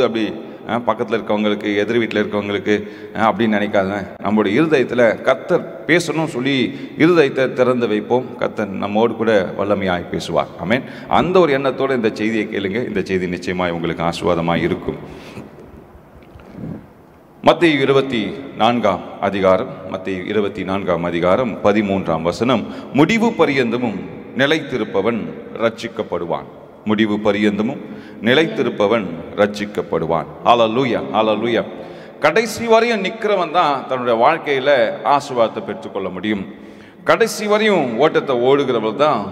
அப்படி பக்கத்தில் இருக்கவங்களுக்கு, எதிர் வீட்டில் இருக்கவங்களுக்கு அப்படின்னு நினைக்காத. நம்மளுடைய இருதயத்தில் கர்த்தர் பேசணும்னு சொல்லி இருதயத்தை திறந்து வைப்போம். கர்த்தர் நம்மோடு கூட வல்லமையாய் பேசுவார். ஆமென். அந்த ஒரு எண்ணத்தோடு இந்த செய்தியை கேளுங்க. இந்த செய்தி நிச்சயமாய் உங்களுக்கு ஆசீர்வாதமாக இருக்கும். மத்தேயு 24ஆம் அதிகாரம், மத்தேயு 24ஆம் அதிகாரம் 13ஆம் வசனம். முடிவு பரியந்தமும் நிலைத்திருப்பவன் ரட்சிக்கப்படுவான். முடிவு பரியந்தமும் நிலைத்திருப்பவன் ரட்சிக்கப்படுவான். ஹல்லேலூயா, ஹல்லேலூயா. கடைசி வரையும் நிற்கிறவன் தான் தன்னுடைய வாழ்க்கையில் ஆசீர்வாதத்தை பெற்றுக்கொள்ள முடியும். கடைசி வரையும் ஓட்டத்தை ஓடுகிறவன் தான்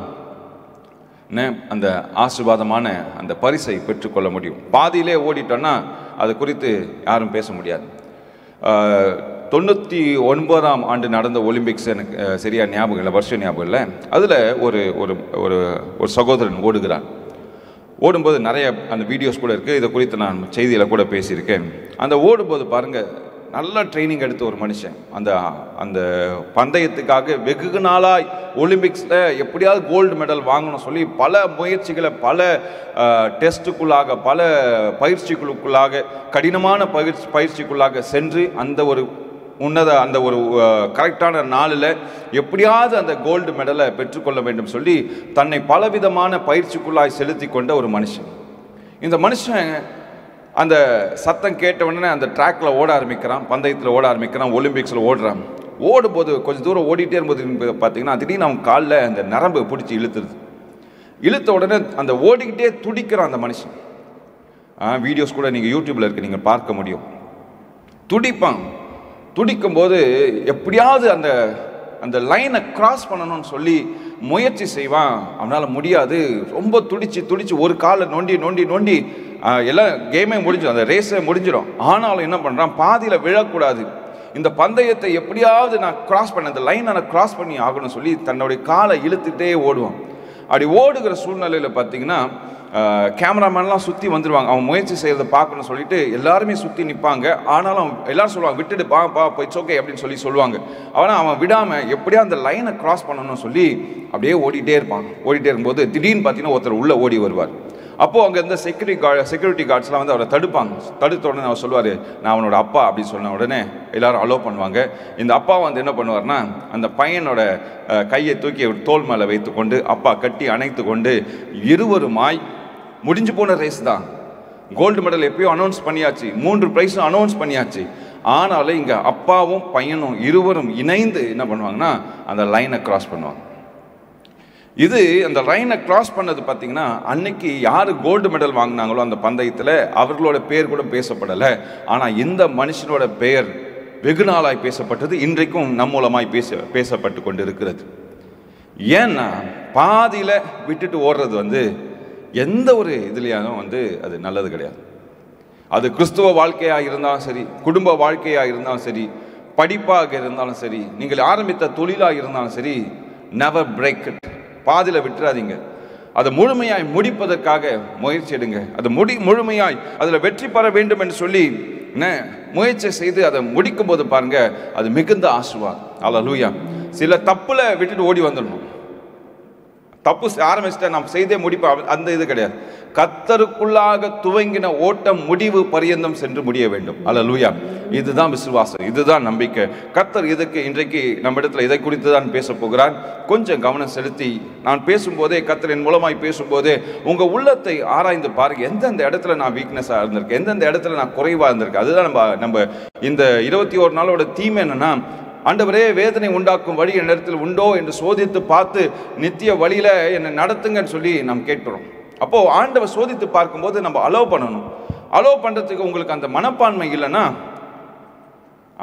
அந்த ஆசீர்வாதமான அந்த பரிசை பெற்றுக்கொள்ள முடியும். பாதியிலே ஓடிட்டோன்னா அது குறித்து யாரும் பேச முடியாது. 99ஆம் ஆண்டு நடந்த ஒலிம்பிக்ஸ் எனக்கு சரியாக ஞாபகம் இல்லை, வருஷம் ஞாபகம் இல்லை. அதில் ஒரு ஒரு ஒரு சகோதரன் ஓடுகிறான். ஓடும்போது நிறைய அந்த வீடியோஸ் கூட இருக்குது. இதை குறித்து நான் செய்தியில் கூட பேசியிருக்கேன். அந்த ஓடும்போது பாருங்கள், நல்ல ட்ரைனிங் எடுத்த ஒரு மனுஷன் அந்த அந்த பந்தயத்துக்காக வெகு நாளாய் ஒலிம்பிக்ஸில் எப்படியாவது கோல்டு மெடல் வாங்கணும் சொல்லி பல முயற்சிகளை, பல டெஸ்ட்டுக்குள்ளாக, பல பயிற்சிகளுக்குள்ளாக, கடினமான பயிற்சிக்குள்ளாக சென்று அந்த ஒரு அந்த ஒரு கரெக்டான நாளில் எப்படியாவது அந்த கோல்டு மெடலை பெற்றுக்கொள்ள வேண்டும் சொல்லி தன்னை பலவிதமான பயிற்சிக்குள்ளாய் செலுத்தி கொண்ட ஒரு மனுஷன். இந்த மனுஷன் அந்த சத்தம் கேட்ட உடனே அந்த ட்ராக்கில் ஓட ஆரம்பிக்கிறான், பந்தயத்தில் ஓட ஆரம்பிக்கிறான், ஒலிம்பிக்ஸில் ஓடுறான். ஓடும்போது கொஞ்சம் தூரம் ஓடிட்டே இருக்கும்போது பார்த்தீங்கன்னா திடீர்னு அவன் காலில் அந்த நரம்பு பிடிச்சி இழுத்துருது. இழுத்த உடனே அந்த ஓடிக்கிட்டே துடிக்கிறான் அந்த மனுஷன். வீடியோஸ் கூட நீங்கள் யூடியூப்பில் இருக்குது, நீங்கள் பார்க்க முடியும். துடிப்பான். துடிக்கும்போது எப்படியாவது அந்த அந்த லைனை கிராஸ் பண்ணணும்னு சொல்லி முயற்சி செய்வான். அவனால் முடியாது. ரொம்ப துடிச்சு ஒரு காலை நோண்டி எல்லாம் கேமே முடிஞ்சிடும், அந்த ரேஸை முடிஞ்சிடும். ஆனாலும் என்ன பண்ணுறான், பாதியில் விழக்கூடாது, இந்த பந்தயத்தை எப்படியாவது நான் கிராஸ் பண்ண, இந்த லைனை நான் கிராஸ் பண்ணி ஆகணும்னு சொல்லி தன்னுடைய காலை இழுத்துட்டே ஓடுவான். அப்படி ஓடுகிற சூழ்நிலையில் பார்த்தீங்கன்னா கேமராமேன்லாம் சுற்றி வந்துடுவாங்க. அவன் முயற்சி செய்கிறத பார்க்கணும்னு சொல்லிட்டு எல்லாருமே சுற்றி நிற்பாங்க. ஆனாலும் எல்லாரும் சொல்லுவாங்க, விட்டுட்டு பா இட்ஸ் ஓகே அப்படின்னு சொல்லி சொல்லுவாங்க. ஆனால் அவன் விடாமல் எப்படியா அந்த லைனை கிராஸ் பண்ணணும்னு சொல்லி அப்படியே ஓடிட்டே இருப்பான். ஓடிட்டே இருக்கும்போது திடீர்னு பார்த்தீங்கன்னா ஒருத்தர் உள்ளே ஓடி வருவார். அப்போது அங்கே இருந்த செக்யூரிட்டி கார்ட்ஸ்லாம் வந்து அவரை தடுப்பாங்க. தடுத்த உடனே அவர் சொல்லுவார், நான் அவனோட அப்பா அப்படின்னு சொன்ன உடனே எல்லாரும் அலோவ் பண்ணுவாங்க. இந்த அப்பா வந்து என்ன பண்ணுவார்னா, அந்த பையனோட கையை தூக்கி தோள் மேலே வைத்து கொண்டு அப்பா கட்டி அணைத்து கொண்டு இருவருமாய், முடிஞ்சு போன ரேஸ் தான், கோல்டு மெடல் எப்பயோ அனௌன்ஸ் பண்ணியாச்சு, 3 ப்ரைஸும் அனௌன்ஸ் பண்ணியாச்சு. ஆனாலும் இங்கே அப்பாவும் பையனும் இருவரும் இணைந்து என்ன பண்ணுவாங்கன்னா அந்த லைனை கிராஸ் பண்ணுவாங்க. இது அந்த லைனை கிராஸ் பண்ணது பார்த்தீங்கன்னா அன்னைக்கு யார் கோல்டு மெடல் வாங்கினாங்களோ அந்த பந்தயத்தில் அவர்களோட பேர் கூட பேசப்படலை. ஆனால் இந்த மனுஷனோட பெயர் வெகு நாளாய் பேசப்பட்டது, இன்றைக்கும் நம் மூலமாய் பேசப்பட்டு கொண்டு இருக்கிறது. ஏன்னா பாதியில் விட்டுட்டு ஓடுறது வந்து எந்த ஒரு இதுலையாலும் வந்து அது நல்லது கிடையாது. அது கிறிஸ்துவ வாழ்க்கையாக இருந்தாலும் சரி, குடும்ப வாழ்க்கையாக இருந்தாலும் சரி, படிப்பாக இருந்தாலும் சரி, நீங்கள் ஆரம்பித்த தொழிலாக இருந்தாலும் சரி, நெவர் பிரேக் இட். பாதியில் விட்டுறாதீங்க. அதை முழுமையாய் முடிப்பதற்காக முயற்சி எடுங்க. அது முழுமையாய் அதில் வெற்றி பெற வேண்டும் என்று சொல்லி முயற்சி செய்து அதை முடிக்கும் போது பாருங்க, அது மிகுந்த ஆசீர்வாதம். ஹல்லேலூயா. சில தப்புல விட்டுட்டு ஓடி வந்துடணும். தப்பு ஆரம்பிச்சுட்டா நாம் செய்தே முடிப்போம், அந்த இது கிடையாது. கர்த்தருக்குள்ளாக துவங்கின ஓட்டம் முடிவு பரியந்தம் சென்று முடிய வேண்டும். ஹல்லேலூயா. இதுதான் விசுவாசம், இதுதான் நம்பிக்கை. கர்த்தர் இதுக்கு இன்றைக்கு நம்ம இடத்துல இதை குறித்து தான் பேச போகிறார். கொஞ்சம் கவனம் செலுத்தி நான் பேசும்போதே, கர்த்தரின் மூலமாய் பேசும்போதே உங்கள் உள்ளத்தை ஆராய்ந்து பாருங்க. எந்தெந்த இடத்துல நான் வீக்னஸாக இருந்திருக்கேன், எந்தெந்த இடத்துல நான் குறைவாக இருந்திருக்கேன். அதுதான் நம்ம இந்த 21 நாளோட தீமை என்னன்னா, ஆண்டவரே வேதனை உண்டாக்கும் வழி என் இடத்தில் உண்டோ என்று சோதித்து பார்த்து நித்திய வழியில் என்னை நடத்துங்கன்னு சொல்லி நாம் கேட்கிறோம். அப்போது ஆண்டவர் சோதித்து பார்க்கும்போது நம்ம அலோவ் பண்ணணும். அலோவ் பண்ணுறதுக்கு உங்களுக்கு அந்த மனப்பான்மை இல்லைன்னா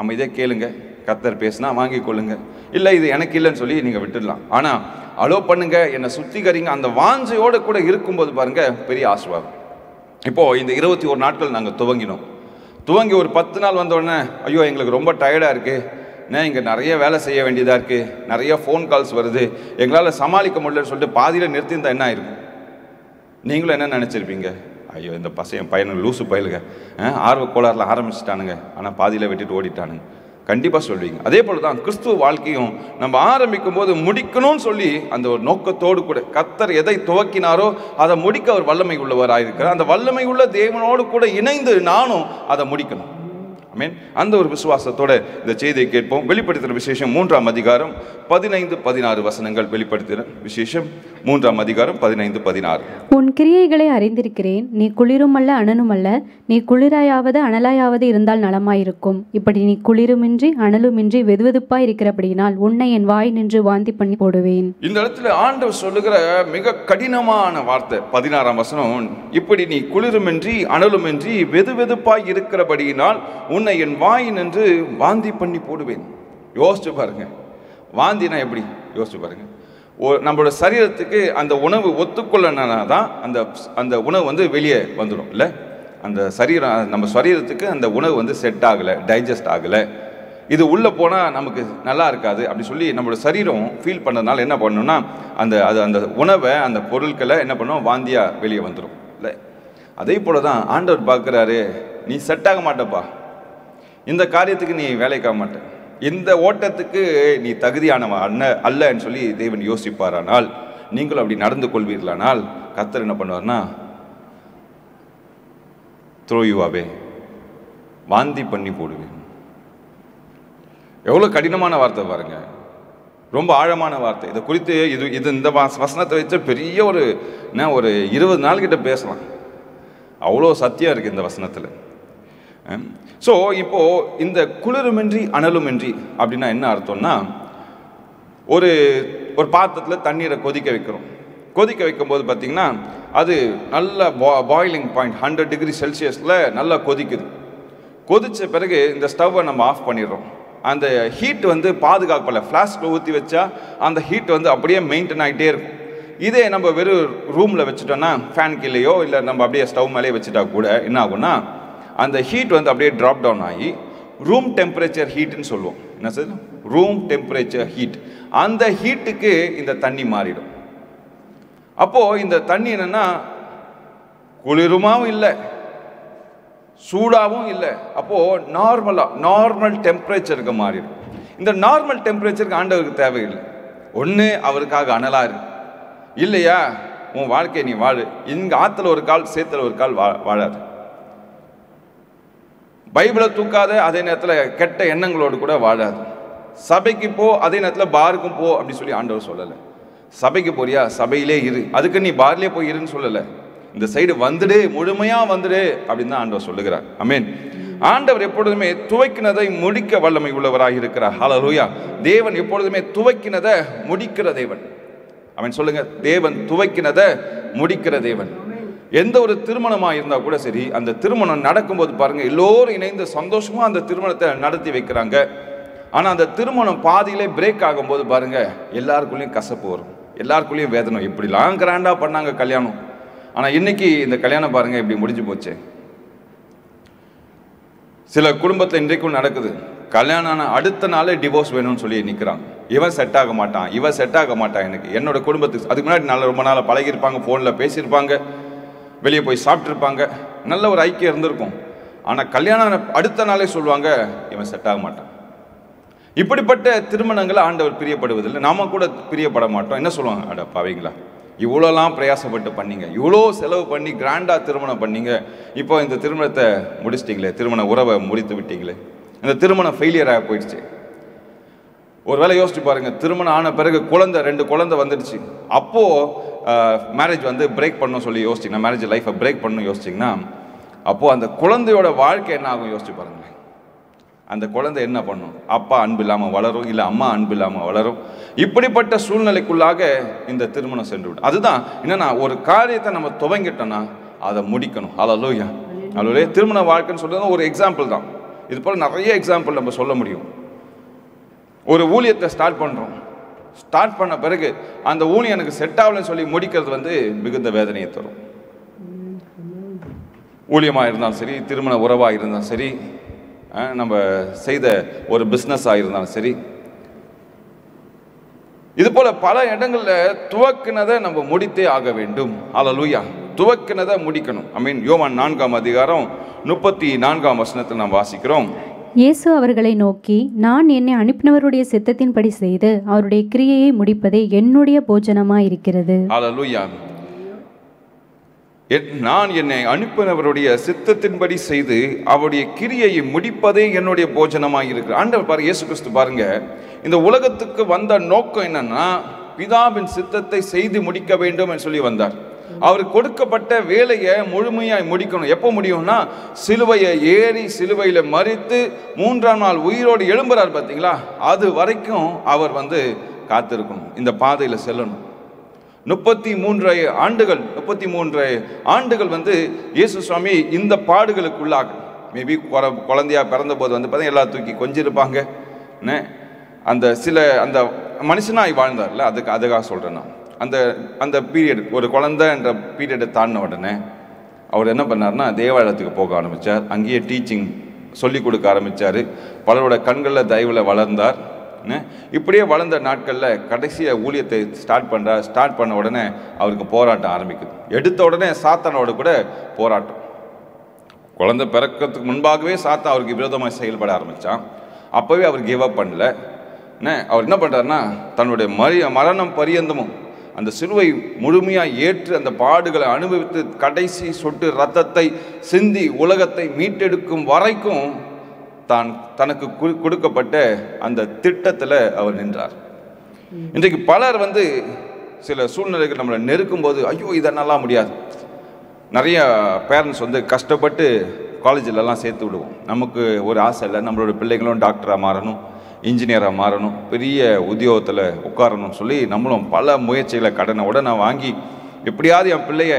அமைதியாக கேளுங்க, கர்த்தர் பேசினா வாங்கி கொள்ளுங்க, இல்லை இது எனக்கு இல்லைன்னு சொல்லி நீங்கள் விட்டுடலாம். ஆனால் அலோவ் பண்ணுங்க, என்னை சுத்திகரிங்க, அந்த வாஞ்சையோடு கூட இருக்கும்போது பாருங்க பெரிய ஆசீர்வாதம். இப்போது இந்த 21 நாட்கள் நாங்கள் துவங்கி ஒரு 10 நாள் வந்தோடனே ஐயோ எங்களுக்கு ரொம்ப டயர்டாக இருக்குது, இங்கே நிறைய வேலை செய்ய வேண்டியதாக இருக்குது, நிறைய ஃபோன் கால்ஸ் வருது, எங்களால் சமாளிக்க முடியலன்னு சொல்லிட்டு பாதியில் நிறுத்தியிருந்தால் என்ன ஆயிருக்கும்? நீங்களும் என்ன நினச்சிருப்பீங்க? ஐயோ இந்த பையனுக்கு லூசு பயலுங்க, ஆர்வ கோளாறுல ஆரம்பிச்சிட்டானுங்க, ஆனால் பாதியில் விட்டுட்டு ஓடிட்டானுங்க. கண்டிப்பாக சொல்வீங்க. அதே போல தான் கிறிஸ்துவ வாழ்க்கையும் நம்ம ஆரம்பிக்கும் போது முடிக்கணும்னு சொல்லி அந்த ஒரு நோக்கத்தோடு கூட கர்த்தர் எதை துவக்கினாரோ அதை முடிக்க அவர் வல்லமை உள்ளவராயிருக்கிறார். அந்த வல்லமை உள்ள தேவனோடு கூட இணைந்து நானும் அதை முடிக்கணும். ஆமென். அந்த ஒரு விசுவாசத்தோட இந்த செய்தியை கேட்போம். வெளிப்படுத்துகிற விசேஷம் 3ஆம் அதிகாரம் 15-16 வசனங்கள். வெளிப்படுத்துகிற விசேஷம் 3ஆம் அதிகாரம் 15-16. உன் கிரியைகளை அறிந்திருக்கிறேன். நீ குளிருமல்ல அனலுமல்ல. நீ குளிராயாவது அனலாயாவது இருந்தால் நலமாயிருக்கும். இப்படி நீ குளிருமின்றி அனலுமின்றி வெதுவெதுப்பாய் இருக்கிறபடியினால் உன்னை என் வாய் நின்று வாந்தி பண்ணி போடுவேன். இந்த இடத்துல ஆண்டவர் சொல்லுகிற மிக கடினமான வார்த்தை 16ஆம் வசனம். இப்படி நீ குளிருமின்றி அனலுமின்றி வெதுவெதுப்பாய் இருக்கிறபடியினால் உன்னை என் வாய் நின்று வாந்தி பண்ணி போடுவேன். யோசிச்சு பாருங்க, வாந்தினா எப்படி? யோசிச்சு பாருங்க. நம்மளோட சரீரத்துக்கு அந்த உணவு ஒத்துக்கொள்ளனா தான் அந்த உணவு வந்து வெளியே வந்துடும் இல்லை? அந்த சரீரம், நம்ம சரீரத்துக்கு அந்த உணவு வந்து செட் ஆகலை, டைஜஸ்ட் ஆகலை, இது உள்ளே போனால் நமக்கு நல்லா இருக்காது அப்படி சொல்லி நம்மளோட சரீரம் ஃபீல் பண்ணதுனால என்ன பண்ணணும்னா அந்த உணவை, அந்த பொருட்களை என்ன பண்ணணும், வாந்தியாக வெளியே வந்துடும் இல்லை? அதே போல தான் ஆண்டவர் பார்க்குறாரு, நீ செட் ஆக மாட்டப்பா, இந்த காரியத்துக்கு நீ வேலைக்காக மாட்ட, இந்த ஓட்டத்துக்கு நீ தகுதியானவ அல்லன்னு சொல்லி தேவன் யோசிப்பாரானால், நீங்களும் அப்படி நடந்து கொள்வீர்களானால் கர்த்தர் என்ன பண்ணுவார்னா த்ரோ யூ அவே, வாந்தி பண்ணி போடுவேன். எவ்வளோ கடினமான வார்த்தை பாருங்க, ரொம்ப ஆழமான வார்த்தை. இதை குறித்து இந்த வசனத்தை வச்ச பெரிய ஒரு 20 நாள் கிட்ட பேசலாம். அவ்வளோ சத்தியம் இருக்குது இந்த வசனத்தில். ஸோ இப்போது இந்த குளிருமின்றி அனலுமின்றி அப்படின்னா என்ன அர்த்தம்னா, ஒரு பாத்திரத்தில் தண்ணீரை கொதிக்க வைக்கிறோம். கொதிக்க வைக்கும்போது பார்த்திங்கன்னா அது நல்ல பாயிலிங் பாயிண்ட் 100 டிகிரி செல்சியஸில் நல்லா கொதிக்குது. கொதித்த பிறகு இந்த ஸ்டவ்வை நம்ம ஆஃப் பண்ணிடுறோம். அந்த ஹீட் வந்து பாதுகாக்கல, ஃப்ளாஸ்கில் ஊற்றி வச்சா அந்த ஹீட் வந்து அப்படியே மெயின்டைன் ஆகிட்டே இருக்கும். இதே நம்ம வெறும் ரூமில் வச்சுட்டோன்னா, ஃபேன் கீழேயோ இல்லை நம்ம அப்படியே ஸ்டவ் மேலே வச்சுட்டா கூட என்ன ஆகும்னா அந்த ஹீட் வந்து அப்படியே ட்ராப் டவுன் ஆகி ரூம் டெம்பரேச்சர் ஹீட்டுன்னு சொல்லுவோம். என்ன சார்? Room temperature heat. அந்த ஹீட்டுக்கு இந்த தண்ணி மாறிடும். அப்போது இந்த தண்ணி என்னென்னா குளிருமாவும் இல்லை, சூடாகவும் இல்லை, அப்போது நார்மல் டெம்பரேச்சருக்கு மாறிடும். இந்த நார்மல் டெம்பரேச்சருக்கு ஆண்டவருக்கு தேவையில்லை. ஒன்று அவருக்காக அனலாக இருக்கு, இல்லையா உன் வாழ்க்கையை நீ வாழு. இங்கே ஆற்றுல ஒரு கால் சேத்துல ஒரு கால் வாழாது. பைபிளை தூக்காத, அதே நேரத்தில் கெட்ட எண்ணங்களோடு கூட வாழாது. சபைக்கு போ, அதே நேரத்தில் பாருக்கும் போ அப்படி சொல்லி ஆண்டவர் சொல்லலை. சபைக்கு போறியா, சபையிலே இரு, அதுக்கு நீ பார்லேயே போய் இருன்னு சொல்லலை. இந்த சைடு வந்துடு, முழுமையாக வந்துடு அப்படின்னு தான் ஆண்டவர் சொல்லுகிறார். ஆமென். ஆண்டவர் எப்பொழுதுமே துவக்கினதை முடிக்க வல்லமை உள்ளவராக இருக்கிறார். ஹல்லேலூயா. தேவன் எப்பொழுதுமே துவக்கினதை முடிக்கிற தேவன். அவன் சொல்லுங்க, தேவன் துவக்கினதை முடிக்கிற தேவன். எந்த ஒரு திருமணமாக இருந்தால் கூட சரி, அந்த திருமணம் நடக்கும்போது பாருங்கள், எல்லோரும் இணைந்து சந்தோஷமாக அந்த திருமணத்தை நடத்தி வைக்கிறாங்க. ஆனால் அந்த திருமணம் பாதியிலே பிரேக் ஆகும்போது பாருங்கள், எல்லாருக்குள்ளேயும் கசப்பு வரும், எல்லாருக்குள்ளேயும் வேதனை. இப்படிலாம் கிராண்டாக பண்ணாங்க கல்யாணம், ஆனால் இன்னைக்கு இந்த கல்யாணம் பாருங்கள் இப்படி முடிஞ்சு போச்சு. சில குடும்பத்தில் இன்றைக்கும் நடக்குது, கல்யாணம் ஆன அடுத்த நாளே டிவோர்ஸ் வேணும்னு சொல்லி நிற்கிறாங்க. இவன் செட் ஆக மாட்டான், இவன் செட் ஆக மாட்டான் எனக்கு, என்னோட குடும்பத்துக்கு. அதுக்கு முன்னாடி ரொம்ப நாளாக பழகிருப்பாங்க, ஃபோனில் பேசியிருப்பாங்க, வெளியே போய் சாப்பிட்ருப்பாங்க, நல்ல ஒரு ஐக்கியம் இருந்திருக்கும். ஆனால் கல்யாணம் அடுத்த நாளே சொல்லுவாங்க இவன் செட் ஆக மாட்டான். இப்படிப்பட்ட திருமணங்களை ஆண்டவர் பிரியப்படுவதில்லை, நாம கூட பிரியப்பட மாட்டோம். என்ன சொல்லுவாங்க, அட பாவீங்களா, இவ்வளோலாம் பிரயாசப்பட்டு பண்ணீங்க, இவ்வளோ செலவு பண்ணி கிராண்டாக திருமணம் பண்ணீங்க, இப்போ இந்த திருமணத்தை முடிச்சிட்டிங்களே, திருமண உறவை முடித்து விட்டீங்களே, இந்த திருமணம் ஃபெயிலியராக போயிடுச்சு. ஒரு வேளை யோசிச்சு பாருங்க, திருமணம் ஆன பிறகு 2 குழந்தை வந்துடுச்சு, அப்போது மேரேஜ் வந்து பிரேக் பண்ணணும் சொல்லி யோசிச்சிங்கன்னா, மேரேஜ் லைஃப்பை பிரேக் பண்ணணும் யோசிச்சிங்கன்னா, அப்போது அந்த குழந்தையோட வாழ்க்கை என்ன ஆகும் யோசிச்சு பாருங்களேன். அந்த குழந்தை என்ன பண்ணும்? அப்பா அன்பு இல்லாமல் வளரும், இல்லை அம்மா அன்பு இல்லாமல் வளரும். இப்படிப்பட்ட சூழ்நிலைக்குள்ளாக இந்த திருமணம் சென்று விடும். அதுதான் என்னன்னா, ஒரு காரியத்தை நம்ம துவங்கிட்டோன்னா அதை முடிக்கணும். ஹல்லேலூயா. ஹல்லேலூயா. திருமண வாழ்க்கைன்னு சொல்றது ஒரு எக்ஸாம்பிள் தான். இது போல் நிறைய எக்ஸாம்பிள் நம்ம சொல்ல முடியும். ஒரு ஊழியத்தை ஸ்டார்ட் பண்ணுறோம், ஸ்டார்ட் பண்ண பிறகு அந்த ஊழியம் எனக்கு செட் ஆகலன்னு சொல்லி முடிக்கிறது வந்து மிகுந்த வேதனையை தரும். ஊழியமாக இருந்தாலும் சரி, திருமண உறவாக இருந்தாலும் சரி, நம்ம செய்த ஒரு பிஸ்னஸாக இருந்தாலும் சரி, இது போல பல இடங்களில் துவக்கினதை நம்ம முடித்தே ஆக வேண்டும். ஹல்லேலூயா. துவக்கினதை முடிக்கணும். யோவான் 4ஆம் அதிகாரம் 34ஆம் வசனத்தில் நாம் வாசிக்கிறோம். இயேசு அவர்களை நோக்கி, நான் என்னை அனுப்பினவருடைய சித்தத்தின்படி செய்து அவருடைய கிரியையை முடிப்பதே என்னுடைய போஜனமாயிருக்கிறது. ஹல்லேலூயா. நான் என்னை அனுப்பினவருடைய சித்தத்தின்படி செய்து அவருடைய கிரியையை முடிப்பதே என்னுடைய போஜனமாக இருக்கிற ஆண்டவர் பாருங்க. இயேசு கிறிஸ்து பாருங்க, இந்த உலகத்துக்கு வந்த நோக்கம் என்னன்னா, பிதாவின் சித்தத்தை செய்து முடிக்க வேண்டும் என்று சொல்லி வந்தார். அவருக்கு கொடுக்கப்பட்ட வேலையை முழுமையாய் முடிக்கணும். எப்போ முடியும்னா, சிலுவையை ஏறி சிலுவையில மரித்து 3ஆம் நாள் உயிரோடு எழும்புறார் பார்த்தீங்களா, அது வரைக்கும் அவர் காத்திருக்கணும், இந்த பாதையில செல்லணும். 33 ஆண்டுகள் இயேசு சுவாமி இந்த பாடுகளுக்குள்ளாக, மேபி குழந்தையா பிறந்த போது பார்த்தீங்கன்னா எல்லா தூக்கி கொஞ்சிருப்பாங்க. அந்த அந்த மனுஷனாய் வாழ்ந்தார்ல, அதுக்காக சொல்கிறேன் நான். அந்த பீரியட், ஒரு குழந்தைன்ற பீரியடை தாண்டின உடனே அவர் என்ன பண்ணார்னா, தேவாலயத்துக்கு போக ஆரம்பித்தார். அங்கேயே டீச்சிங் சொல்லி கொடுக்க ஆரம்பித்தார். பலரோட கண்களில் தயவில் வளர்ந்தார். இப்படியே வளர்ந்த நாட்களில் கடைசியாக ஊழியத்தை ஸ்டார்ட் பண்ண உடனே அவருக்கு போராட்டம் ஆரம்பிக்குது. எடுத்த உடனே சாத்தானோட கூட போராட்டம். குழந்தை பிறக்கிறதுக்கு முன்பாகவே சாத்தான் அவருக்கு விரோதமாக செயல்பட ஆரம்பித்தான். அப்போவே அவர் கிவ் அப் பண்ணல. அவர் என்ன பண்ணுறாருன்னா, தன்னுடைய மரணம் பரியந்தமும் அந்த சிலுவை முழுமையாக ஏற்று அந்த பாடுகளை அனுபவித்து கடைசி சொட்டு ரத்தத்தை சிந்தி உலகத்தை மீட்டெடுக்கும் வரைக்கும் தனக்கு கொடுக்கப்பட்ட அந்த திட்டத்தில் அவர் நின்றார். இன்றைக்கு பலர் சில சூழ்நிலைகள் நம்மளை நெருக்கும் போது, ஐயோ இதெல்லாம் முடியாது. நிறைய பேரண்ட்ஸ் கஷ்டப்பட்டு காலேஜிலலாம் சேர்த்து விடுவோம். நமக்கு ஒரு ஆசை இல்லை, நம்மளோட பிள்ளைகளும் டாக்டராக மாறணும், இன்ஜினியராக மாறணும், பெரிய உத்தியோகத்தில் உட்காரணும்னு சொல்லி நம்மளும் பல முயற்சிகளை கடனை உடனே வாங்கி எப்படியாவது என் பிள்ளைய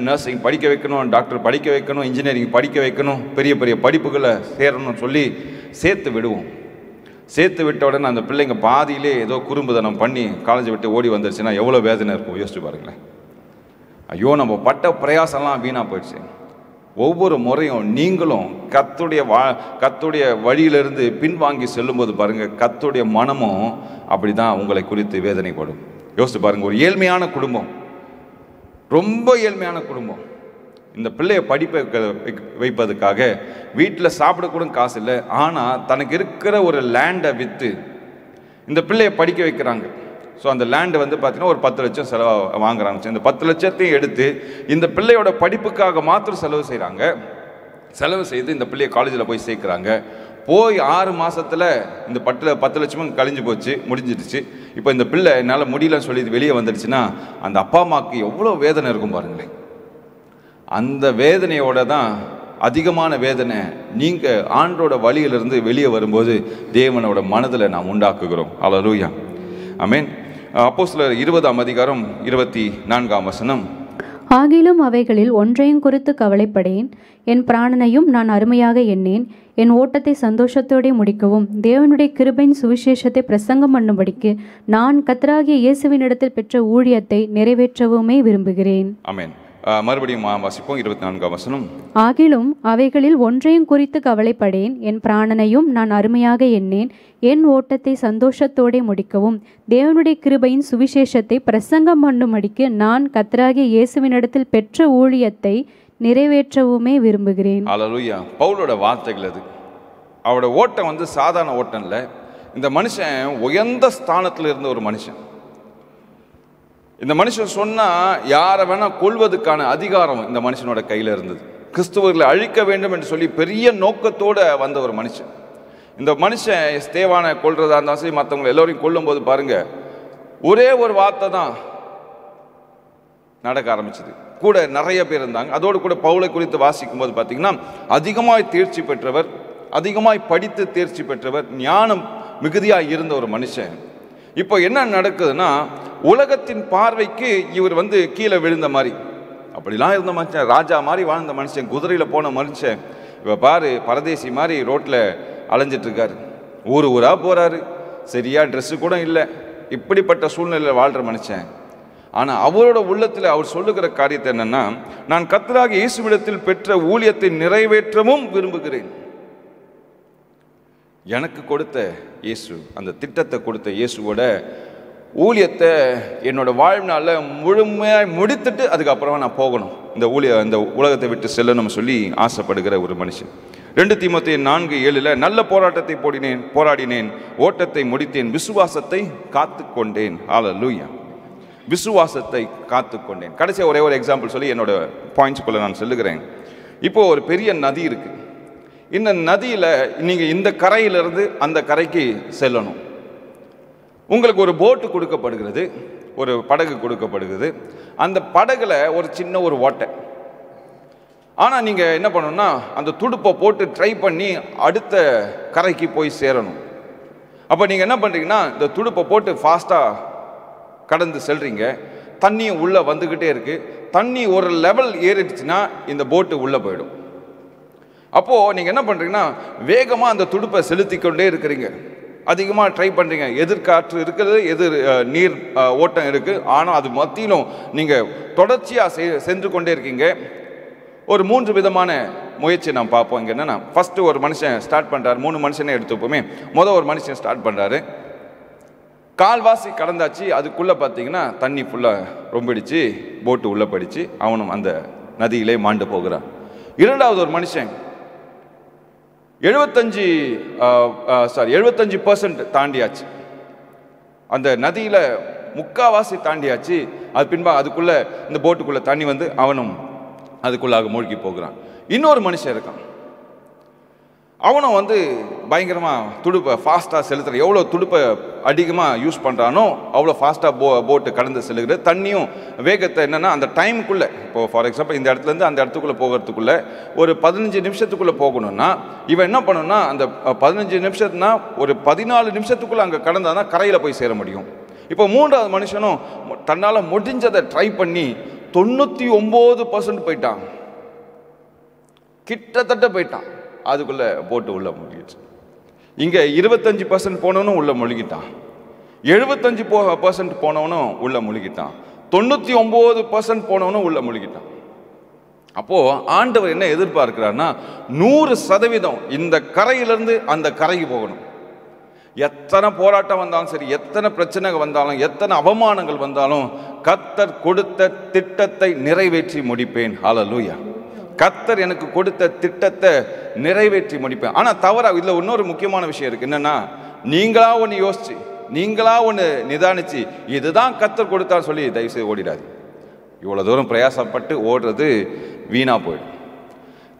நர்சிங் படிக்க வைக்கணும், டாக்டர் படிக்க வைக்கணும், இன்ஜினியரிங் படிக்க வைக்கணும், பெரிய பெரிய படிப்புகளை சேரணும்னு சொல்லி சேர்த்து விடுவோம். சேர்த்து விட்ட உடனே அந்த பிள்ளைங்க பாதியிலே ஏதோ குறும்புதனம் பண்ணி காலேஜ் விட்டு ஓடி வந்துருச்சுன்னா எவ்வளோ வேதனை இருக்கும் யோசிச்சு பாருங்களேன். ஐயோ நம்ம பட்ட பிரயாசம்லாம் வீணாக போயிடுச்சு. ஒவ்வொரு முறையும் நீங்களும் கர்த்தருடைய வழியிலிருந்து பின்வாங்கி செல்லும்போது பாருங்க, கர்த்தருடைய மனமும் அப்படி தான் உங்களை குறித்து வேதனைப்படும். யோசிச்சு பாருங்க, ஒரு ஏழ்மையான குடும்பம், ரொம்ப ஏழ்மையான குடும்பம், இந்த பிள்ளைய படிப்பை வைப்பதுக்காக வீட்டில் சாப்பிடக்கூட காசு இல்லை. ஆனால் தனக்கு இருக்கிற ஒரு லேண்டை விற்று இந்த பிள்ளைய படிக்க வைக்கிறாங்க. ஸோ அந்த லேண்டு பார்த்தீங்கன்னா ஒரு 10 லட்சம் செலவாக வாங்குறாங்க. இந்த 10 லட்சத்தையும் எடுத்து இந்த பிள்ளையோட படிப்புக்காக மாத்திரம் செலவு செய்கிறாங்க. செலவு செய்து இந்த பிள்ளைய காலேஜில் போய் சேர்க்குறாங்க. போய் 6 மாதத்தில் இந்த 10 லட்சமும் கழிஞ்சு போச்சு, முடிஞ்சிடுச்சு. இப்போ இந்த பிள்ளை என்னால் முடியலன்னு சொல்லி வெளியே வந்துடுச்சுன்னா அந்த அப்பா அம்மாவுக்கு எவ்வளோ வேதனை இருக்கும் பாருங்களேன். அந்த வேதனையோட தான் அதிகமான வேதனை நீங்கள் ஆண்டோட வழியிலிருந்து வெளியே வரும்போது தேவனோட மனதில் நாம் உண்டாக்குகிறோம். அல்லேலூயா, ஆமென். அப்போஸ்தலர் 20ஆம் அதிகாரம் 24ஆம் வசனம். ஆகிலும் அவைகளில் ஒன்றையும் குறித்து கவலைப்படேன், என் பிராணனையும் நான் அருமையாக எண்ணேன், என் ஓட்டத்தை சந்தோஷத்தோടെ முடிக்கவும் தேவனுடைய கிருபையின் சுவிசேஷத்தை பிரசங்கம் பண்ணும்படிக்கு நான் கர்த்தராகிய இயேசுவினிடத்தில் பெற்ற ஊழியத்தை நிறைவேற்றவுமே விரும்புகிறேன். ஆமென். மறுபடியும் வாசிப்போம் 24ஆம் வசனம். ஆகிலும் அவைகளில் ஒன்றையும் குறித்து கவலைப்படேன், என் பிராணனையும் நான் அருமையாக எண்ணேன், என் ஓட்டத்தை சந்தோஷத்தோടെ முடிக்கவும் தேவனுடைய கிருபையின் சுவிசேஷத்தை பிரசங்கம் பண்ணும்படிக்கு நான் கர்த்தராகிய இயேசுவினிடத்தில் பெற்ற ஊழியத்தை நிறைவேற்றவுமே விரும்புகிறேன். அல்லேலூயா. பவுலோட வார்த்தைகள் அது. அவரோட ஓட்டம் சாதாரண ஓட்டம் இல்லை. இந்த மனுஷன் உயர்ந்த ஸ்தானத்தில் இருந்த ஒரு மனுஷன். இந்த மனுஷன் சொன்னால் யாரை வேணால் கொல்வதற்கான அதிகாரம் இந்த மனுஷனோட கையில் இருந்தது. கிறிஸ்துவர்களை அழிக்க வேண்டும் என்று சொல்லி பெரிய நோக்கத்தோடு வந்த ஒரு மனுஷன். இந்த மனுஷன் ஸ்தேவானை கொல்றதா இருந்தாலும் சரி, மற்றவங்களை எல்லோரையும் கொல்லும் போது பாருங்க, ஒரே ஒரு வார்த்தை தான் நடக்க ஆரம்பிச்சது. கூட நிறைய பேர் இருந்தாங்க. அதோடு கூட பவுலை குறித்து வாசிக்கும் போது பார்த்தீங்கன்னா, அதிகமாய் தேர்ச்சி பெற்றவர், அதிகமாய் படித்து தேர்ச்சி பெற்றவர், ஞானம் மிகுதியாக இருந்த ஒரு மனுஷன். இப்போ என்ன நடக்குதுன்னா, உலகத்தின் பார்வைக்கு இவர் கீழே விழுந்த மாதிரி, அப்படிலாம் இருந்த மனுஷன், ராஜா மாதிரி வாழ்ந்த மனுஷன், குதிரையில் போன மனுஷன், இப்போ பாரு பரதேசி மாதிரி ரோட்டில் அலைஞ்சிட்ருக்காரு, ஊராக போகிறாரு, சரியாக ட்ரெஸ்ஸு கூட இல்லை, இப்படிப்பட்ட சூழ்நிலையில் வாழ்கிற மனுஷன். ஆனால் அவரோட உள்ளத்தில் அவர் சொல்லுகிற காரியத்தை என்னென்னா, நான் கர்த்தராகிய இயேசுவிடத்தில் பெற்ற ஊழியத்தை நிறைவேற்றவும் விரும்புகிறேன். எனக்கு கொடுத்த இயேசு, அந்த திட்டத்தை கொடுத்த இயேசுவோட ஊழியத்தை என்னோட வாழ்நாளில் முழுமையாக முடித்துட்டு அதுக்கப்புறமா நான் போகணும், இந்த உலகத்தை விட்டு செல்லணும் சொல்லி ஆசைப்படுகிற ஒரு மனுஷன். 2 தீமோத்தேயு 4:7 நல்ல போராட்டத்தை போராடினேன், ஓட்டத்தை முடித்தேன், விசுவாசத்தை காத்து கொண்டேன். ஹல்லேலூயா. விசுவாசத்தை காத்து கொண்டேன். கடைசியாக ஒரே ஒரு எக்ஸாம்பிள் சொல்லி என்னோட பாயிண்ட்ஸ்குள்ள நான் சொல்லுகிறேன். இப்போ ஒரு பெரிய நதி இருக்கு. இந்த நதியில் நீங்கள் இந்த கரையிலிருந்து அந்த கரைக்கு செல்லணும். உங்களுக்கு ஒரு போட்டு கொடுக்கப்படுகிறது, ஒரு படகு கொடுக்கப்படுகிறது. அந்த படகுல ஒரு சின்ன ஒரு ஓட்டை. ஆனால் நீங்கள் என்ன பண்ணணும்னா அந்த துடுப்பை போட்டு ட்ரை பண்ணி அடுத்த கரைக்கு போய் சேரணும். அப்போ நீங்கள் என்ன பண்ணுறீங்கன்னா இந்த துடுப்பை போட்டு ஃபாஸ்ட்டாக கடந்து செல்றீங்க. தண்ணியும் உள்ளே வந்துக்கிட்டே இருக்கு. தண்ணி ஒரு லெவல் ஏறிடுச்சுன்னா இந்த போட்டு உள்ளே போயிடும். அப்போது நீங்கள் என்ன பண்ணுறீங்கன்னா வேகமாக அந்த துடுப்பை செலுத்தி கொண்டே இருக்கிறீங்க. அதிகமாக ட்ரை பண்ணுறீங்க. எதிர்காற்று இருக்கிறது, எதிர் நீர் ஓட்டம் இருக்குது. ஆனால் அது மத்தியிலும் நீங்கள் தொடர்ச்சியாக சென்று கொண்டே இருக்கீங்க. ஒரு 3 விதமான முயற்சி நாம் பார்ப்போம். இங்கே என்னென்னா, ஃபஸ்ட்டு ஒரு மனுஷன் ஸ்டார்ட் பண்ணுறாரு. 3 மனுஷனே எடுத்துப்போமே. ஒரு மனுஷன் ஸ்டார்ட் பண்ணுறாரு. கால்வாசி கடந்தாச்சு. அதுக்குள்ளே பார்த்தீங்கன்னா தண்ணி ஃபுல்லாக ரொம்பிடுச்சு, போட்டு உள்ளே போயிடுச்சு. அவனும் அந்த நதியிலே மாண்டு போகிறான். 2வது ஒரு மனுஷன் 75% தாண்டியாச்சு. அந்த நதியில் முக்காவாசி தாண்டியாச்சு. அது பின்பா அதுக்குள்ளே இந்த போட்டுக்குள்ளே தண்ணி வந்து அவனும் அதுக்குள்ளாக மூழ்கி போகிறான். இன்னொரு மனுஷன் இருக்கான். அவனும் வந்து பயங்கரமாக துடுப்பை ஃபாஸ்ட்டாக செலுத்துற. எவ்வளோ துடுப்பை அதிகமாக யூஸ் பண்ணுறானோ அவ்வளோ ஃபாஸ்ட்டாக போட்டு கடந்து செல்லுகிறது. தண்ணியும் வேகத்தை என்னென்னா அந்த டைமுக்குள்ளே, இப்போது ஃபார் எக்ஸாம்பிள் இந்த இடத்துலேருந்து அந்த இடத்துக்குள்ளே போகிறதுக்குள்ளே ஒரு 15 நிமிஷத்துக்குள்ளே போகணும்னா இவன் என்ன பண்ணணும்னா அந்த 15 நிமிஷத்துனா ஒரு 14 நிமிஷத்துக்குள்ளே அங்கே கடந்தால் தான் கரையில் போய் சேர முடியும். இப்போ 3வது மனுஷனும் தன்னால் முடிஞ்சதை ட்ரை பண்ணி 99% போயிட்டான். கிட்டத்தட்ட போயிட்டான். அதுக்குள்ளே போட்டு உள்ளே முழுகிடுச்சு. இங்கே 25% போனவனும் உள்ளே முழுகிட்டான். 75% போனவனும் உள்ளே முழுகிட்டான். 99% போனவனும் உள்ளே முழுகிட்டான். அப்போது ஆண்டவர் என்ன எதிர்பார்க்கிறார்னா 100% இந்த கரையிலிருந்து அந்த கரைக்கு போகணும். எத்தனை போராட்டம் வந்தாலும் சரி, எத்தனை பிரச்சனைகள் வந்தாலும், எத்தனை அவமானங்கள் வந்தாலும் கர்த்தர் கொடுத்த திட்டத்தை நிறைவேற்றி முடிப்பேன். ஹல்லேலூயா. கர்த்தர் எனக்கு கொடுத்த திட்டத்தை நிறைவேற்றி முடிப்பேன். ஆனால் தவறா இதில் இன்னொரு முக்கியமான விஷயம் இருக்குது. என்னென்னா, நீங்களா ஒன்று யோசிச்சு, நீங்களா ஒன்று நிதானிச்சு இதுதான் கர்த்தர் கொடுத்தான்னு சொல்லி தயவுசெய்து ஓடிடாது. இவ்வளோ தூரம் பிரயாசப்பட்டு ஓடுறது வீணாக போயிடும்.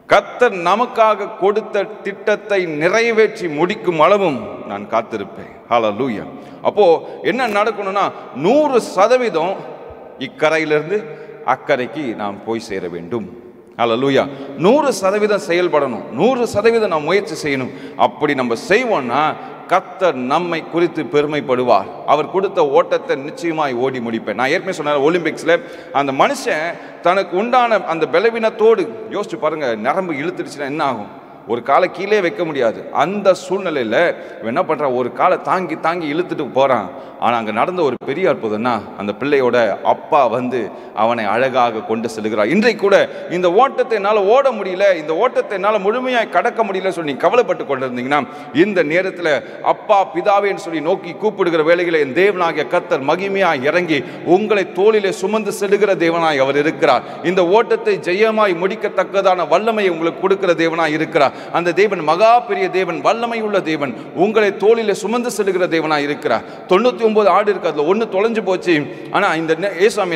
கர்த்தர் நமக்காக கொடுத்த திட்டத்தை நிறைவேற்றி முடிக்கும் அளவும் நான் காத்திருப்பேன். ஹல்லேலூயா. அப்போது என்ன நடக்கணும்னா 100% இக்கரையிலிருந்து அக்கறைக்கு நாம் போய் சேர வேண்டும். ஹல்லேலூயா. 100% செயல்படணும். 100% நாம் முயற்சி செய்யணும். அப்படி நம்ம செய்வோம்னா கர்த்தர் நம்மை குறித்து பெருமைப்படுவார். அவர் கொடுத்த ஓட்டத்தை நிச்சயமாய் ஓடி முடிப்பேன். நான் ஏற்கனவே சொன்னேன், ஒலிம்பிக்ஸில் அந்த மனுஷன் தனக்கு உண்டான அந்த பலவீனத்தோடு யோசிச்சு பாருங்க, நரம்பு இழுத்துடுச்சுன்னா என்ன ஆகும்? ஒரு காலை கீழே வைக்க முடியாது. அந்த சூழ்நிலையில் என்ன பண்ணுறான், ஒரு காலை தாங்கி தாங்கி இழுத்துட்டு போகிறான். ஆனால் அங்கே நடந்த ஒரு பெரிய அற்புதம்னா அந்த பிள்ளையோட அப்பா வந்து அவனை அழகாக கொண்டு செல்கிறார். இன்றைக்கு கூட இந்த ஓட்டத்தை என்னால் ஓட முடியல, இந்த ஓட்டத்தை என்னால் முழுமையாக கடக்க முடியல சொல்லி நீங்கள் கவலைப்பட்டு கொண்டு இருந்தீங்கன்னா இந்த நேரத்தில் அப்பா பிதாவேன்னு சொல்லி நோக்கி கூப்பிடுகிற வேளைகளை என் தேவனாகிய கர்த்தர் மகிமையாக இறங்கி உங்களை தோளிலே சுமந்து செல்லுகிற தேவனாய் அவர் இருக்கிறார். இந்த ஓட்டத்தை ஜெயமாய் முடிக்கத்தக்கதான வல்லமையை உங்களுக்கு கொடுக்கிற தேவனாய் இருக்கிறார். அந்த தேவன் மகா பெரிய தேவன், வல்லமை உள்ள தேவன், உங்களை தோளிலே சுமந்து செல்லுகிற தேவனாய் இருக்கிறார். 99 ஆடு இருக்கு, அதுல 1 தொலைஞ்சு போச்சு. ஆனா இந்த ஏசாமி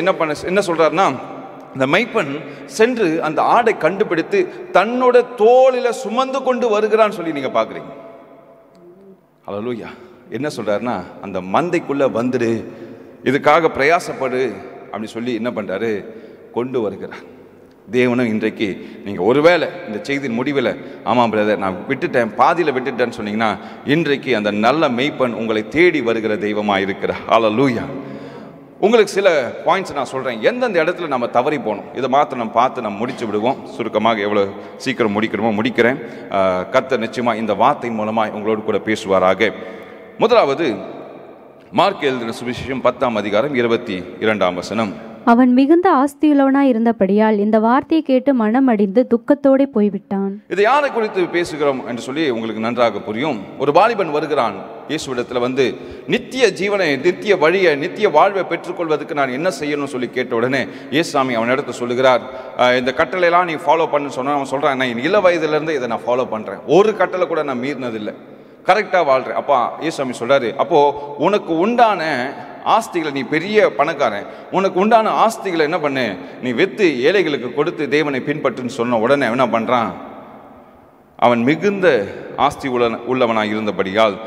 என்ன சொல்றாருன்னா, இந்த மைப்பன் சென்று அந்த ஆடை கண்டுபிடித்து தன்னோட தோளில சுமந்து கொண்டு வருகிறான்னு சொல்லி நீங்க பாக்குறீங்க. ஹல்லேலூயா. என்ன சொல்றாருன்னா, அந்த மந்தைக்குள்ள வந்துடு, இதுக்காக பிரயாசப்படு அப்படி சொல்லி என்ன பண்றாரு, கொண்டு வருகிறார். தேவனும் இன்றைக்கு நீங்கள் ஒருவேளை இந்த செய்தியின் முடிவில் ஆமாம் பிரதர் நான் விட்டுட்டேன், பாதியில் விட்டுட்டேன்னு சொன்னீங்கன்னா இன்றைக்கு அந்த நல்ல மெய்ப்பன் உங்களை தேடி வருகிற தெய்வமாக இருக்கிறார். ஹல்லேலூயா. உங்களுக்கு சில பாயிண்ட்ஸ் நான் சொல்கிறேன், எந்தெந்த இடத்துல நம்ம தவறி போகணும் இதை மாத்திரம் நம்ம பார்த்து நம்ம முடிச்சு விடுவோம். சுருக்கமாக எவ்வளோ சீக்கிரம் முடிக்கிறோமோ முடிக்கிறேன். கர்த்தர் நிச்சயமாக இந்த வார்த்தை மூலமாக உங்களோடு கூட பேசுவாராக. முதலாவது மார்க் எழுதின சுவிசேஷம் 10ஆம் அதிகாரம் 22ஆம் வசனம். அவன் மிகுந்த ஆஸ்தியுள்ளவனாய் இருந்தபடியால் இந்த வார்த்தையை கேட்டு மனம் அடிந்து துக்கத்தோடு போய்விட்டான். இதை யாரை குறித்து பேசுகிறோம் என்று சொல்லி உங்களுக்கு நன்றாக புரியும். ஒரு வாலிபன் வருகிறான், இயேசுவிடத்தில் வந்து நித்திய ஜீவனை, நித்திய வழியை, நித்திய வாழ்வை பெற்றுக்கொள்வதற்கு நான் என்ன செய்யணும்னு சொல்லி கேட்ட உடனே இயேசுசாமி அவனிடத்தை சொல்லுகிறார், இந்த கட்டளையெல்லாம் நீ ஃபாலோ பண்ணு சொன்னால் அவன் சொல்கிறான், நான் இள வயதுலேருந்து இதை நான் ஃபாலோ பண்ணுறேன், ஒரு கட்டளை கூட நான் மீறினதில்லை, கரெக்டாக வாழ்கிறேன். அப்போ இயேசுசாமி சொல்கிறாரு, அப்போது உனக்கு உண்டான ஆஸ்திகளை, நீ பெரிய பணக்காரன், உனக்கு உண்டான ஆஸ்திகளை என்ன பண்ணு, நீ விற்று ஏழைகளுக்கு கொடுத்து தேவனை பின்பற்றுன்னு சொன்ன உடனே என்ன பண்ணுறான், அவன் மிகுந்த ஆஸ்தி உள்ளவனாக இருந்தபடியால்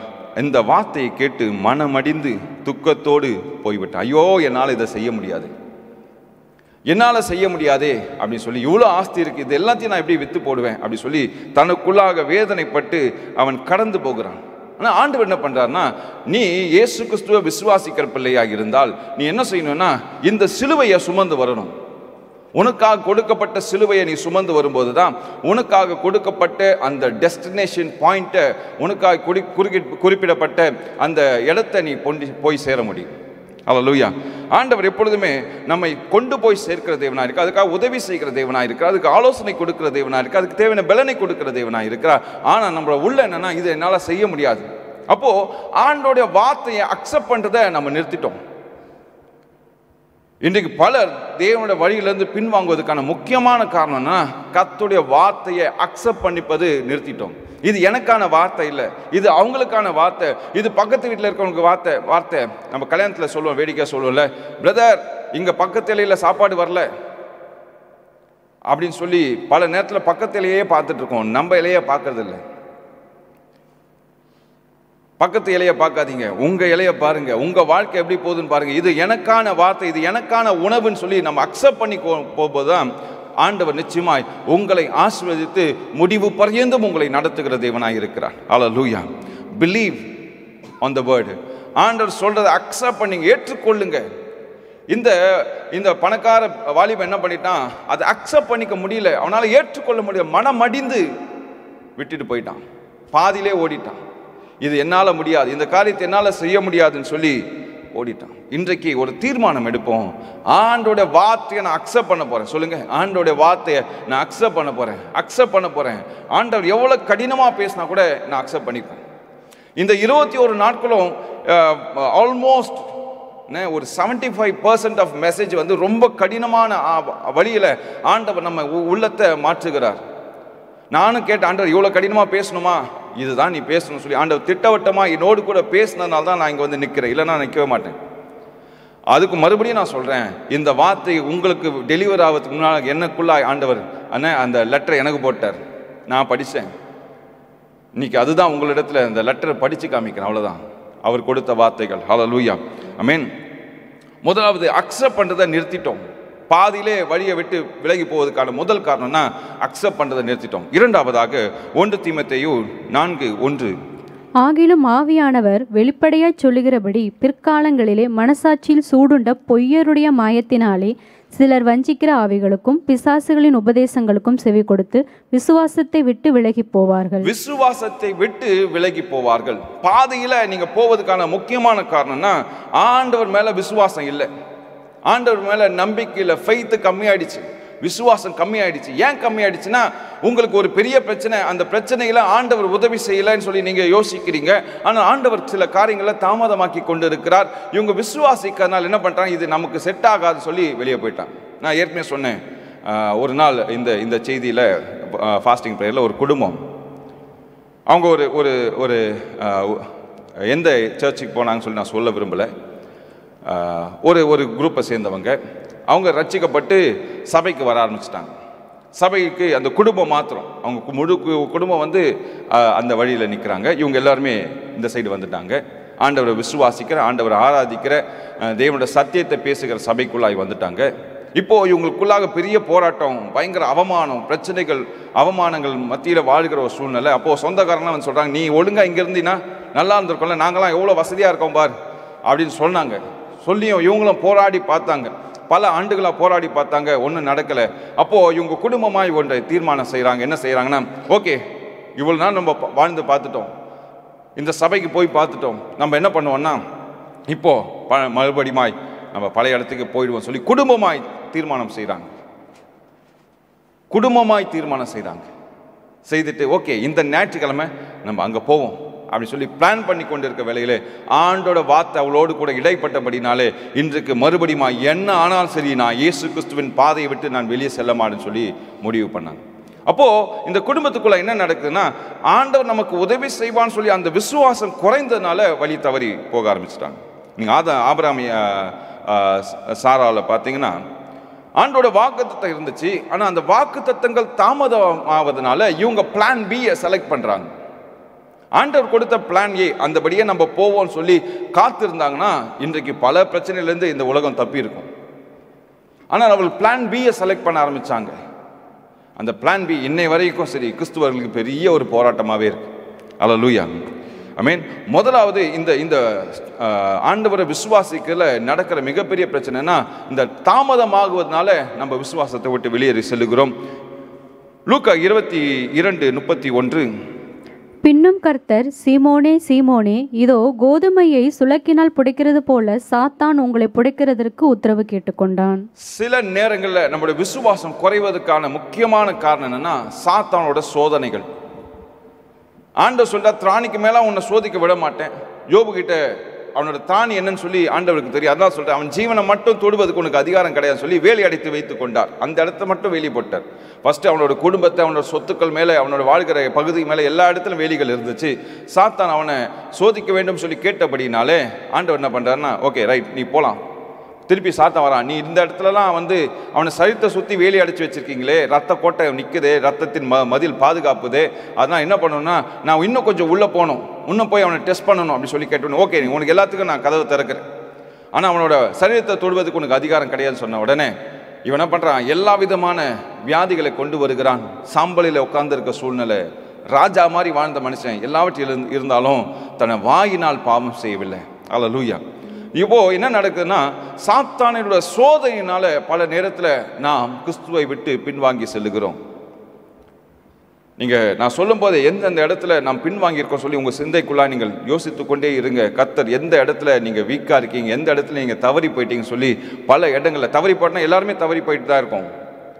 இந்த வார்த்தையை கேட்டு மனமடிந்து துக்கத்தோடு போய்விட்டான். ஐயோ, என்னால் இதை செய்ய முடியாது, என்னால் செய்ய முடியாதே அப்படின்னு சொல்லி, இவ்வளோ ஆஸ்தி இருக்குது, இது எல்லாத்தையும் நான் எப்படி விற்று போடுவேன் அப்படி சொல்லி தனக்குள்ளாக வேதனைப்பட்டு அவன் கடந்து போகிறான். ஆனால் ஆண்டவர் என்ன பண்ணுறாருன்னா, நீ இயேசு கிறிஸ்துவை விசுவாசிக்கிற பிள்ளையாக இருந்தால் நீ என்ன செய்யணும்னா, இந்த சிலுவையை சுமந்து வரணும். உனக்காக கொடுக்கப்பட்ட சிலுவையை நீ சுமந்து வரும்போது தான் உனக்காக கொடுக்கப்பட்ட அந்த டெஸ்டினேஷன் பாயிண்ட்டை, உனக்காக குறிப்பிடப்பட்ட அந்த இடத்தை நீ போய் சேர முடியும். அல்லேலூயா. ஆண்டவர் எப்பொழுதுமே நம்மை கொண்டு போய் சேர்க்கிற தேவனாக இருக்கிறார், அதுக்காக உதவி செய்கிற தேவனாக இருக்கிறார், அதுக்கு ஆலோசனை கொடுக்கிற தேவனாக இருக்கிறார், அதுக்கு தேவையான பலனை கொடுக்கிற தேவனாக இருக்கிறார். ஆனால் நம்மளோட உள்ள என்னன்னா, இது என்னால் செய்ய முடியாது. அப்போது ஆண்டோடைய வார்த்தையை அக்செப்ட் பண்ணுறதை நம்ம நிறுத்திட்டோம். இன்றைக்கு பலர் தேவனுடைய வழியிலிருந்து பின்வாங்குவதற்கான முக்கியமான காரணம்னா, கர்த்தருடைய வார்த்தையை அக்செப்ட் பண்ணிப்பது நிறுத்திட்டோம். இது எனக்கான வார்த்தை இல்லை, இது அவங்களுக்கான வார்த்தை, இது பக்கத்து வீட்டில் இருக்கிறவங்களுக்கு வார்த்தை. நம்ம கல்யாணத்தில் சொல்லுவோம், வேடிக்கை சொல்லுவோம்ல, பிரதர் இங்கே பக்கத்து இலையில சாப்பாடு வரல அப்படின்னு சொல்லி பல நேரத்தில் பக்கத்து இலையே பார்த்துட்டு இருக்கோம், நம்ம இலையே பார்க்கறது இல்லை. பக்கத்து இலையை பார்க்காதீங்க, உங்க இலையை பாருங்க, உங்க வாழ்க்கை எப்படி போகுதுன்னு பாருங்க. இது எனக்கான வார்த்தை, இது எனக்கான உணவுன்னு சொல்லி நம்ம அக்செப்ட் பண்ணி போகும்போதுதான் ஆண்டவர் நிச்சயமாய் உங்களை ஆசீர்வதித்து முடிவு பர்யந்தம் உங்களை நடத்துகிற தேவனாய் இருக்கிறார். அல்லேலூயா. Believe on the word. ஆண்டவர் சொல்றதை அக்செப்ட் பண்ணி ஏற்றுக்கொள்ளுங்க. இந்த பணக்கார வாலிபன் என்ன பண்ணிட்டான், அதை அக்செப்ட் பண்ணிக்க முடியல, அவனால ஏற்றுக்கொள்ள முடியல, மனமடிந்து விட்டுட்டு போயிட்டான், பாதியிலே ஓடிட்டான். இது என்னால் முடியாது, இந்த காரியத்தை என்னால் செய்ய முடியாதுன்னு சொல்லி ஓடிட்டான். இன்றைக்கு ஒரு தீர்மானம் எடுப்போம், ஆண்டோட வார்த்தையை நான் அக்செப்ட் பண்ண போறேன். சொல்லுங்க, ஆண்டோட வார்த்தையை நான் அக்செப்ட் பண்ண போறேன். ஆண்டவர் எவ்வளவு கடினமா பேசினா கூட நான் அக்செப்ட் பண்ணிப்பேன். இந்த 21 நாட்களும் ஆல்மோஸ்ட் ஒரு 75% ஆஃப் மெசேஜ் வந்து ரொம்ப கடினமான வழியில ஆண்டவர் நம்ம உள்ளத்தை மாற்றுகிறார். நானும் கேட்ட, ஆண்டவர் இவ்வளோ கடினமாக பேசணுமா, இதுதான் நீ பேசணும்னு சொல்லி ஆண்டவர் திட்டவட்டமாக என்னோடு கூட பேசினதுனால தான் நான் இங்கே வந்து நிற்கிறேன், இல்லைன்னா நான் நிற்கவே மாட்டேன். அதுக்கு மறுபடியும் நான் சொல்கிறேன், இந்த வார்த்தை உங்களுக்கு டெலிவர் ஆகிறதுக்கு முன்னால் எனக்குள்ளே ஆண்டவர் அந்த லெட்டரை எனக்கு போட்டார், நான் படித்தேன். இன்னைக்கு அதுதான் உங்களிடத்தில் இந்த லெட்டரை படித்து காமிக்கிறேன், அவ்வளோதான் அவர் கொடுத்த வார்த்தைகள். ஹல்லேலூயா, ஆமென். முதலாவது அக்செப்ட் பண்ணுறதை நிறுத்திட்டோம். பாதியிலே வழியை விட்டு விலகி போவதற்கான முதல் காரணம்னா அக்செப்ட் பண்ணுறதை நிறுத்திட்டோம். இரண்டாவதாக 1 தீமோத்தேயு 4:1, ஆகிலும் ஆவியானவர் வெளிப்படையாய் சொல்லுகிறபடி பிற்காலங்களிலே மனசாட்சியில் சூடுண்ட பொய்யருடைய மாயத்தினாலே சிலர் வஞ்சிக்கிற ஆவிகளுக்கும் பிசாசுகளின் உபதேசங்களுக்கும் செவி கொடுத்து விசுவாசத்தை விட்டு விலகி போவார்கள். விசுவாசத்தை விட்டு விலகி போவார்கள். பாதியில நீங்க போவதற்கான முக்கியமான காரணம்னா ஆண்டவர் மேல விசுவாசம் இல்லை, ஆண்டவர் மேல நம்பிக்கை இல்லை, ஃபெய்த் கம்மியாயிடுச்சு, விசுவாசம் கம்மியாயிடுச்சு. ஏன் கம்மியாயிடுச்சுன்னா, உங்களுக்கு ஒரு பெரிய பிரச்சனை, அந்த பிரச்சனையில ஆண்டவர் உதவி செய்யலைன்னு சொல்லி நீங்க யோசிக்கிறீங்க. ஆனால் ஆண்டவர் சில காரியங்களை தாமதமாக்கி கொண்டு இருக்கிறார். இவங்க விசுவாசிக்கிறதுனால என்ன பண்றாங்க, இது நமக்கு செட் ஆகாது சொல்லி வெளியே போயிட்டாங்க. நான் ஏற்கனவே சொன்னேன், ஒரு நாள் இந்த செய்தியில ஃபாஸ்டிங் ப்ரேயர்ல ஒரு குடும்பம், அவங்க ஒரு எந்த சர்ச்சுக்கு போனாங்கன்னு சொல்லி நான் சொல்ல விரும்பலை, ஒரு குரூப்பை சேர்ந்தவங்க, அவங்க ரட்சிக்கப்பட்டு சபைக்கு வர ஆரம்பிச்சிட்டாங்க. சபைக்கு அந்த குடும்பம் மாத்திரம், அவங்க முழு குடும்பம் வந்து அந்த வழியில் நிற்கிறாங்க. இவங்க எல்லாருமே இந்த சைடு வந்துட்டாங்க. ஆண்டவரை விசுவாசிக்கிற, ஆண்டவரை ஆராதிக்கிற, தேவனுடைய சத்தியத்தை பேசுகிற சபைக்குள்ளாய் வந்துட்டாங்க. இப்போது இவங்களுக்குள்ளாக பெரிய போராட்டம், பயங்கர அவமானம், பிரச்சனைகள், அவமானங்கள் மத்தியில் வாழ்கிற ஒரு சூழ்நிலை. அப்போது சொந்தக்காரங்களாம் வந்து சொல்கிறாங்க, நீ ஒழுங்காக இங்கே இருந்தீங்கன்னா நல்லா இருந்திருக்கோம்ல, நாங்களாம் எவ்வளோ வசதியாக இருக்கோம் பார் அப்படின்னு சொன்னாங்க. சொல்லியும் இவங்களும் போராடி பார்த்தாங்க, பல ஆண்டுகளாக போராடி பார்த்தாங்க, ஒன்றும் நடக்கலை. அப்போது இவங்க குடும்பமாய் ஒன்றை தீர்மானம் செய்கிறாங்க. என்ன செய்கிறாங்கன்னா, ஓகே இவ்வளோ நாள் நம்ம வாழ்ந்து பார்த்துட்டோம், இந்த சபைக்கு போய் பார்த்துட்டோம், நம்ம என்ன பண்ணுவோம்னா இப்போது மறுபடியுமாய் நம்ம பழைய இடத்துக்கு போயிடுவோம் சொல்லி குடும்பமாய் தீர்மானம் செய்கிறாங்க. செய்துட்டு ஓகே இந்த ஞாயிற்றுக்கிழமை நம்ம அங்கே போவோம், அப்படி சொல்லி பிளான் பண்ணி கொண்டு இருக்க வேளையிலே ஆண்டோட வார்த்தை அவளோடு கூட இடைப்பட்டபடினாலே இன்றைக்கு மறுபடியும் என்ன ஆனாலும் சரி நான் இயேசு கிறிஸ்துவின் பாதையை விட்டு நான் வெளியே செல்ல மாட்டேன்னு சொல்லி முடிவு பண்ணாங்க. அப்போ இந்த குடும்பத்துக்குள்ள என்ன நடக்குதுன்னா, ஆண்டவர் நமக்கு உதவி செய்வான்னு சொல்லி அந்த விசுவாசம் குறைந்ததுனால வழி தவறி போக ஆரம்பிச்சிட்டாங்க. நீங்க ஆபிரகாம் சாராவில் பார்த்தீங்கன்னா ஆண்டோட வாக்குத்தத்தம் இருந்துச்சு. ஆனால் அந்த வாக்குத்தத்தங்கள் தாமதம் ஆவதனால இவங்க பிளான் பியை செலக்ட் பண்றாங்க. ஆண்டவர் கொடுத்த பிளான் ஏ அந்தபடியே நம்ம போவோம்னு சொல்லி காத்திருந்தாங்கன்னா இன்றைக்கு பல பிரச்சனையிலேருந்து இந்த உலகம் தப்பி இருக்கும். ஆனால் அவர்கள் பிளான் பியை செலக்ட் பண்ண ஆரம்பிச்சாங்க. அந்த பிளான் பி இன்னை வரைக்கும் சரி கிறிஸ்துவர்களுக்கு பெரிய ஒரு போராட்டமாகவே இருக்கு. அல்லேலூயா, ஆமென். முதலாவது இந்த ஆண்டவரை விசுவாசிக்கல நடக்கிற மிகப்பெரிய பிரச்சனைனா இந்த தாமதமாகுவதனால நம்ம விசுவாசத்தை விட்டு வெளியேறி செல்லுகிறோம். லூக்கா 22:31. பின்னும் கர்த்தர், சீமோனே சீமோனே, இதோ கோதுமையை சுளக்கினால் புடைக்கிறது போல சாத்தான் உங்களை புடைக்கிறதற்கு உத்தரவு கேட்டுக்கொண்டான். சில நேரங்களில் நம்முடைய விசுவாசம் குறைவதற்கான முக்கியமான காரணம் என்னன்னா சாத்தானோட சோதனைகள். ஆண்டவர் சொல்ற திராணிக்கு மேல உன்னை சோதிக்க விட மாட்டேன். யோபு கிட்ட அவனோட திராணி என்னன்னு சொல்லி ஆண்டவருக்கு தெரியும். அதான் சொல்றேன், அவன் ஜீவனை மட்டும் தொடுவதற்கு உனக்கு அதிகாரம் கிடையாது சொல்லி வேலி அடைத்து வைத்து கொண்டார். அந்த இடத்த மட்டும் வேலி போட்டார். ஃபர்ஸ்ட் அவனோட குடும்பத்தை, அவனோட சொத்துக்கள் மேலே, அவனோட வாழ்கிற பகுதி மேலே எல்லா இடத்துலையும் வேலிகள் இருந்துச்சு. சாத்தான் அவனை சோதிக்க வேண்டும் சொல்லி கேட்டபடினாலே ஆண்டவர் என்ன பண்றாருன்னா, ஓகே ரைட், நீ போலாம். திருப்பி சாத்தான் வரான், நீ இந்த இடத்துலலாம் அவனை சரித்தை சுற்றி வேலி அடைச்சி வச்சிருக்கீங்களே, ரத்த கோட்டை நிற்குதே, ரத்தத்தின் மதில் பாதுகாப்புதே, அதனால் என்ன பண்ணணும்னா நான் இன்னும் கொஞ்சம் உள்ளே போகணும், இன்னும் போய் அவனை டெஸ்ட் பண்ணணும் அப்படி சொல்லி கேட்டோன்னு, ஓகே உனக்கு எல்லாத்துக்கும் நான் கதவை திறக்கிறேன், ஆனால் அவனோட சரீரத்தை தொடுவதற்கு உனக்கு அதிகாரம் கிடையாதுன்னு சொன்ன உடனே இவன் என்ன பண்ணுறான், எல்லா விதமான வியாதிகளை கொண்டு வருகிறான். சாம்பலில் உட்கார்ந்துருக்க சூழ்நிலை, ராஜா மாதிரி வாழ்ந்த மனுஷன் எல்லாவற்றிலும் இருந்தாலும் தன்னை வாயினால் பாவம் செய்யவில்லை. அல்லேலூயா. இப்போ என்ன நடக்குதுன்னா சாத்தானோட சோதனையினால பல நேரத்தில் நாம் கிறிஸ்துவை விட்டு பின்வாங்கி செல்லுகிறோம். நான் சொல்லும் போது எந்தெந்த இடத்துல நாம் பின்வாங்கியிருக்கோம் சொல்லி உங்கள் சிந்தைக்குள்ளா நீங்கள் யோசித்து கொண்டே இருங்க. கர்த்தர் எந்த இடத்துல நீங்கள் வீக்காக இருக்கீங்க, எந்த இடத்துல நீங்கள் தவறி போயிட்டீங்கன்னு சொல்லி பல இடங்களில் தவறி போட்டோன்னா எல்லாருமே தவறி போயிட்டு தான் இருக்கோம்.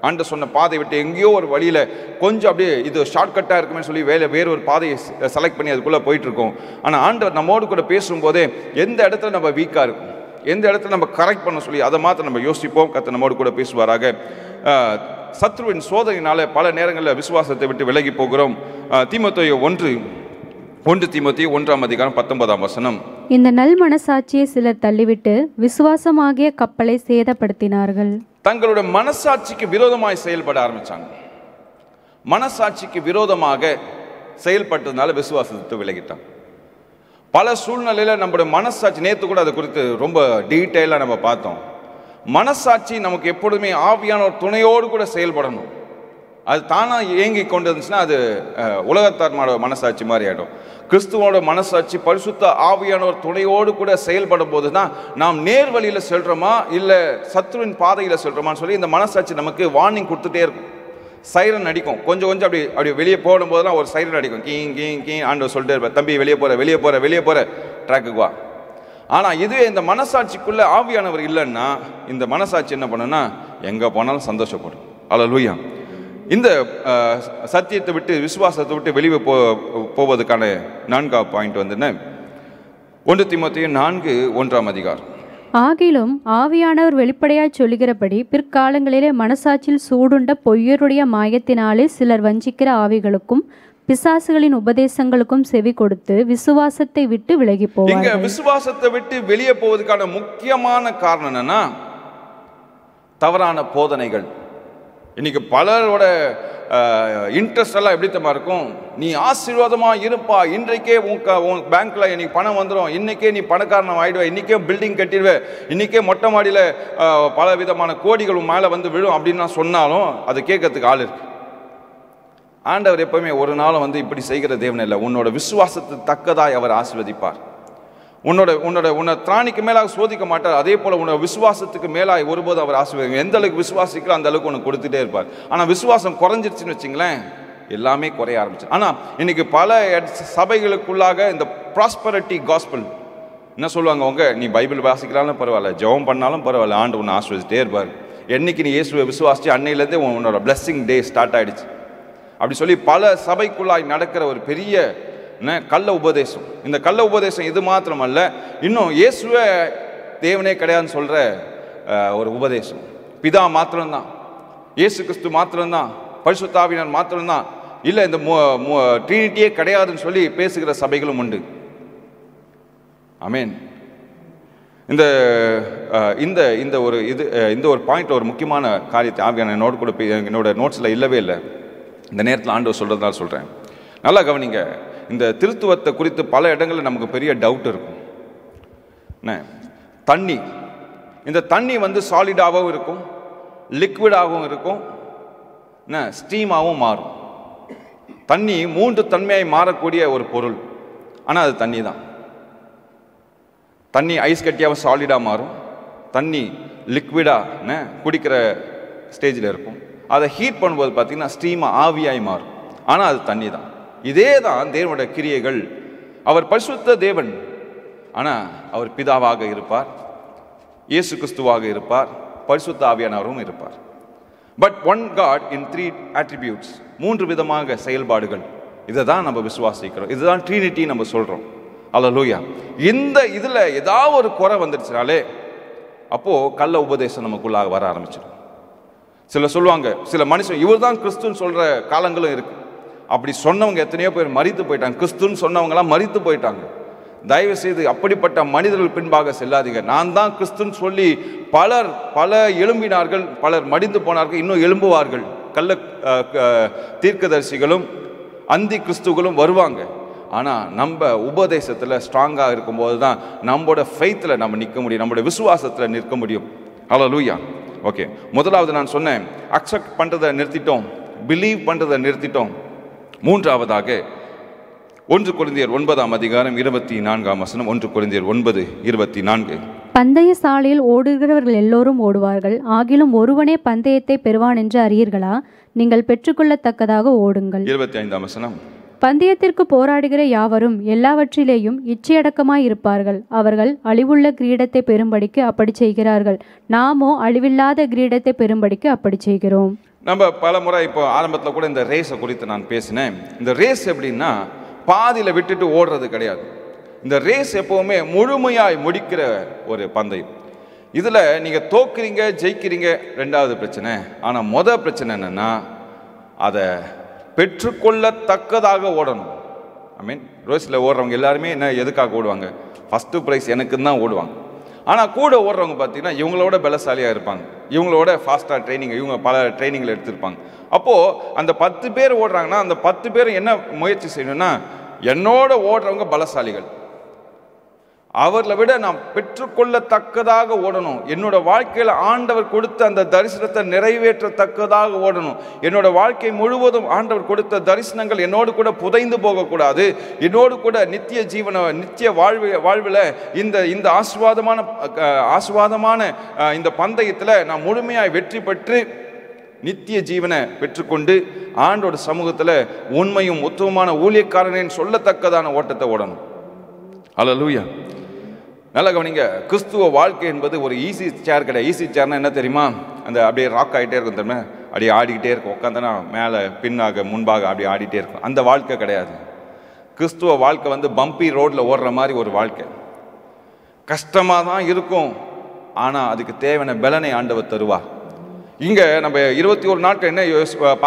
ஆண்டு சொன்ன பாதை விட்டு எங்கேயோ ஒரு வழியில் கொஞ்சம் அப்படியே இது ஷார்ட்கட்டாக இருக்குமே சொல்லி வேறு ஒரு பாதையை செலக்ட் பண்ணி அதுக்குள்ளே போயிட்டுருக்கோம். ஆனால் ஆண்டவர் நம்மோடு கூட பேசும்போதே எந்த இடத்துல நம்ம வீக்காக இருக்கும், எந்த இடத்துல நம்ம கரெக்ட் பண்ண சொல்லி அதை மாத்திரம் நம்ம யோசிப்போம். கர்த்தர் நம்மோடு கூட பேசுவாராக. சத்ருவின் சோதனையினால பல நேரங்களில் விசுவாசத்தை விட்டு விலகி போகிறோம். தீமோத்தேயு 1 தீமோத்தேயு 1:19. இந்த நல் மனசாட்சியை சிலர் தள்ளிவிட்டு விசுவாசமாகிய கப்பலை சேதப்படுத்தினார்கள். தங்களுடைய மனசாட்சிக்கு விரோதமாய் செயல்பட ஆரம்பிச்சாங்க. மனசாட்சிக்கு விரோதமாக செயல்பட்டதுனால விசுவாசத்தை விலகிட்டாங்க. பல சூழ்நிலையில் நம்முடைய மனசாட்சி, நேற்று கூட அதை குறித்து ரொம்ப டீட்டெயிலாக நம்ம பார்த்தோம். மனசாட்சி நமக்கு எப்பொழுதுமே ஆவியான ஒரு துணையோடு கூட செயல்படணும். அது தானாக இயங்கி கொண்டு இருந்துச்சுன்னா அது உலகத்தார்மாட மனசாட்சி மாதிரி ஆகிடும். கிறிஸ்துவோட மனசாட்சி பரிசுத்த ஆவியானவர் துணையோடு கூட செயல்படும் போது தான் நாம் நேர் வழியில் செல்றோமா இல்லை சத்ருவின் பாதையில் செல்றோமான்னு சொல்லி இந்த மனசாட்சி நமக்கு வார்னிங் கொடுத்துட்டே இருக்கும். சைரன் அடிக்கும், கொஞ்சம் அப்படி வெளியே போடும்போதெல்லாம் ஒரு சைரன் அடிக்கும், கீங் கீங் கீங். ஆண்டவர் சொல்லிட்டே இருப்பார், தம்பி வெளியே போகிற ட்ராக்குக்கு வா. ஆனால் இதுவே இந்த மனசாட்சிக்குள்ளே ஆவியானவர் இல்லைன்னா இந்த மனசாட்சி என்ன பண்ணுன்னா எங்கே போனாலும் சந்தோஷப்படும். அல்லேலூயா. இந்த சத்தியத்தை விட்டு விசுவாசத்தை விட்டு வெளியே போவதற்கான 4வது பாயிண்ட் 1 தீமோத்தேயு 4:1. ஆகிலும் ஆவியானவர் வெளிப்படையாய் சொல்லுகிறபடி பிற்காலங்களிலே மனசாட்சியில் சூடுண்ட பொய்யருடைய மாயத்தினாலே சிலர் வஞ்சிக்கிற ஆவிகளுக்கும் பிசாசுகளின் உபதேசங்களுக்கும் செவி கொடுத்து விசுவாசத்தை விட்டு விலகி போவாங்க. விசுவாசத்தை விட்டு வெளியே போவதற்கான முக்கியமான காரணம் என்னன்னா தவறான போதனைகள். இன்னைக்கு பலரோட இன்ட்ரெஸ்ட் எல்லாம் எப்படி தம்மா இருக்கும், நீ ஆசீர்வாதமாக இருப்பா, இன்றைக்கே உன் பேங்க்ல இன்னைக்கு பணம் வந்துடும், இன்னைக்கே நீ பணக்காரனம் ஆயிடுவ, இன்னைக்கே பில்டிங் கட்டிடுவேன், இன்னைக்கே மொட்டை மாடியில் பல விதமான கோடிகள் உன் மேலே வந்து விழும் அப்படின்னு நான் சொன்னாலும் அது கேட்கறதுக்கு ஆள் இருக்கு. ஆண்டவர் எப்பவுமே ஒரு நாளும் இப்படி செய்கிற தேவன் இல்லை. உன்னோட விசுவாசத்துக்கு தக்கதாய் அவர் ஆசீர்வதிப்பார். உன்னோட திராணிக்கு மேலாக சோதிக்க மாட்டார். அதே போல உன்னோட விசுவாசத்துக்கு மேலாக ஒருபோது அவர் ஆசீர்வதிப்பார். எந்த அளவுக்கு விசுவாசிக்கிறோ அந்த அளவுக்கு உனக்கு கொடுத்துட்டே இருப்பார். ஆனால் விசுவாசம் குறைஞ்சிருச்சுன்னு வச்சுங்களேன், எல்லாமே குறைய ஆரம்பிச்சு. ஆனால் இன்னைக்கு பல சபைகளுக்குள்ளாக இந்த ப்ராஸ்பரிட்டி காஸ்பல் என்ன சொல்லுவாங்க, நீ பைபிள் வாசிக்கிறாலும் பரவாயில்ல, ஜெபம் பண்ணாலும் பரவாயில்ல, ஆண்டு உன்னை ஆசீர்வதிச்சிட்டே இருப்பார். என்னைக்கு நீ இயேசுவை விசுவாசிச்சு அன்னையிலேருந்தே உன்னோட பிளெஸ்ஸிங் டே ஸ்டார்ட் ஆயிடுச்சு அப்படி சொல்லி பல சபைக்குள்ளாய் நடக்கிற ஒரு பெரிய கள்ள உபதேசம். இந்த கள்ள உபதேசம் இது மாத்திரமல்ல, இன்னும் இயேசுவே தேவனே கிடையாதுன்னு சொல்ற ஒரு உபதேசம். பிதா மாத்திரம்தான், இயேசு கிறிஸ்து மாத்திரம்தான், பரிசுத்த ஆவியானவர் மாத்திரம்தான், இல்லை இந்த ட்ரினிட்டியே கிடையாதுன்னு சொல்லி பேசுகிற சபைகளும் உண்டு. ஆமென். இந்த இந்த இந்த ஒரு இது இந்த ஒரு பாயிண்ட், ஒரு முக்கியமான காரியத்தை ஆவியான என்னோட கூட என்னோட நோட்ஸில் இல்லவே இல்லை. இந்த நேரத்தில் ஆண்டவர் சொல்கிறதுனால சொல்கிறேன். நல்லா கவனிங்க. இந்த திருத்துவத்தை குறித்து பல இடங்களில் நமக்கு பெரிய டவுட் இருக்கும். தண்ணி, இந்த தண்ணி சாலிடாகவும் இருக்கும், லிக்விடாகவும் இருக்கும், ஸ்டீமாகவும் மாறும். தண்ணி 3 தன்மையாய் மாறக்கூடிய ஒரு பொருள். ஆனால் அது தண்ணி தான். தண்ணி ஐஸ் கட்டியாகவும் சாலிடாக மாறும், தண்ணி லிக்விடாக குடிக்கிற ஸ்டேஜில் இருக்கும். அதை ஹீட் பண்ணும்போது பார்த்தீங்கன்னா ஸ்டீமாக ஆவியாய் மாறும். ஆனால் அது தண்ணி தான். இதே தான் தேவனுடைய கிரியைகள். அவர் பரிசுத்த தேவன், ஆனால் அவர் பிதாவாக இருப்பார், இயேசு கிறிஸ்துவாக இருப்பார், பரிசுத்த ஆவியானவரும் இருப்பார். But one God in 3 attributes, 3 விதமாக செயல்பாடுகள். இதை தான் நம்ம விசுவாசிக்கிறோம். இதுதான் ட்ரினிட்டி நம்ம சொல்கிறோம். அல்லேலூயா. இந்த இதில் ஏதாவது ஒரு குறை வந்துடுச்சுனாலே அப்போது கள்ள உபதேசம் நமக்குள்ளாக வர ஆரம்பிச்சிடும். சிலர் சொல்லுவாங்க, சில மனுஷன் இவர் தான் கிறிஸ்துன்னு சொல்கிற காலங்களும் இருக்குது. அப்படி சொன்னவங்க எத்தனையோ பேர் மரித்து போயிட்டாங்க. கிறிஸ்துன்னு சொன்னவங்களாம் மரித்து போயிட்டாங்க. தயவு செய்து அப்படிப்பட்ட மனிதர்கள் பின்பாக செல்லாதீங்க. நான் தான் கிறிஸ்துன்னு சொல்லி பல எழும்பினார்கள், பலர் மடிந்து போனார்கள், இன்னும் எழும்புவார்கள். கள்ள தீர்க்கதரிசிகளும் அந்தி கிறிஸ்துகளும் வருவாங்க. ஆனால் நம்ம உபதேசத்தில் ஸ்ட்ராங்காக இருக்கும்போது தான் நம்மளோட ஃபெய்த்தில் நம்ம நிற்க முடியும், நம்மளோட விசுவாசத்தில் நிற்க முடியும். அல்லேலூயா. ஓகே, முதலாவது நான் சொன்னேன், அக்செப்ட் பண்ணுறதை நிறுத்திட்டோம், பிலீவ் பண்ணுறதை நிறுத்திட்டோம். மூன்றாவதாக 1 கொரிந்தியர் 9:24. 1 கொரிந்தியர் 9:24. பந்தய சாலையில் ஓடுகிறவர்கள் எல்லோரும் ஓடுவார்கள், ஆகிலும் ஒருவனே பந்தயத்தை பெறுவான் என்று அறியீர்களா? நீங்கள் பெற்றுக்கொள்ளத்தக்கதாக ஓடுங்கள். 25. பந்தயத்திற்கு போராடுகிற யாவரும் எல்லாவற்றிலேயும் இச்சையடக்கமாய் இருப்பார்கள். அவர்கள் அழிவுள்ள கிரீடத்தை பெறும்படிக்கு அப்படி செய்கிறார்கள், நாமோ அழிவில்லாத கிரீடத்தை பெறும்படிக்கு அப்படி செய்கிறோம். நம்ம பல முறை இப்போ ஆரம்பத்தில் கூட இந்த ரேஸை குறித்து நான் பேசினேன். இந்த ரேஸ் எப்படின்னா பாதியில் விட்டுட்டு ஓடுறது கிடையாது. இந்த ரேஸ் எப்போவுமே முழுமையாய் முடிக்கிற ஒரு பந்தயம். இதில் நீங்கள் தோக்குறீங்க ஜெயிக்கிறீங்க ரெண்டாவது பிரச்சனை. ஆனால் மொதல் பிரச்சனை என்னென்னா அதை பெற்றுக்கொள்ளத்தக்கதாக ஓடணும். ஐ மீன் ரேஸில் ஓடுறவங்க எல்லாருமே என்ன எதுக்காக ஓடுவாங்க? ஃபஸ்ட்டு ப்ரைஸ் எனக்குன்னு தான் ஓடுவாங்க. ஆனால் கூட ஓடுறவங்க பார்த்தீங்கன்னா இவங்களோட பலசாலியாக இருப்பாங்க, இவங்களோட ஃபாஸ்ட்டாக ட்ரைனிங், இவங்க பல ட்ரைனிங்கில் எடுத்திருப்பாங்க. அப்போது அந்த 10 பேர் ஓடுறாங்கன்னா அந்த 10 பேர் என்ன முயற்சி செய்யணும்னா, என்னோட ஓடுறவங்க பலசாலிகள், அவர்களை விட நான் பெற்றுக்கொள்ளத்தக்கதாக ஓடணும். என்னோட வாழ்க்கையில் ஆண்டவர் கொடுத்த அந்த தரிசனத்தை நிறைவேற்றத்தக்கதாக ஓடணும். என்னோட வாழ்க்கை முழுவதும் ஆண்டவர் கொடுத்த தரிசனங்கள் என்னோடு கூட புதைந்து போகக்கூடாது. என்னோடு கூட நித்திய ஜீவன நித்திய வாழ்வில் இந்த ஆசீர்வாதமான இந்த பந்தயத்தில் நான் முழுமையாய் வெற்றி பெற்று நித்திய ஜீவனை பெற்றுக்கொண்டு ஆண்டோட சமூகத்தில் உண்மையும் உத்தமமான ஊழியக்காரனேன்னு சொல்லத்தக்கதான ஓட்டத்தை ஓடணும். அல்லேலூயா. நல்லா கவனிங்க. கிறிஸ்துவ வாழ்க்கை என்பது ஒரு ஈஸி சேர் கிடையாது. ஈஸி சேர்னா என்ன தெரியுமா? அந்த அப்படியே ராக் ஆகிட்டே இருக்கும் தெரியுமா, அப்படியே ஆடிக்கிட்டே இருக்கும், உட்காந்தனா மேலே பின்னாக முன்பாக அப்படியே ஆடிட்டே இருக்கும். அந்த வாழ்க்கை கிடையாது. கிறிஸ்துவ வாழ்க்கை பம்பி ரோட்டில் ஓடுற மாதிரி ஒரு வாழ்க்கை. கஷ்டமாக தான் இருக்கும், ஆனால் அதுக்கு தேவையான பலனை ஆண்டவர் தருவார். இங்கே நம்ம 21 நாட்கள் என்ன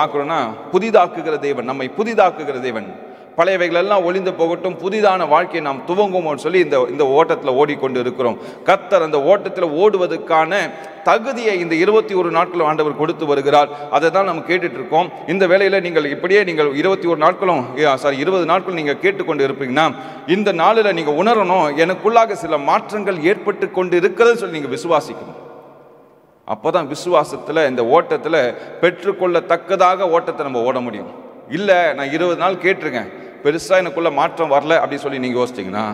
பார்க்குறோன்னா, புதிதாக்குகிற தேவன், நம்மை புதிதாக்குகிற தேவன். பழையவைகள் எல்லாம் ஒளிந்து போகட்டும், புதிதான வாழ்க்கையை நாம் துவங்குவோம்னு சொல்லி இந்த ஓட்டத்தில் ஓடிக்கொண்டு இருக்கிறோம். கர்த்தர் அந்த ஓட்டத்தில் ஓடுவதற்கான தகுதியை இந்த 21 நாட்களும் ஆண்டவர் கொடுத்து வருகிறார். அதை தான் நம்ம கேட்டுட்டு இருக்கோம். இந்த வேளையில் நீங்கள் இப்படியே நீங்கள் 21 நாட்களும் 20 நாட்களும் நீங்கள் கேட்டுக்கொண்டு இருப்பீங்கன்னா, இந்த நாளில் நீங்கள் உணரணும், எனக்குள்ளாக சில மாற்றங்கள் ஏற்பட்டு கொண்டு இருக்கிறது சொல்லி நீங்கள் விசுவாசிக்கணும். அப்போ தான் விசுவாசத்தில் இந்த ஓட்டத்தில் பெற்றுக்கொள்ளத்தக்கதாக ஓட்டத்தை நம்ம ஓட முடியும். இல்லை நான் 20 நாள் கேட்டிருக்கேன், பெருசாக எனக்குள்ள மாற்றம் வரல அப்படி சொல்லி நீங்கள் யோசிச்சிங்கன்னா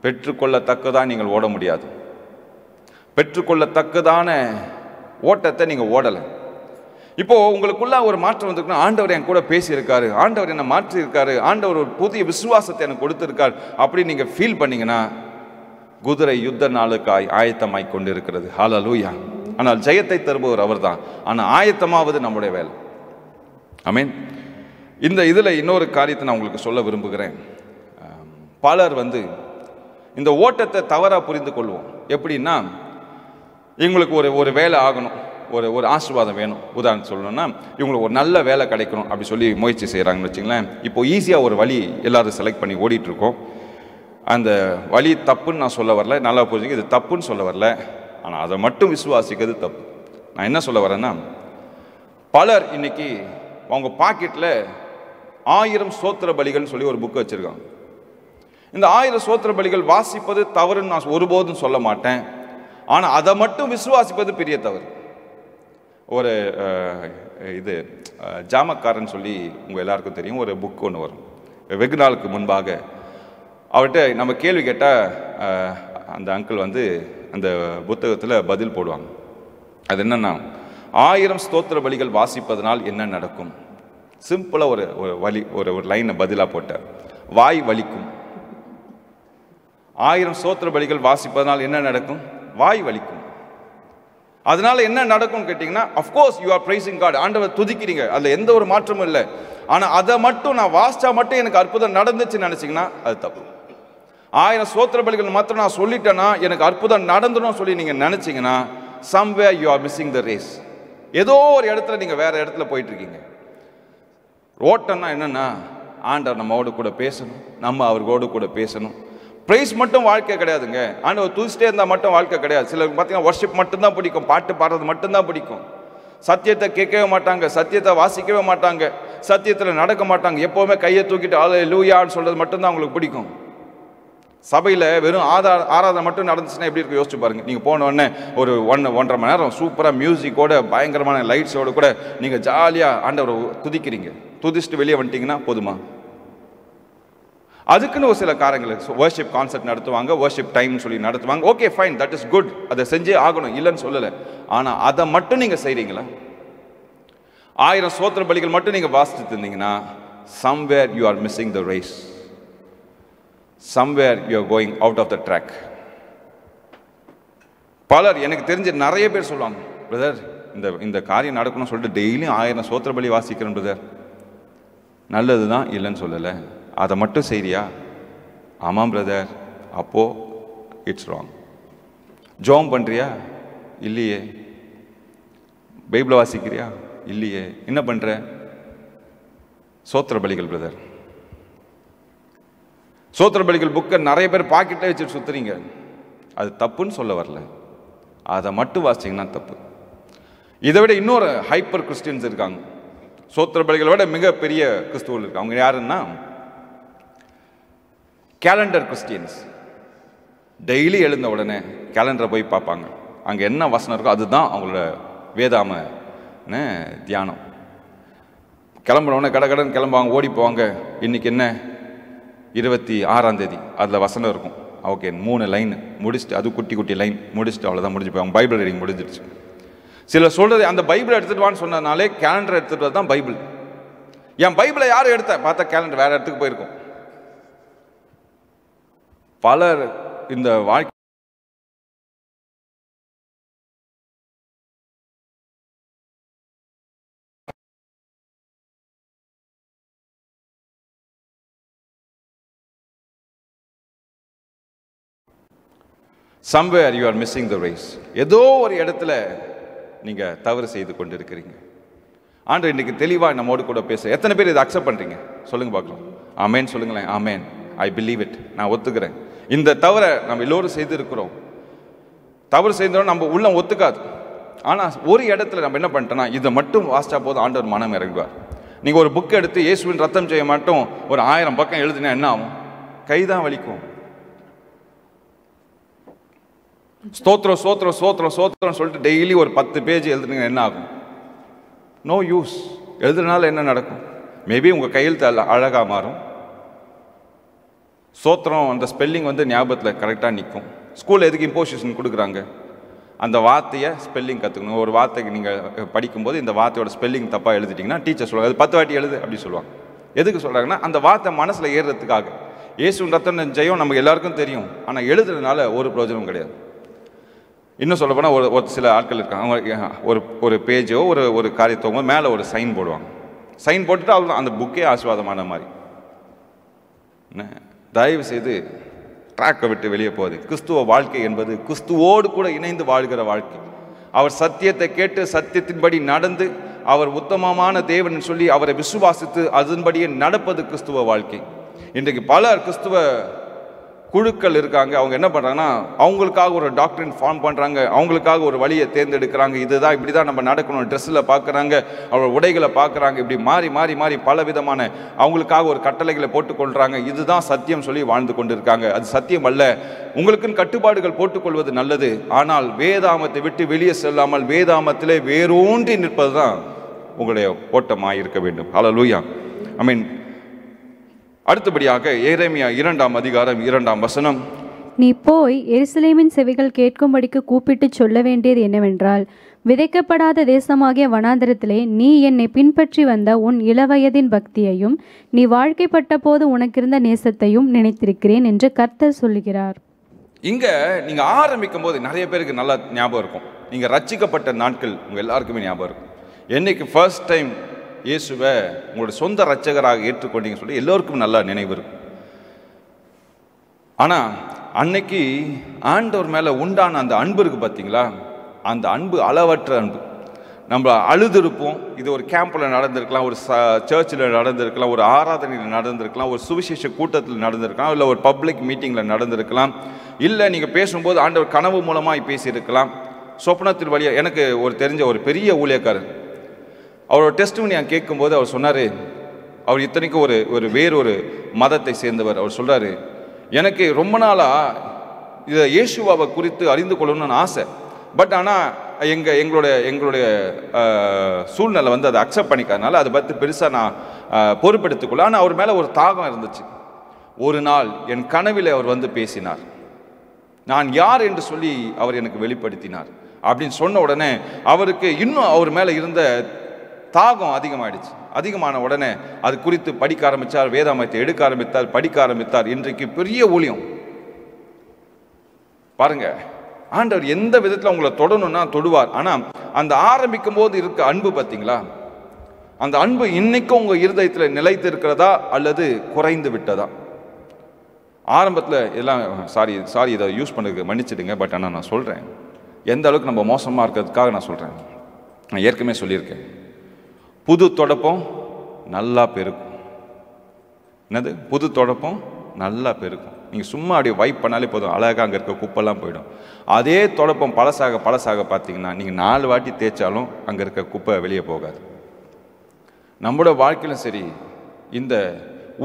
பெற்றுக்கொள்ளத்தக்கதான் நீங்கள் ஓட முடியாது. பெற்றுக்கொள்ளத்தக்கதான ஓட்டத்தை நீங்கள் ஓடலை. இப்போது உங்களுக்குள்ள ஒரு மாற்றம் வந்துருக்குன்னா, ஆண்டவர் என் கூட பேசியிருக்காரு, ஆண்டவர் என்னை மாற்றியிருக்காரு, ஆண்டவர் ஒரு புதிய விசுவாசத்தை எனக்கு கொடுத்துருக்காரு அப்படி நீங்கள் ஃபீல் பண்ணிங்கன்னா, குதிரை யுத்த நாளுக்காய் ஆயத்தமாய் கொண்டு இருக்கிறது. ஹல்லேலூயா. ஆனால் ஜெயத்தை தருபவர் அவர் தான். ஆனால் ஆயத்தமாவது நம்முடைய வேலை. ஆமென். இந்த இதில் இன்னொரு காரியத்தை நான் உங்களுக்கு சொல்ல விரும்புகிறேன். பலர் இந்த ஓட்டத்தை தவறாக புரிந்து கொள்வோம். எப்படின்னா, இவங்களுக்கு ஒரு வேலை ஆகணும், ஒரு ஆசீர்வாதம் வேணும். உதாரணம் சொல்லணும்னா, இவங்களுக்கு ஒரு நல்ல வேலை கிடைக்கணும் அப்படி சொல்லி முயற்சி செய்கிறாங்கன்னு வச்சுங்களேன். இப்போ ஈஸியாக ஒரு வழி எல்லாரும் செலக்ட் பண்ணி ஓடிட்டுருக்கோம். அந்த வழி தப்புன்னு நான் சொல்ல வரல, நல்லா புரிஞ்சுங்க, இது தப்புன்னு சொல்ல வரல. ஆனால் அதை மட்டும் விசுவாசிக்கிறது தப்பு. நான் என்ன சொல்ல வரேன்னா, பலர் இன்னைக்கு அவங்க பாக்கெட்டில் 1000 ஸ்தோத்திர பலிகள்னு சொல்லி ஒரு புக்கு வச்சுருக்காங்க. இந்த 1000 ஸ்தோத்திர பலிகள் வாசிப்பது தவறுன்னு நான் ஒருபோதும் சொல்ல மாட்டேன். ஆனால் அதை மட்டும் விசுவாசிப்பது பெரிய தவறு. ஒரு இது ஜாமக்காரன் சொல்லி உங்கள் எல்லாருக்கும் தெரியும், ஒரு புக் ஒன்று வரும். வெகு நாளுக்கு முன்பாக அவர்கிட்ட நம்ம கேள்வி கேட்டால் அந்த அங்கிள் அந்த புத்தகத்தில் பதில் போடுவாங்க. அது என்னன்னா, 1000 ஸ்தோத்திர பலிகள் வாசிப்பதனால் என்ன நடக்கும்? சிம்பிளாக ஒரு வழி ஒரு லைனை பதிலாக போட்டார். வாய் வலிக்கும். 1000 ஸ்தோத்திர பலிகள் வாசிப்பதனால் என்ன நடக்கும்? வாய் வலிக்கும். அதனால என்ன நடக்கும் கேட்டீங்கன்னா, of course you are praising God, ஆண்டவர் துதிக்கிறீங்க, அதில் எந்த ஒரு மாற்றமும் இல்லை. ஆனால் அதை மட்டும் நான் வாசிச்சா மட்டும் எனக்கு அற்புதம் நடந்துச்சுன்னு நினச்சிங்கன்னா அது தப்பு. 1000 ஸ்தோத்திர பலிகள் மாத்திரம் நான் சொல்லிட்டேன்னா எனக்கு அற்புதம் நடந்துடும் சொல்லி நீங்கள் நினச்சிங்கன்னா, somewhere you are missing the race. ஏதோ ஒரு இடத்துல நீங்கள் வேற இடத்துல போயிட்டு இருக்கீங்க. ஓட்டம்னா என்னன்னா, ஆண்டவர் நம்மோடு கூட பேசணும், நம்ம அவர்களோடு கூட பேசணும். பிரைஸ் மட்டும் வாழ்க்கை கிடையாதுங்க. ஆண்டவர் துதிச்சிட்டே இருந்தால் மட்டும் வாழ்க்கை கிடையாது. சிலருக்கு பார்த்தீங்கன்னா வர்ஷிப் மட்டும்தான் பிடிக்கும், பாட்டு பாடுறது மட்டும்தான் பிடிக்கும். சத்தியத்தை கேட்கவே மாட்டாங்க, சத்தியத்தை வாசிக்கவே மாட்டாங்க, சத்தியத்தில் நடக்க மாட்டாங்க. எப்போவுமே கையை தூக்கிட்டு அல்லேலூயான்னு சொல்கிறது மட்டும்தான் அவங்களுக்கு பிடிக்கும். சபையில் வெறும் ஆராதனை மட்டும் நடந்துச்சுன்னா எப்படி இருக்கு யோசிச்சு பாருங்க. நீங்கள் போன உடனே ஒரு 1.5 மணி நேரம் சூப்பராக மியூசிக்கோட பயங்கரமான லைட்ஸோடு கூட நீங்கள் ஜாலியாக ஆண்டவரை துதிக்கிறீங்க. துதிச்சுட்டு வெளியே வந்துட்டீங்கன்னா போதுமா? அதுக்குன்னு ஒரு சில காரியங்கள் வர்ஷிப் கான்சர்ட் நடத்துவாங்க, வர்ஷிப் டைம்னு சொல்லி நடத்துவாங்க. Okay fine, that is good, அதை செஞ்சே ஆகணும், இல்லைன்னு சொல்லலை. ஆனால் அதை மட்டும் நீங்கள் செய்கிறீங்களா? 1000 ஸ்தோத்திர பலிகள் மட்டும் நீங்கள் வாசிச்சுட்டு இருந்தீங்கன்னா, somewhere you are missing the race. Somewhere you are going out of the track. பலர் எனக்கு தெரிஞ்ச நிறைய பேர் சொல்லுவாங்க, பிரதர் இந்த காரியம் நடக்கணும்னு சொல்லிட்டு டெய்லியும் 1000 ஸ்தோத்திர பலி வாசிக்கிறேன் பிரதர். நல்லது தான், இல்லைன்னு சொல்லலை. அதை மட்டும் செய்றியா? ஆமாம் பிரதர். அப்போ இட்ஸ் ராங். ஜோம் பண்ணுறியா? இல்லையே. பைபிளை வாசிக்கிறியா? இல்லையே. என்ன பண்ணுற? ஸ்தோத்திர பலிகள் பிரதர். ஸ்தோத்திர பலிகள் புக்கை நிறைய பேர் பாக்கெட்டில் வச்சுட்டு சுற்றுறீங்க. அது தப்புன்னு சொல்ல வரல, அதை மட்டும் வாசிச்சிங்கன்னா தப்பு. இதை விட இன்னொரு ஹைப்பர் கிறிஸ்டியன்ஸ் இருக்காங்க. ஸ்தோத்திர பலிகளை விட மிகப்பெரிய கிறிஸ்துவர்கள் இருக்காங்க. அவங்க யாருன்னா கேலண்டர் கிறிஸ்டியன்ஸ். டெய்லி எழுந்த உடனே கேலண்டரை போய் பார்ப்பாங்க, அங்கே என்ன வசனம் இருக்கோ அதுதான் அவங்களோட வேதாம தியானம். கிளம்புனவுடனே கடன் கிளம்புவாங்க, ஓடி போவாங்க. இன்னைக்கு என்ன 26ஆம் தேதி, அதில் வசனம் இருக்கும். ஓகே, 3 லைன் முடிச்சுட்டு, அது குட்டி குட்டி லைன் முடிச்சுட்டு அவ்வளோதான் முடிஞ்சு போவாங்க. பைபிள் ரீடிங் முடிஞ்சிருச்சு. சிலர் சொல்கிறது, அந்த பைபிளை எடுத்துகிட்டு வான்னு சொன்னதுனாலே கேலண்டர் எடுத்துகிட்டு தான் பைபிள். என் பைபிளை யாரும் எடுத்த பார்த்தா கேலண்டர் வேறு இடத்துக்கு போயிருக்கும். பலர் இந்த வாழ்க்கை somewhere you are missing the race. ஏதோ ஒரு இடத்துல நீங்க தவறு செய்து கொண்டிருக்கிறீங்க. ஆண்டவர் இன்னைக்கு தெளிவாக நம்மோடு கூட பேச. எத்தனை பேர் இதை அக்செப்ட் பண்றீங்க? சொல்லுங்க பார்க்கலாம். ஆமேன் சொல்லுங்களேன். ஆமேன். I believe it. நான் ஒத்துக்கிறேன். இந்த தவறை நம்ம எல்லோரும் செய்திருக்கிறோம். தவறு செய்தோம், நம்ம உள்ள ஒத்துக்காது. ஆனால் ஒரு இடத்துல நம்ம என்ன பண்ணிட்டோம்னா, இதை மட்டும் வாசிச்சா போதும், ஆண்டவர் மனம் இறங்குவார். நீங்கள் ஒரு புக் எடுத்து இயேசுவின் ரத்தம் செய்ய மாட்டோம் ஒரு 1000 பக்கம் எழுதினா என்ன ஆகும்? கைதான் வலிக்கும். ஸ்தோத்திரம் ஸ்தோத்திரம் ஸ்தோத்திரம் ஸ்தோத்திரம் சொல்லிட்டு டெய்லி ஒரு 10 பேஜ் எழுதுனீங்க, என்ன ஆகும்? No use. எழுதுனால என்ன நடக்கும்? மேபி உங்கள் கையெழுத்து அழகாக மாறும். ஸ்தோத்திரம் அந்த ஸ்பெல்லிங் ஞாபகத்தில் கரெக்டாக நிற்கும். ஸ்கூலில் எதுக்கு இம்போசிஷன் கொடுக்குறாங்க? அந்த வார்த்தையை ஸ்பெல்லிங் கற்றுக்கணும். ஒரு வார்த்தைக்கு நீங்கள் படிக்கும்போது இந்த வார்த்தையோட ஸ்பெல்லிங் தப்பாக எழுதிட்டிங்கன்னா டீச்சர் சொல்லுவாங்க, அது 10 வாட்டி எழுது அப்படி சொல்லுவாங்க. எதுக்கு சொல்கிறாங்கன்னா, அந்த வார்த்தை மனசில் ஏறுறதுக்காக. இயேசுவின் ரத்தம் ஜெயம் நமக்கு எல்லாருக்கும் தெரியும், ஆனால் எழுதுறதுனால ஒரு பிரயோஜனம் கிடையாது. இன்னும் சொல்ல போனால் ஒரு சில ஆட்கள் இருக்காங்க, அவங்க ஒரு பேஜோ ஒரு காரியத்தோ மேலே ஒரு சைன் போடுவாங்க. சைன் போட்டுட்டு அவங்க அந்த புக்கே ஆசீர்வாதமான மாதிரி. என்ன, தயவு செய்து ட்ராக்கை விட்டு வெளியே போகுது. கிறிஸ்துவ வாழ்க்கை என்பது கிறிஸ்துவோடு கூட இணைந்து வாழ்கிற வாழ்க்கை. அவர் சத்தியத்தை கேட்டு சத்தியத்தின்படி நடந்து அவர் உத்தமமான தேவன் சொல்லி அவரை விசுவாசித்து அதன்படியே நடப்பது கிறிஸ்துவ வாழ்க்கை. இன்றைக்கு பல கிறிஸ்துவ குழுக்கள் இருக்காங்க. அவங்க என்ன பண்ணுறாங்கன்னா, அவங்களுக்காக ஒரு டாக்டரின் ஃபார்ம் பண்ணுறாங்க, அவங்களுக்காக ஒரு வழியை தேர்ந்தெடுக்கிறாங்க. இதுதான் இப்படி தான் நம்ம நடக்கணும். ட்ரெஸ்ஸில் பார்க்குறாங்க, அவரோட உடைகளை பார்க்குறாங்க. இப்படி மாறி மாறி மாறி பல விதமான அவங்களுக்காக ஒரு கட்டளைகளை போட்டுக்கொள்கிறாங்க. இதுதான் சத்தியம் சொல்லி வாழ்ந்து கொண்டு இருக்காங்க. அது சத்தியம் அல்ல. உங்களுக்குன்னு கட்டுப்பாடுகள் போட்டுக்கொள்வது நல்லது. ஆனால் வேதாமத்தை விட்டு வெளியே செல்லாமல் வேதாமத்திலே வேரூன்றி நிற்பது தான் உங்களுடைய ஓட்டமாக இருக்க வேண்டும். ஹல்லேலூயா. ஐ மீன், அடுத்தபடியாக எரேமியா 2ஆம் அதிகாரம் 2ஆம் வசனம். நீ போய் எருசலேமின் செவிகள் கேட்கும்படிக்கு கூப்பிட்டு சொல்ல வேண்டியது என்னவென்றால், விதைக்கப்படாத தேசமாகிய வனாந்தரத்திலே நீ என்னை பின்பற்றி வந்த உன் இளவயதின் பக்தியையும் நீ வாழ்க்கைப்பட்ட போது உனக்கிருந்த நேசத்தையும் நினைத்திருக்கிறேன் என்று கர்த்தர் சொல்லுகிறார். இங்க நீங்க ஆரம்பிக்கும் போது நிறைய பேருக்கு நல்லா ஞாபகம் இருக்கும். நீங்க ரட்சிக்கப்பட்ட நாட்கள் உங்க எல்லாருக்குமே ஞாபகம் இருக்கும். என்னைக்கு ஃபர்ஸ்ட் டைம் இயேசுவை உங்களோட சொந்த ரட்சகராக ஏற்றுக்கொண்டீங்க சொல்லி எல்லோருக்கும் நல்லா நினைவு இருக்கும். ஆனால் அன்னைக்கு ஆண்டவர் மேலே உண்டான அந்த அன்பு இருக்குது பார்த்தீங்களா, அந்த அன்பு அளவற்ற அன்பு. நம்ம அழுதுருப்போம். இது ஒரு கேம்பில் நடந்திருக்கலாம், ஒரு சர்ச்சில் நடந்திருக்கலாம், ஒரு ஆராதனையில் நடந்திருக்கலாம், ஒரு சுவிசேஷ கூட்டத்தில் நடந்திருக்கலாம், இல்லை ஒரு பப்ளிக் மீட்டிங்கில் நடந்திருக்கலாம், இல்லை நீங்கள் பேசும்போது ஆண்டவர் கனவு மூலமாக பேசியிருக்கலாம், சொப்னத்தின் வழியாக. எனக்கு ஒரு தெரிஞ்ச ஒரு பெரிய ஊழியக்காரர், அவரோட டெஸ்டிமனி நான் கேட்கும்போது அவர் சொன்னார், அவர் இத்தனைக்கும் ஒரு வேறொரு மதத்தை சேர்ந்தவர். அவர் சொல்கிறாரு, எனக்கு ரொம்ப நாளாக இதை இயேசுவாவை குறித்து அறிந்து கொள்ளணும்னு ஆசை. பட் ஆனால் எங்களுடைய சூழ்நிலை வந்து அதை அக்செப்ட் பண்ணிக்காதனால அதை பற்றி பெருசாக நான் பொறுப்பெடுத்துக்கொள்ள. ஆனால் அவர் மேலே ஒரு தாகம் இருந்துச்சு. ஒரு நாள் என் கனவில் அவர் வந்து பேசினார். நான் யார் என்று சொல்லி அவர் எனக்கு வெளிப்படுத்தினார். அப்படின்னு சொன்ன உடனே அவருக்கு இன்னும் அவர் மேலே இருந்த தாகம் அதிகமாயிடுச்சு. அதிகமான உடனே அது குறித்து படிக்க ஆரம்பித்தார், வேதாமத்தை எடுக்க ஆரம்பித்தார், படிக்க ஆரம்பித்தார். இன்றைக்கு பெரிய ஊழியம் பாருங்க. ஆண்டவர் எந்த விதத்தில் உங்களை தொடணும்னா தொடுவார். ஆனால் அந்த ஆரம்பிக்கும் போது இருக்க அன்பு பார்த்தீங்களா, அந்த அன்பு இன்னைக்கும் உங்கள் இருதயத்தில் நிலைத்து இருக்கிறதா அல்லது குறைந்து விட்டதா? ஆரம்பத்தில் எல்லாம் சாரி இதை யூஸ் பண்ணுறதுக்கு மன்னிச்சிடுங்க. பட் ஆனால் நான் சொல்கிறேன், எந்த அளவுக்கு நம்ம மோசமாக இருக்கிறதுக்காக நான் சொல்கிறேன். நான் ஏற்கனவே சொல்லியிருக்கேன், புது தொடப்பம் நல்லா பெருக்கும். என்னது? புது தொடப்பம் நல்லா பெருக்கும். நீங்கள் சும்மா அப்படியே வைப் பண்ணாலே போதும், அழகாக அங்கே இருக்க குப்பெல்லாம் போயிடும். அதே தொடப்பம் பழசாக பார்த்தீங்கன்னா நீங்கள் 4 வாட்டி தேய்ச்சாலும் அங்கே இருக்க குப்பை வெளியே போகாது. நம்மளோட வாழ்க்கையிலும் சரி, இந்த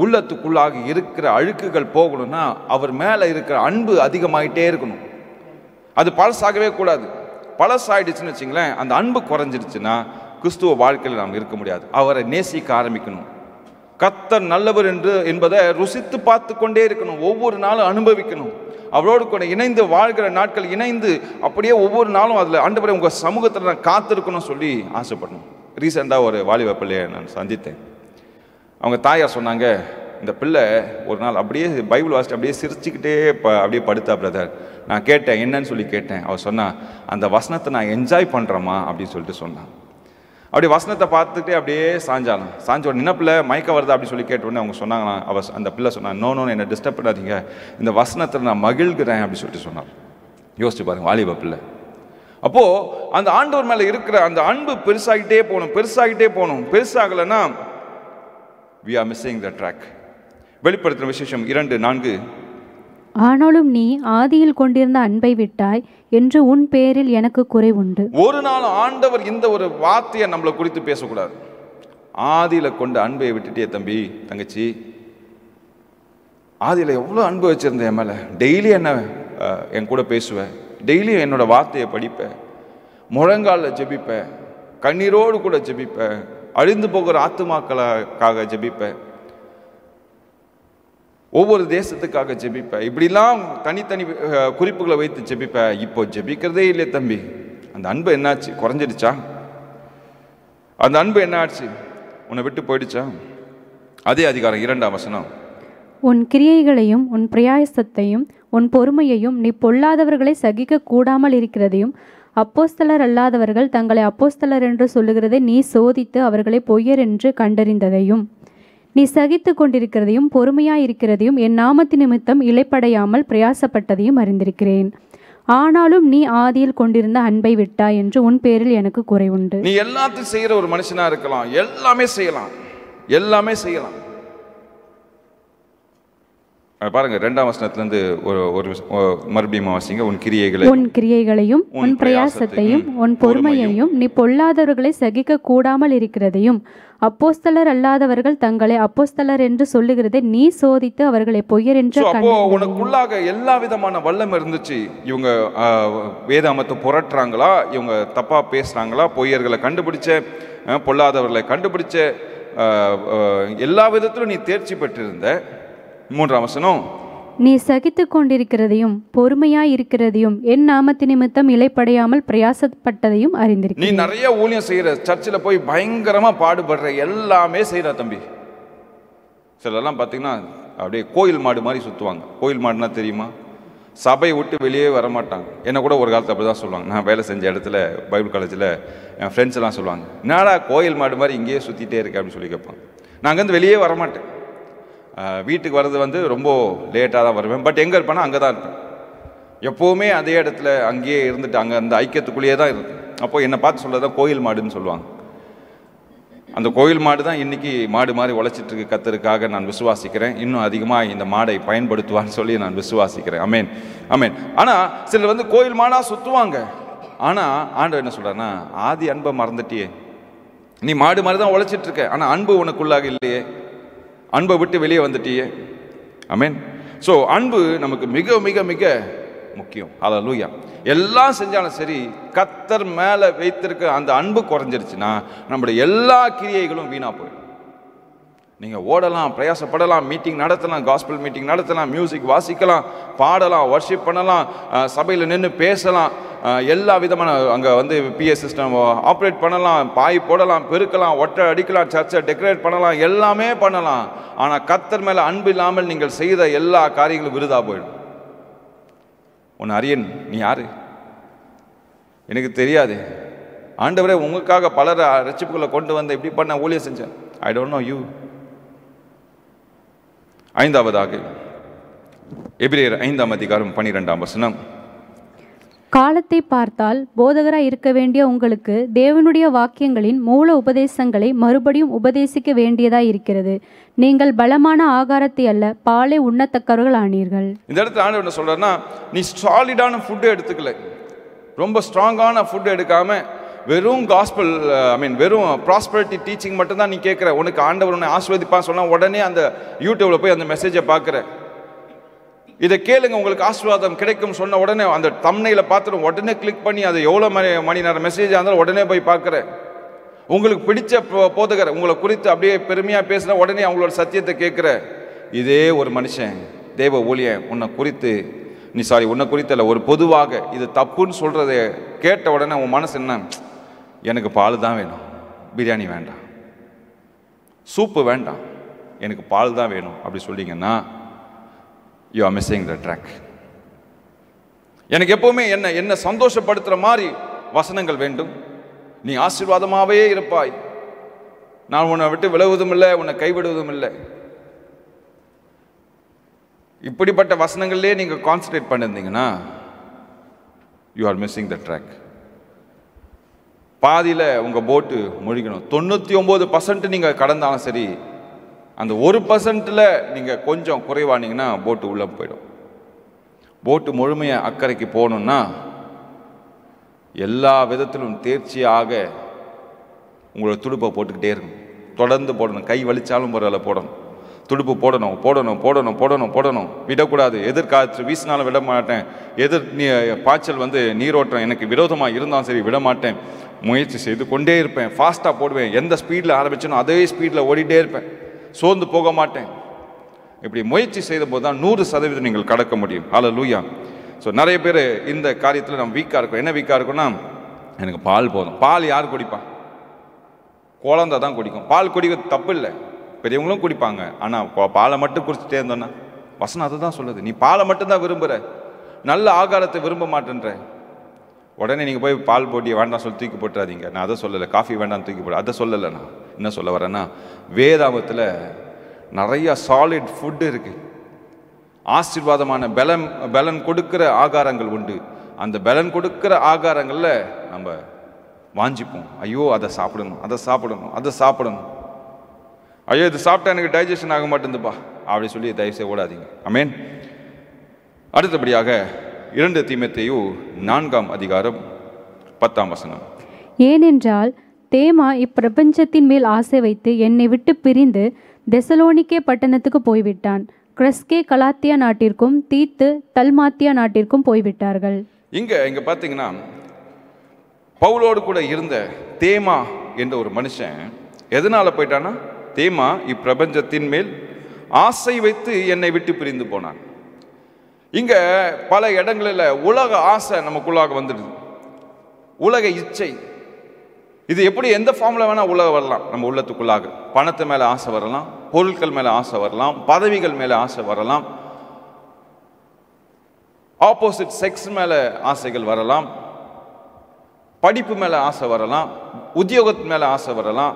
உள்ளத்துக்குள்ளாக இருக்கிற அழுக்குகள் போகணும்னா அவர் மேலே இருக்கிற அன்பு அதிகமாகிட்டே இருக்கணும். அது பழசாகவே கூடாது. பழசாயிடுச்சுன்னு வச்சுங்களேன், அந்த அன்பு குறைஞ்சிருச்சுன்னா கிறிஸ்துவ வாழ்க்கையில் நாம் இருக்க முடியாது. அவரை நேசிக்க ஆரம்பிக்கணும். கர்த்தர் நல்லவர் என்பதை ருசித்து பார்த்து கொண்டே இருக்கணும். ஒவ்வொரு நாளும் அனுபவிக்கணும். அவரோடு கூட இணைந்து வாழ்கிற நாட்கள் இணைந்து அப்படியே ஒவ்வொரு நாளும் அதில் ஆண்டவரே உங்கள் சமூகத்தில் நான் காத்திருக்கணும் சொல்லி ஆசைப்படணும். ரீசெண்டாக ஒரு வாலிப பிள்ளையை நான் சந்தித்தேன். அவங்க தாயார் சொன்னாங்க, இந்த பிள்ளை ஒரு நாள் அப்படியே பைபிள் வாசிட்டு அப்படியே சிரிச்சுக்கிட்டே அப்படியே படுத்தா பிரதர். நான் கேட்டேன், என்னன்னு சொல்லி கேட்டேன். அவர் சொன்னா, அந்த வசனத்தை நான் என்ஜாய் பண்ணுறேம்மா அப்படின்னு சொல்லிட்டு சொன்னான். அப்படி வசனத்தை பார்த்துட்டே அப்படியே சாஞ்ச உடனே என்ன பிள்ளை மயக்க வருது அப்படின்னு சொல்லி கேட்டோடனே அவங்க சொன்னாங்கன்னா, அந்த பிள்ளை சொன்னாங்க, நோ என்னை டிஸ்டர்ப் பண்ணாதீங்க, இந்த வசனத்தில் நான் மகிழ்கிறேன் அப்படின்னு சொல்லிட்டு சொன்னார். யோசிச்சு பாருங்க, வாலிப பிள்ளை. அப்போது அந்த ஆண்டவர் மேலே இருக்கிற அந்த அன்பு பெருசாகிட்டே போகணும். பெருசாகலைன்னா we are missing the track. வெளிப்படுத்தின விசேஷம் 2:4. ஆனாலும் நீ ஆதியில் கொண்டிருந்த அன்பை விட்டாய் என்று உன் பேரில் எனக்கு குறை உண்டு. ஒரு நாள் ஆண்டவர் இந்த ஒரு வார்த்தையை நம்மளை குறித்து பேசக்கூடாது. ஆதியில கொண்ட அன்பை விட்டுட்டே தம்பி தங்கச்சி, ஆதியில எவ்வளோ அன்பு வச்சிருந்தேன் என் மேலே. டெய்லி என்ன என் கூட பேசுவேன், டெய்லி என்னோட வார்த்தையை படிப்பேன், முழங்காலில் ஜெபிப்பேன், கண்ணீரோடு கூட ஜெபிப்பேன், அழிந்து போகிற ஆத்துமாக்களுக்காக ஜெபிப்பேன், ஒவ்வொரு தேசத்துக்காக ஜெபிப்பேன், இப்படிலாம் தனித்தனி குறிப்புகளை வைத்து ஜெபிப்பேன். இப்போ ஜெபிக்கிறதே இல்லை தம்பி. அந்த அன்பு என்னாச்சு? குறைஞ்சிடுச்சா? அந்த அன்பு என்னாச்சு? உன்னை விட்டு போயிடுச்சா? அதே அதிகாரம் 2ஆம் வசனம். உன் கிரியைகளையும் உன் பிரயாசத்தையும் உன் பொறுமையையும் நீ பொல்லாதவர்களை சகிக்க கூடாமல் இருக்கிறதையும் அப்போஸ்தலர் அல்லாதவர்கள் தங்களை அப்போஸ்தலர் என்று சொல்லுகிறதை நீ சோதித்து அவர்களை பொய்யர் என்று கண்டறிந்ததையும் நீ சகித்து கொண்டிருக்கிறதையும் பொறுமையாயிருக்கிறதையும் என் நாமத்து நிமித்தம் இளைப்படையாமல் பிரயாசப்பட்டதையும் அறிந்திருக்கிறேன். ஆனாலும் நீ ஆதியில் கொண்டிருந்த அன்பை விட்டாய் என்று உன் பேரில் எனக்கு குறை உண்டு. நீ எல்லாத்தையும் செய்யற ஒரு மனுஷனா இருக்கலாம், எல்லாமே செய்யலாம். பாருங்க 2ஆம் வசனத்திலிருந்து ஒரு மறுபடியும் வாசிங்க. உன் கிரியைகளையும் உன் பிரயாசத்தையும் உன் பொறுமையையும் நீ பொல்லாதவர்களை சகிக்க கூடாமல் இருக்கிறதையும் அப்போஸ்தலர் அல்லாதவர்கள் தங்களை அப்போஸ்தலர் என்று சொல்லுகிறதை நீ சோதித்து அவர்களை பொய்யர் என்று உனக்குள்ளாக எல்லா விதமான வல்லம் இருந்துச்சு. இவங்க வேதாமத்தை புரட்டுறாங்களா, இவங்க தப்பா பேசுறாங்களா, பொய்யர்களை கண்டுபிடிச்ச, பொல்லாதவர்களை கண்டுபிடிச்ச, எல்லா விதத்திலும் நீ தேர்ச்சி பெற்றிருந்த. 3ஆம் வசனம், நீ சகித்து கொண்டிருக்கிறதையும் பொறுமையாய் இருக்கிறதையும் என் நாமத்து நிமித்தம் இளைப்படையாமல் பிரயாசப்பட்டதையும் அறிந்திருக்க. நீ நிறைய ஊழியம் செய்யற, சர்ச்சில் போய் பயங்கரமா பாடுபடுற, எல்லாமே செய்யற தம்பி. சிலர்லாம் பார்த்தீங்கன்னா அப்படியே கோயில் மாடு மாதிரி சுற்றுவாங்க. கோயில் மாடுனா தெரியுமா? சபையை விட்டு வெளியே வரமாட்டாங்க. என்ன கூட ஒரு காலத்தில் அப்படி தான் சொல்லுவாங்க. நான் வேலை செஞ்ச இடத்துல பைபிள் காலேஜில் என் ஃப்ரெண்ட்ஸ் எல்லாம் சொல்லுவாங்க, என்னடா கோயில் மாடு மாதிரி இங்கேயே சுற்றிட்டே இருக்கு அப்படின்னு சொல்லி கேட்பாங்க. நான் அங்கேருந்து வெளியே வரமாட்டேன். வீட்டுக்கு வர்றது ரொம்ப லேட்டாக தான் வருவேன். பட் எங்கே இருப்பேன்னா அங்கே தான் இருப்பேன். எப்போவுமே அதே இடத்துல அங்கேயே இருந்துட்டு அங்கே அந்த ஐக்கியத்துக்குள்ளேயே தான் இருக்கும். அப்போ என்னை பார்த்து சொல்கிறதான் கோயில் மாடுன்னு சொல்லுவாங்க. அந்த கோயில் மாடு தான் இன்றைக்கி மாடு மாதிரி உழைச்சிட்ருக்கு. கர்த்தருக்காக நான் விசுவாசிக்கிறேன். இன்னும் அதிகமாக இந்த மாடை பயன்படுத்துவான்னு சொல்லி நான் விசுவாசிக்கிறேன். ஆமென், ஆமென். ஆனால் சிலர் கோயில் மாடாக சுற்றுவாங்க. ஆனால் ஆண்டவர் என்ன சொல்கிறாருன்னா, ஆதி அன்பை மறந்துட்டியே. நீ மாடு மாதிரி தான் உழைச்சிட்ருக்க, ஆனால் அன்பு உனக்குள்ளாக இல்லையே, அன்பை விட்டு வெளியே வந்துட்டியே. ஆமென். ஸோ அன்பு நமக்கு மிக மிக மிக முக்கியம். ஹல்லேலூயா. எல்லாம் செஞ்சாலும் சரி, கர்த்தர் மேலே வைத்திருக்க அந்த அன்பு குறைஞ்சிருச்சுன்னா நம்முடைய எல்லா கிரியைகளும் வீணாக போயிடும். நீங்கள் ஓடலாம், பிரயாசப்படலாம், மீட்டிங் நடத்தலாம், காஸ்பல் மீட்டிங் நடத்தலாம், மியூசிக் வாசிக்கலாம், பாடலாம், வர்ஷிப் பண்ணலாம், சபையில் நின்று பேசலாம், எல்லா விதமான அங்கே பிஎஸ் சிஸ்டம் ஆப்ரேட் பண்ணலாம், பாய் போடலாம், பெருக்கலாம், ஒட்டை அடிக்கலாம், சர்ச்சை டெக்கரேட் பண்ணலாம், எல்லாமே பண்ணலாம். ஆனால் கர்த்தர் மேலே அன்பு இல்லாமல் நீங்கள் செய்த எல்லா காரியங்களும் விருதா போயிடும். உன்னை அறியன், நீ யாரு? எனக்கு தெரியாது. ஆண்டவரே, உங்களுக்காக பலர் ரட்சிப்புகளை கொண்டு வந்து இப்படி பண்ண ஊழியம் செஞ்சேன். I don't know you. 5ஆவதாக எபிரேயர் 5ஆம் அதிகாரம் 12ஆம் வசனம். காலத்தை பார்த்தால் போதகராய் இருக்க வேண்டிய உங்களுக்கு தேவனுடைய வாக்கியங்களின் மூல உபதேசங்களை மறுபடியும் உபதேசிக்க வேண்டியதாய் இருக்கிறது. நீங்கள் பலமான ஆகாரத்தை அல்ல, பாலை உண்ணத்தக்கவர்கள் ஆனீர்கள். இந்த இடத்துல ஆண்டவர் என்ன சொல்றாருன்னா, நீ சாலிடான ஃபுட்டு எடுத்துக்கல, ரொம்ப ஸ்ட்ராங்கான ஃபுட்டு எடுக்காம வெறும் காஸ்பல் வெறும் ப்ராஸ்பரிட்டி டீச்சிங் மட்டும்தான் நீ கேட்குற. உனக்கு ஆண்டவர் உன்னை ஆசீர்வதிப்பான்னு சொன்னால் உடனே அந்த யூடியூப்ல போய் அந்த மெசேஜை பார்க்குற. இதை கேளுங்க, உங்களுக்கு ஆசீர்வாதம் கிடைக்கும் சொன்ன உடனே அந்த தம்ப்நெயில பார்த்துட்டு உடனே கிளிக் பண்ணி அது எவ்வளோ மணி நேரம் மெசேஜாக இருந்தாலும் உடனே போய் பார்க்குற. உங்களுக்கு பிடிச்ச போதகர் உங்களை குறித்து அப்படியே பெருமையாக பேசுகிற உடனே அவங்களோட சத்தியத்தை கேட்குற. இதே ஒரு மனுஷன் தேவ ஊழியன் உன்னை குறித்து உன்னை குறித்தல ஒரு பொதுவாக இது தப்புன்னு சொல்கிறத கேட்ட உடனே உன் மனசு என்ன, எனக்கு பால் தான் வேணும், பிரியாணி வேண்டாம், சூப்பு வேண்டாம், எனக்கு பால் தான் வேணும் அப்படி சொல்லிங்கன்னா you are missing the track. எனக்கு எப்பவுமே என்ன சந்தோஷப்படுத்துகிற மாதிரி வசனங்கள் வேண்டும். நீ ஆசீர்வாதமாகவே இருப்பாய், நான் உன்னை விட்டு விலகுவதும் இல்லை, உன்னை கைவிடுவதும் இல்லை. இப்படிப்பட்ட வசனங்கள்லேயே நீங்கள் கான்சன்ட்ரேட் பண்ணியிருந்தீங்கன்னா you are missing the track. பாதியில் உங்கள் போட்டு முழுகணும். 99% நீங்கள் கடந்தாலும் சரி, அந்த 1%ல் நீங்கள் கொஞ்சம் குறைவானீங்கன்னா போட்டு உள்ளே போயிடும். போட்டு முழுமையாக அக்கறைக்கு போகணுன்னா எல்லா விதத்திலும் தேர்ச்சியாக உங்களோட துடுப்பை போட்டுக்கிட்டே இருக்கணும். தொடர்ந்து போடணும், கை வலிச்சாலும் பரவாயில்ல போடணும், துடுப்பு போடணும் போடணும் போடணும் போடணும் போடணும், விடக்கூடாது. எதிர்காற்று வீசினாலும் விட மாட்டேன், பாய்ச்சல் நீரோட்டம் எனக்கு விரோதமாக இருந்தாலும் சரி விட மாட்டேன், முயற்சி செய்து கொண்டே இருப்பேன், ஃபாஸ்ட்டாக போடுவேன், எந்த ஸ்பீடில் ஆரம்பிச்சனோ அதே ஸ்பீடில் ஓடிட்டே இருப்பேன், சோர்ந்து போக மாட்டேன். இப்படி முயற்சி செய்த போது தான் 100% நீங்கள் கடக்க முடியும். ஹல்லேலூயா. ஸோ நிறைய பேர் இந்த காரியத்தில் நம்ம வீக்காக இருக்கோம். என்ன வீக்காக இருக்குன்னா, எனக்கு பால் போதும். பால் யார் குடிப்பா? குழந்தை தான் குடிக்கும். பால் குடிக்கிறது தப்பு இல்லை, பெரியவங்களும் குடிப்பாங்க. ஆனால் பாலை மட்டும் குடிச்சிட்டே இருந்தோன்னா வசனம் அதை தான் சொல்லுது. நீ பாலை மட்டும்தான் விரும்புகிற, நல்ல ஆகாரத்தை விரும்ப மாட்டேன்ற. உடனே நீங்கள் போய் பால் போட்டியை வேண்டாம் சொல்லி தூக்கி போட்டுறாதீங்க. நான் அதை சொல்லலை. காஃபி வேண்டாம் தூக்கி போட, அதை சொல்லலை. நான் என்ன சொல்ல வரேன்னா, வேதாகமத்தில் நிறைய சாலிட் ஃபுட்டு இருக்குது. ஆசீர்வாதமான பலன் கொடுக்கிற ஆகாரங்கள் உண்டு. அந்த பலன் கொடுக்கிற ஆகாரங்களில் நம்ம வாஞ்சிப்போம். ஐயோ அதை சாப்பிடணும், அதை சாப்பிடணும், அதை சாப்பிடணும். ஐயோ இது சாப்பிட்டா எனக்கு டைஜஷன் ஆக மாட்டேங்குதுப்பா அப்படி சொல்லி தயவுசெய்து ஓடாதீங்க. ஆமென். அடுத்தபடியாக 2 தீமோத்தேயு 4ஆம் அதிகாரம் 10ஆம் வசனம். ஏனென்றால் தேமா இப்பிரபஞ்சத்தின் மேல் ஆசை வைத்து என்னை விட்டு பிரிந்து தெசலோனிக்கே பட்டணத்துக்கு போய்விட்டான். கிறிஸ்கே கலாத்தியா நாட்டிற்கும் தீத்து தல்மாத்தியா நாட்டிற்கும் போய்விட்டார்கள். இங்க பார்த்தீங்கன்னா, பவுலோடு கூட இருந்த தேமா என்ற ஒரு மனுஷன் எதனால போயிட்டானா, தேமா இப்பிரபஞ்சத்தின் மேல் ஆசை வைத்து என்னை விட்டு பிரிந்து போனான். இங்க பல இடங்களில் உலக ஆசை நமக்குள்ளாக வந்துடுது. உலக இச்சை. இது எப்படி எந்த ஃபார்ம்ல வேணா உலக வரலாம். நம்ம உள்ளத்துக்குள்ளாக பணத்து மேல ஆசை வரலாம், பொருட்கள் மேல ஆசை வரலாம், பதவிகள் மேல ஆசை வரலாம், ஆப்போசிட் செக்ஸ் மேல ஆசைகள் வரலாம், படிப்பு மேல ஆசை வரலாம், உத்தியோகத்து மேல ஆசை வரலாம்.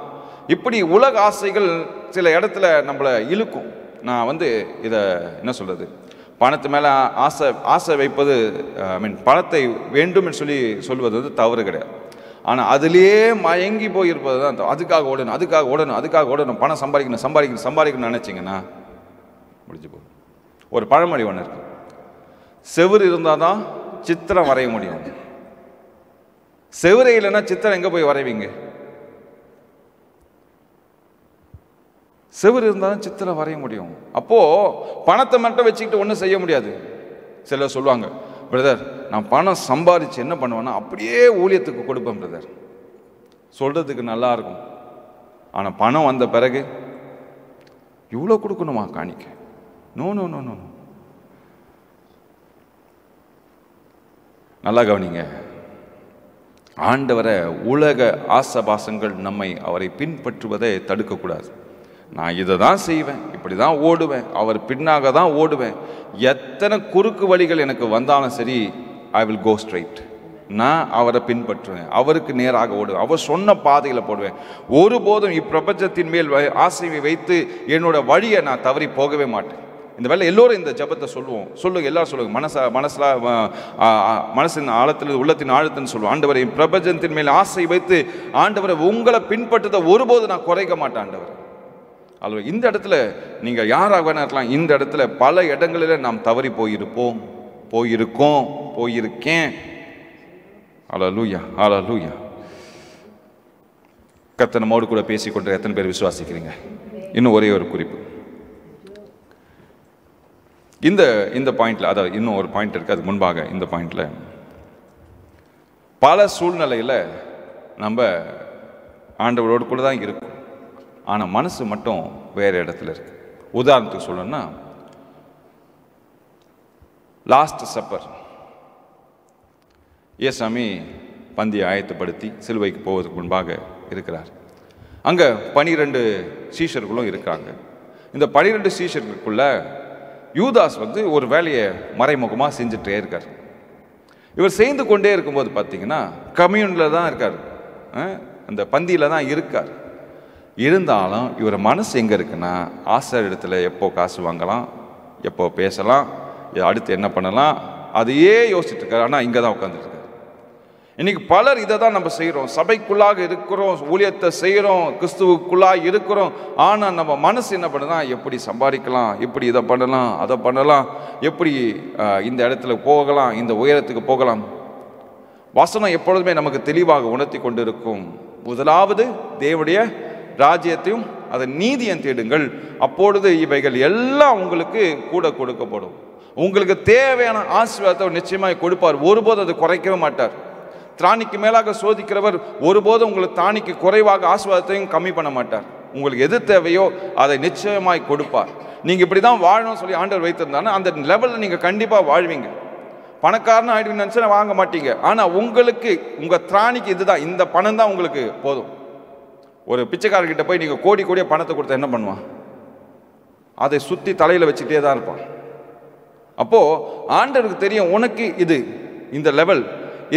இப்படி உலக ஆசைகள் சில இடத்துல நம்மளை இழுக்கும். நான் இதை என்ன சொல்றது, பணத்து மேலே ஆசை வைப்பது, பணத்தை வேண்டும் என்று சொல்லி சொல்வது தவறு கிடையாது. ஆனால் அதிலே மயங்கி போயிருப்பது தான். அதுக்காக ஓடணும், பணம் சம்பாதிக்கணும்னு நினைச்சிங்கன்னா முடிஞ்சு போகும். ஒரு பழமொழி ஒன்று இருக்கு, செவுரு இருந்தால் தான் சித்திரம் வரைய முடியும். செவுரே இல்லைன்னா சித்திரம் எங்கே போய் வரைவீங்க? செவுரு இருந்தால் தான் சித்திரம் வரைய முடியும். அப்போது பணத்தை மட்டும் வச்சுக்கிட்டு ஒன்றும் செய்ய முடியாது. சிலர் சொல்லுவாங்க, பிரதர் நான் பணம் சம்பாதிச்சு என்ன பண்ணுவேன்னா அப்படியே ஊழியத்துக்கு கொடுப்பேன் பிரதர். சொல்கிறதுக்கு நல்லா இருக்கும். ஆனால் பணம் வந்த பிறகு இவ்வளோ கொடுக்கணுமா காணிக்க? No no no no. நல்லா கவனிங்க. ஆண்டவரை உலக ஆசபாசங்கள் நம்மை அவரை பின்பற்றுவதை தடுக்கக்கூடாது. நான் இதை தான் செய்வேன், இப்படி தான் ஓடுவேன், அவர் பின்னாக தான் ஓடுவேன். எத்தனை குறுக்கு வழிகள் எனக்கு வந்தாலும் சரி, ஐ வில் கோ ஸ்ட்ரைட். நான் அவரை பின்பற்றுவேன், அவருக்கு நேராக ஓடுவேன், அவர் சொன்ன பாதையில் போடுவேன். ஒருபோதும் இப்பிரபஞ்சத்தின் மேல் ஆசையை வைத்து என்னோட வழியை நான் தவறி போகவே மாட்டேன். இந்த வேலை எல்லோரும் இந்த ஜபத்தை சொல்லுங்க, எல்லாரும் சொல்லுங்க. மனசின் ஆழத்தில், உள்ளத்தின் ஆழத்தின்னு சொல்லுவோம். ஆண்டவரை பிரபஞ்சத்தின் மேல் ஆசை வைத்து, ஆண்டவரை உங்களை பின்பற்றதை ஒருபோது நான் குறைக்க மாட்டேன் ஆண்டவர். அல்ல, இந்த இடத்துல நீங்க யாராக வேணா இருக்கலாம். இந்த இடத்துல பல இடங்களில் நாம் தவறி போயிருக்கேன். அல்லேலூயா, அல்லேலூயா. கர்த்தர் நம்மோடு கூட பேசிக்கொண்டு எத்தனை பேர் விசுவாசிக்கிறீங்க? இன்னும் ஒரே ஒரு குறிப்பு. இந்த பாயிண்ட்ல, அதாவது இன்னும் ஒரு பாயிண்ட் இருக்கு. அதுக்கு முன்பாக இந்த பாயிண்ட்ல பல சூழ்நிலையில நம்ம ஆண்டவரோடு கூட தான் இருக்கும். ஆனால் மனசு மட்டும் வேறு இடத்துல இருக்கு. உதாரணத்துக்கு சொல்லணும்னா, லாஸ்ட் சப்பர் இயேசுசாமி பந்தியை ஆயத்தப்படுத்தி சிலுவைக்கு போவதற்கு முன்பாக இருக்கிறார். அங்கே 12 சீஷர்களும் இருக்காங்க. இந்த 12 சீஷர்களுக்குள்ள யூதாஸ் ஒரு வேலையை மறைமுகமாக செஞ்சுட்டே இருக்கார். இவர் செய்து கொண்டே இருக்கும்போது பார்த்தீங்கன்னா கம்யூனில் தான் இருக்கார், அந்த பந்தியில் தான் இருக்கார். இருந்தாலும் இவர் மனசு எங்கே இருக்குன்னா, ஆசார் இடத்துல எப்போ காசு வாங்கலாம், எப்போ பேசலாம், அடுத்து என்ன பண்ணலாம், அதையே யோசிச்சுட்டு இருக்காரு. ஆனால் இங்கே தான் உட்காந்துட்டு இருக்காரு. இன்னைக்கு பலர் இதை தான் நம்ம செய்கிறோம். சபைக்குள்ளாக இருக்கிறோம், ஊழியத்தை செய்கிறோம், கிறிஸ்துவுக்குள்ளாக இருக்கிறோம். ஆனால் நம்ம மனசு என்ன பண்ணுதுன்னா, எப்படி சம்பாதிக்கலாம், எப்படி இதை பண்ணலாம், அதை பண்ணலாம், எப்படி இந்த இடத்துல போகலாம், இந்த உயரத்துக்கு போகலாம். வசனம் எப்பொழுதுமே நமக்கு தெளிவாக உணர்த்தி கொண்டு இருக்கும். முதலாவது தேவனுடைய ராஜ்யத்தையும் அதன் நீதியையும் தேடுங்கள், அப்பொழுது இவைகள் எல்லாம் உங்களுக்கு கூட கொடுக்கப்படும். உங்களுக்கு தேவையான ஆசீர்வாதத்தை நிச்சயமாய் கொடுப்பார். ஒருபோதும் அதை குறைக்கவே மாட்டார். திராணிக்கு மேலாக சோதிக்கிறவர் ஒருபோதும் உங்களுக்கு தானிக்கு குறைவாக ஆசீர்வாதத்தையும் கம்மி பண்ண மாட்டார். உங்களுக்கு எது தேவையோ அதை நிச்சயமாய் கொடுப்பார். நீங்கள் இப்படி தான் வாழணும்னு சொல்லி ஆண்டவர் வைத்திருந்தாங்கன்னா அந்த லெவலில் நீங்கள் கண்டிப்பாக வாழ்வீங்க. பணக்காரன் ஆயிடுவீங்கன்னு நினச்சா வாங்க மாட்டீங்க. ஆனால் உங்களுக்கு உங்கள் திராணிக்கு இதுதான், இந்த பணம் தான் உங்களுக்கு போதும். ஒரு பிச்சைக்காரர்கிட்ட போய் நீங்கள் கோடி கோடியாக பணத்தை கொடுத்தா என்ன பண்ணுவான்? அதை சுற்றி தலையில் வச்சுட்டே தான் இருப்பான். அப்போது ஆண்டவருக்கு தெரியும், உனக்கு இது இந்த லெவல்,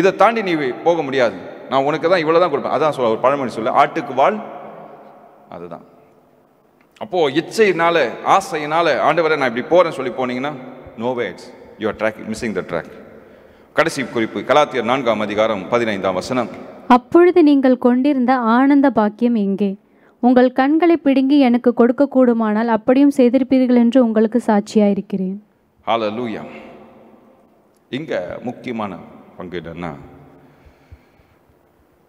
இதை தாண்டி நீ போக முடியாது, நான் உனக்கு தான் இவ்வளோ தான் கொடுப்பேன். அதான் ஒரு பழமொழி சொல்ல, ஆட்டுக்கு வாள். அதுதான். அப்போது இச்சையினால, ஆசையினால ஆண்டவரை நான் இப்படி போகிறேன்னு சொல்லி போனீங்கன்னா, no waits, you are track, missing the track. கடைசி குறிப்பு கலாத்தியர் 4ஆம் அதிகாரம் 15ஆம் வசனம். அப்பொழுது நீங்கள் கொண்டிருந்த ஆனந்த பாக்கியம் எங்கே? உங்கள் கண்களை பிடுங்கி எனக்கு கொடுக்க கூடுமானால் அப்படியும் செய்திருப்பீர்கள் என்று உங்களுக்கு சாட்சியாயிருக்கிறேன். ஹல்லேலூயா. இங்க முக்கியமான பங்கு என்னன்னா,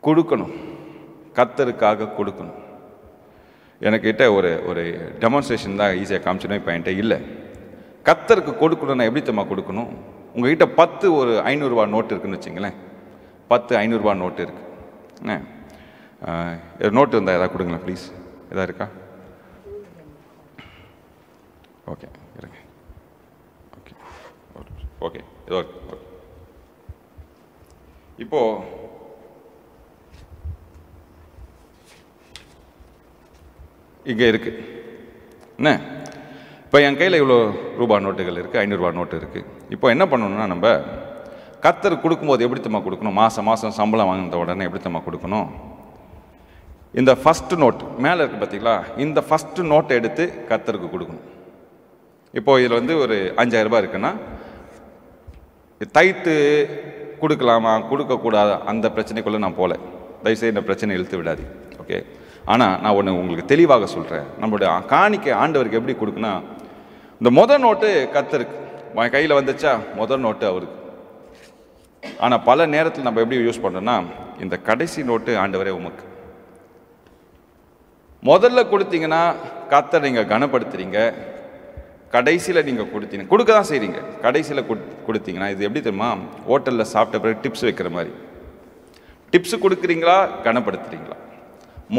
கொடுக்கணும், கர்த்தருக்காக கொடுக்கணும். எனக்கிட்ட ஒரு டெமான்ஸ்ட்ரேஷன் தான் ஈஸியாக காமிச்சிடும், இப்போ என்கிட்ட இல்லை. கர்த்தருக்கு கொடுக்கணும்னா எப்படி தெரியுமா கொடுக்கணும்? உங்ககிட்ட 10 ஒரு 500 ரூபா நோட்டு இருக்குன்னு வச்சுங்களேன். 10 500 ரூபா நோட்டு இருக்கு. நோட்டு இருந்தால் எதாவது கொடுங்களேன் ப்ளீஸ். எதாவது இருக்கா? ஓகே இருங்க. ஓகே ஓகே ஏதோ ஓகே. இப்போ இங்கே இருக்கு என்ன? இப்போ என் கையில் இவ்வளோ ரூபா நோட்டுகள் இருக்குது, 500 ரூபா நோட்டு இருக்குது. இப்போ என்ன பண்ணணும்னா, நம்ம கர்த்தருக்கு கொடுக்கும்போது எப்படி தெரியுமா கொடுக்கணும்? மாதம் சம்பளம் வாங்கின உடனே எப்படி தெரியுமா கொடுக்கணும்? இந்த ஃபஸ்ட்டு நோட் மேலே இருக்குது பார்த்தீங்களா, இந்த ஃபஸ்ட்டு நோட்டை எடுத்து கர்த்தருக்கு கொடுக்கணும். இப்போது இதில் வந்து ஒரு 5000 ரூபாய் இருக்குன்னா, தைத்து கொடுக்கலாமா கொடுக்கக்கூடாது அந்த பிரச்சனைக்குள்ளே நான் போகல. தயவுசெய்து இந்த பிரச்சனை இழுத்து விடாது. ஓகே. ஆனால் நான் ஒன்று உங்களுக்கு தெளிவாக சொல்கிறேன். நம்மளுடைய காணிக்கை ஆண்டவருக்கு எப்படி கொடுக்குன்னா, இந்த முதல் நோட்டு கர்த்தருக்கு கையில் வந்துச்சா, முதல் நோட்டு அவருக்கு. ஆனால் பல நேரத்தில் நம்ம எப்படி யூஸ் பண்ணுறோன்னா, இந்த கடைசி நோட்டு ஆண்டவரே உமக்கு. முதல்ல கொடுத்தீங்கன்னா கர்த்தரை நீங்கள் கனப்படுத்துறீங்க, கடைசியில் நீங்கள் கொடுக்க தான் செய்கிறீங்க. கடைசியில் கொடுத்தீங்கன்னா இது எப்படி தெரியுமா? ஹோட்டலில் சாப்பிட்ட பிறகு டிப்ஸ் வைக்கிற மாதிரி. டிப்ஸ் கொடுக்குறீங்களா, கனப்படுத்துறீங்களா?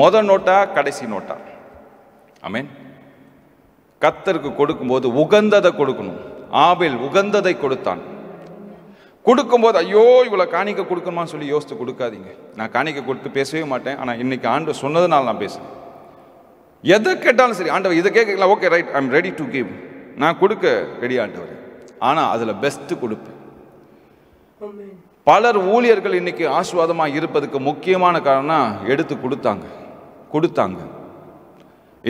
முதல் நோட்டா கடைசி நோட்டா? ஆமென். கர்த்தருக்கு கொடுக்கும்போது உகந்ததை கொடுக்கணும். ஆபேல் உகந்ததை கொடுத்தான். கொடுக்கும்போது ஐயோ இவ்வளோ காணிக்க கொடுக்கணுமான்னு சொல்லி யோசித்து கொடுக்காதீங்க. நான் காணிக்க கொடுத்து பேசவே மாட்டேன், ஆனால் இன்னைக்கு ஆண்டவர் சொன்னதுனால நான் பேசுகிறேன். எதை கேட்டாலும் சரி, ஆண்டவர் இதை கேட்கலாம், okay right, I am ready to give, நான் கொடுக்க ரெடி ஆண்டவர். ஆனால் அதில் பெஸ்ட்டு கொடுப்பேன். பலர் ஊழியர்கள் இன்னைக்கு ஆசீர்வாதமாக இருப்பதுக்கு முக்கியமான காரணம் எடுத்து கொடுத்தாங்க.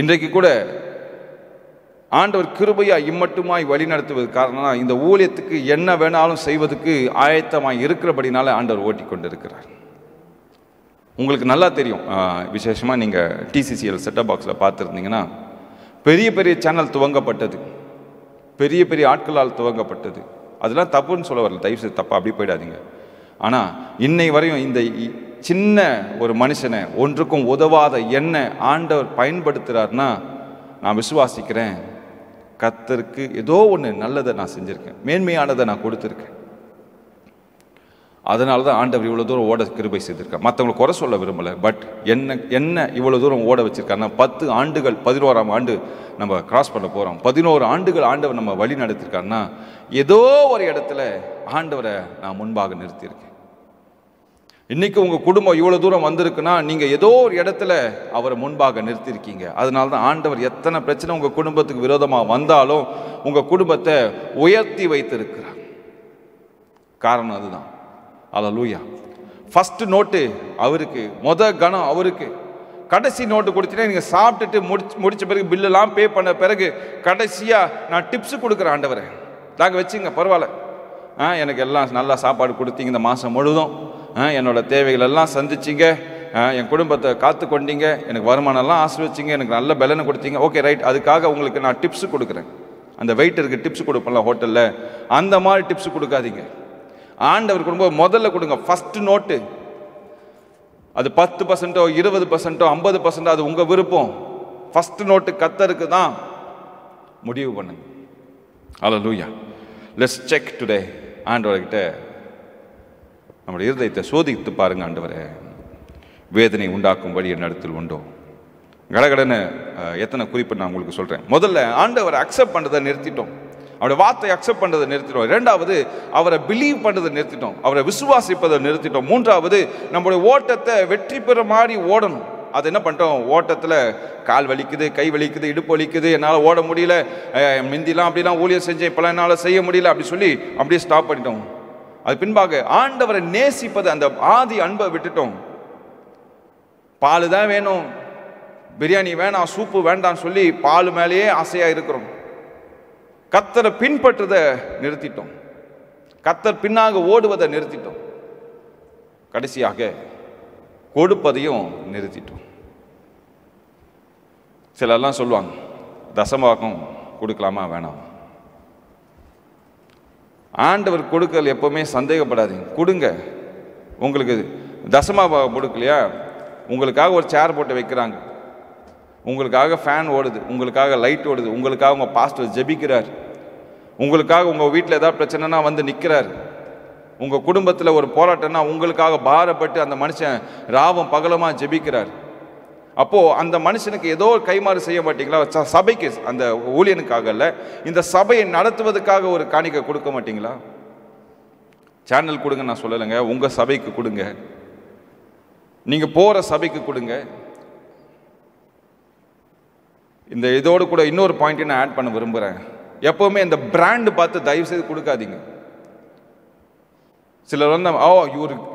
இன்றைக்கு கூட ஆண்டவர் கிருபையாய் இம்மட்டுமாய் வழி நடத்துவது காரணம் இந்த ஊழியத்துக்கு என்ன வேணாலும் செய்வதற்கு ஆயத்தமாய் இருக்கிறபடினால ஆண்டவர் ஓட்டி கொண்டு இருக்கிறார். உங்களுக்கு நல்லா தெரியும், விசேஷமாக நீங்கள் TCCL செட்டப் பாக்ஸில் பார்த்துருந்தீங்கன்னா, பெரிய பெரிய சேனல் துவங்கப்பட்டது, பெரிய பெரிய ஆட்களால் துவங்கப்பட்டது. அதெல்லாம் தப்புன்னு சொல்ல வரல, தயவுசெய்து தப்பா அப்படி போயிடாதீங்க. ஆனால் இன்னை வரையும் இந்த சின்ன ஒரு மனுஷனை, ஒன்றுக்கும் உதவாத என்ன ஆண்டவர் பயன்படுத்துகிறார்னா, நான் விசுவாசிக்கிறேன் கர்த்தருக்கு ஏதோ ஒன்று நல்லதை நான் செஞ்சுருக்கேன், மேன்மையானதை நான் கொடுத்துருக்கேன். அதனால தான் ஆண்டவர் இவ்வளோ தூரம் ஓட கிருபை செய்திருக்கார். மற்றவங்களை குறை சொல்ல விரும்பலை, பட் என்ன இவ்வளோ தூரம் ஓட வச்சிருக்காருன்னா, 10 ஆண்டுகள் 11ஆம் ஆண்டு நம்ம கிராஸ் பண்ண போகிறோம். 11 ஆண்டுகள் ஆண்டவர் நம்ம வழி நடத்திருக்காருன்னா, ஏதோ ஒரு இடத்துல ஆண்டவரை நான் முன்பாக நிறுத்தியிருக்கேன். இன்னைக்கு உங்கள் குடும்பம் இவ்வளோ தூரம் வந்திருக்குன்னா, நீங்கள் ஏதோ ஒரு இடத்துல அவரை முன்பாக நிறுத்திருக்கீங்க. அதனால தான் ஆண்டவர் எத்தனை பிரச்சனை உங்கள் குடும்பத்துக்கு விரோதமாக வந்தாலும் உங்கள் குடும்பத்தை உயர்த்தி வைத்திருக்கிறார். காரணம் அதுதான். அல்லேலூயா. ஃபஸ்ட்டு நோட்டு அவருக்கு, கணம் அவருக்கு. கடைசி நோட்டு கொடுத்தீங்கன்னா, நீங்கள் சாப்பிட்டுட்டு முடிச்ச பிறகு பில்லெல்லாம் பே பண்ண பிறகு கடைசியாக நான் டிப்ஸு கொடுக்குறேன் ஆண்டவரை, நாங்கள் வச்சுங்க பரவாயில்ல, எனக்கு எல்லாம் நல்லா சாப்பாடு கொடுத்தீங்க இந்த மாதம் முழுதும், என்னோட தேவைகள் எல்லாம் சந்திச்சிங்க, என் குடும்பத்தை காத்து கொண்டீங்க, எனக்கு வருமானம்லாம் ஆசீர்வச்சிங்க, எனக்கு நல்ல பலனை கொடுத்தீங்க, ஓகே ரைட், அதுக்காக உங்களுக்கு நான் டிப்ஸு கொடுக்குறேன். அந்த வெயிட்டருக்கு டிப்ஸ் கொடுப்பேன்ல ஹோட்டலில், அந்த மாதிரி டிப்ஸ் கொடுக்காதீங்க. ஆண்டவர் கொடுக்கும்போது முதல்ல கொடுங்க ஃபஸ்ட்டு நோட்டு. அது 10%, 20%, 50%, அது உங்கள் விருப்பம். ஃபஸ்ட்டு நோட்டு கர்த்தருக்கு தான் முடிவு பண்ணுங்க. அல்லேலூயா. Let's check today. ஆண்டவர்கிட்ட நம்முடைய இருதயத்தை சோதித்து பாருங்க. ஆண்டவரே, வேதனை உண்டாக்கும்படி என் இடத்தில் உண்டோ? கடகடன்னு எத்தனை குறிப்பு நான் உங்களுக்கு சொல்கிறேன். முதல்ல ஆண்டவரை அக்செப்ட் பண்ணுறதை நிறுத்திட்டோம், அவருடைய வார்த்தை அக்செப்ட் பண்ணுறதை நிறுத்திட்டோம். ரெண்டாவது, அவரை பிலீவ் பண்ணுறதை நிறுத்திட்டோம், அவரை விசுவாசிப்பதை நிறுத்திட்டோம். மூன்றாவது, நம்முடைய ஓட்டத்தை வெற்றி பெற மாதிரி ஓடணும். அது என்ன பண்ணிட்டோம்? ஓட்டத்தில் கால் வலிக்குது, கை வலிக்குது, இடுப்பு வலிக்குது, என்னால் ஓட முடியல, முந்திலாம் அப்படிலாம் ஊழியர் செஞ்சேன், இப்போலாம் என்னால் செய்ய முடியல அப்படி சொல்லி அப்படியே ஸ்டாப் பண்ணிட்டோம். அது பின்பாக ஆண்டவரை நேசிப்பது, அந்த ஆதி அன்பை விட்டுட்டோம். பால் தான் வேணும், பிரியாணி வேணாம், சூப்பு வேண்டாம் சொல்லி பால் மேலேயே ஆசையா இருக்கிறோம். கர்த்தரை பின்பற்றுவதை நிறுத்திட்டோம், கர்த்தர் பின்னாக ஓடுவதை நிறுத்திட்டோம், கடைசியாக கொடுப்பதையும் நிறுத்திட்டோம். சிலர்லாம் சொல்லுவாங்க, தசமபாகம் கொடுக்கலாமா வேணாம். ஆண்டவர் கொடுக்கல் எப்பவுமே சந்தேகப்படாதீங்க, கொடுங்க. உங்களுக்கு தசமபாகம் கொடுக்கலையா, உங்களுக்காக ஒரு சேர் போட்டு வைக்கிறாங்க, உங்களுக்காக ஃபேன் ஓடுது, உங்களுக்காக லைட் ஓடுது, உங்களுக்காக உங்கள் பாஸ்டர் ஜெபிக்கிறார், உங்களுக்காக உங்கள் வீட்டில் ஏதாவது பிரச்சனைனா வந்து நிற்கிறார், உங்கள் குடும்பத்தில் ஒரு போராட்டம்னா உங்களுக்காக பாரப்பட்டு அந்த மனுஷன் ராவும் பகலமாக ஜெபிக்கிறார். அப்போது அந்த மனுஷனுக்கு ஏதோ கைமாறு செய்ய மாட்டீங்களா? சபைக்கு, அந்த ஊழியனுக்காக இல்லை, இந்த சபையை நடத்துவதற்காக ஒரு காணிக்கை கொடுக்க மாட்டீங்களா? சேனல் கொடுங்க நான் சொல்லலைங்க, உங்கள் சபைக்கு கொடுங்க, நீங்கள் போகிற சபைக்கு கொடுங்க. இந்த இதோடு கூட இன்னொரு பாயிண்ட்டை நான் ஆட் பண்ண விரும்புகிறேன். எப்போவுமே இந்த பிராண்டு பார்த்து தயவு செய்து கொடுக்காதீங்க. சிலர் வந்து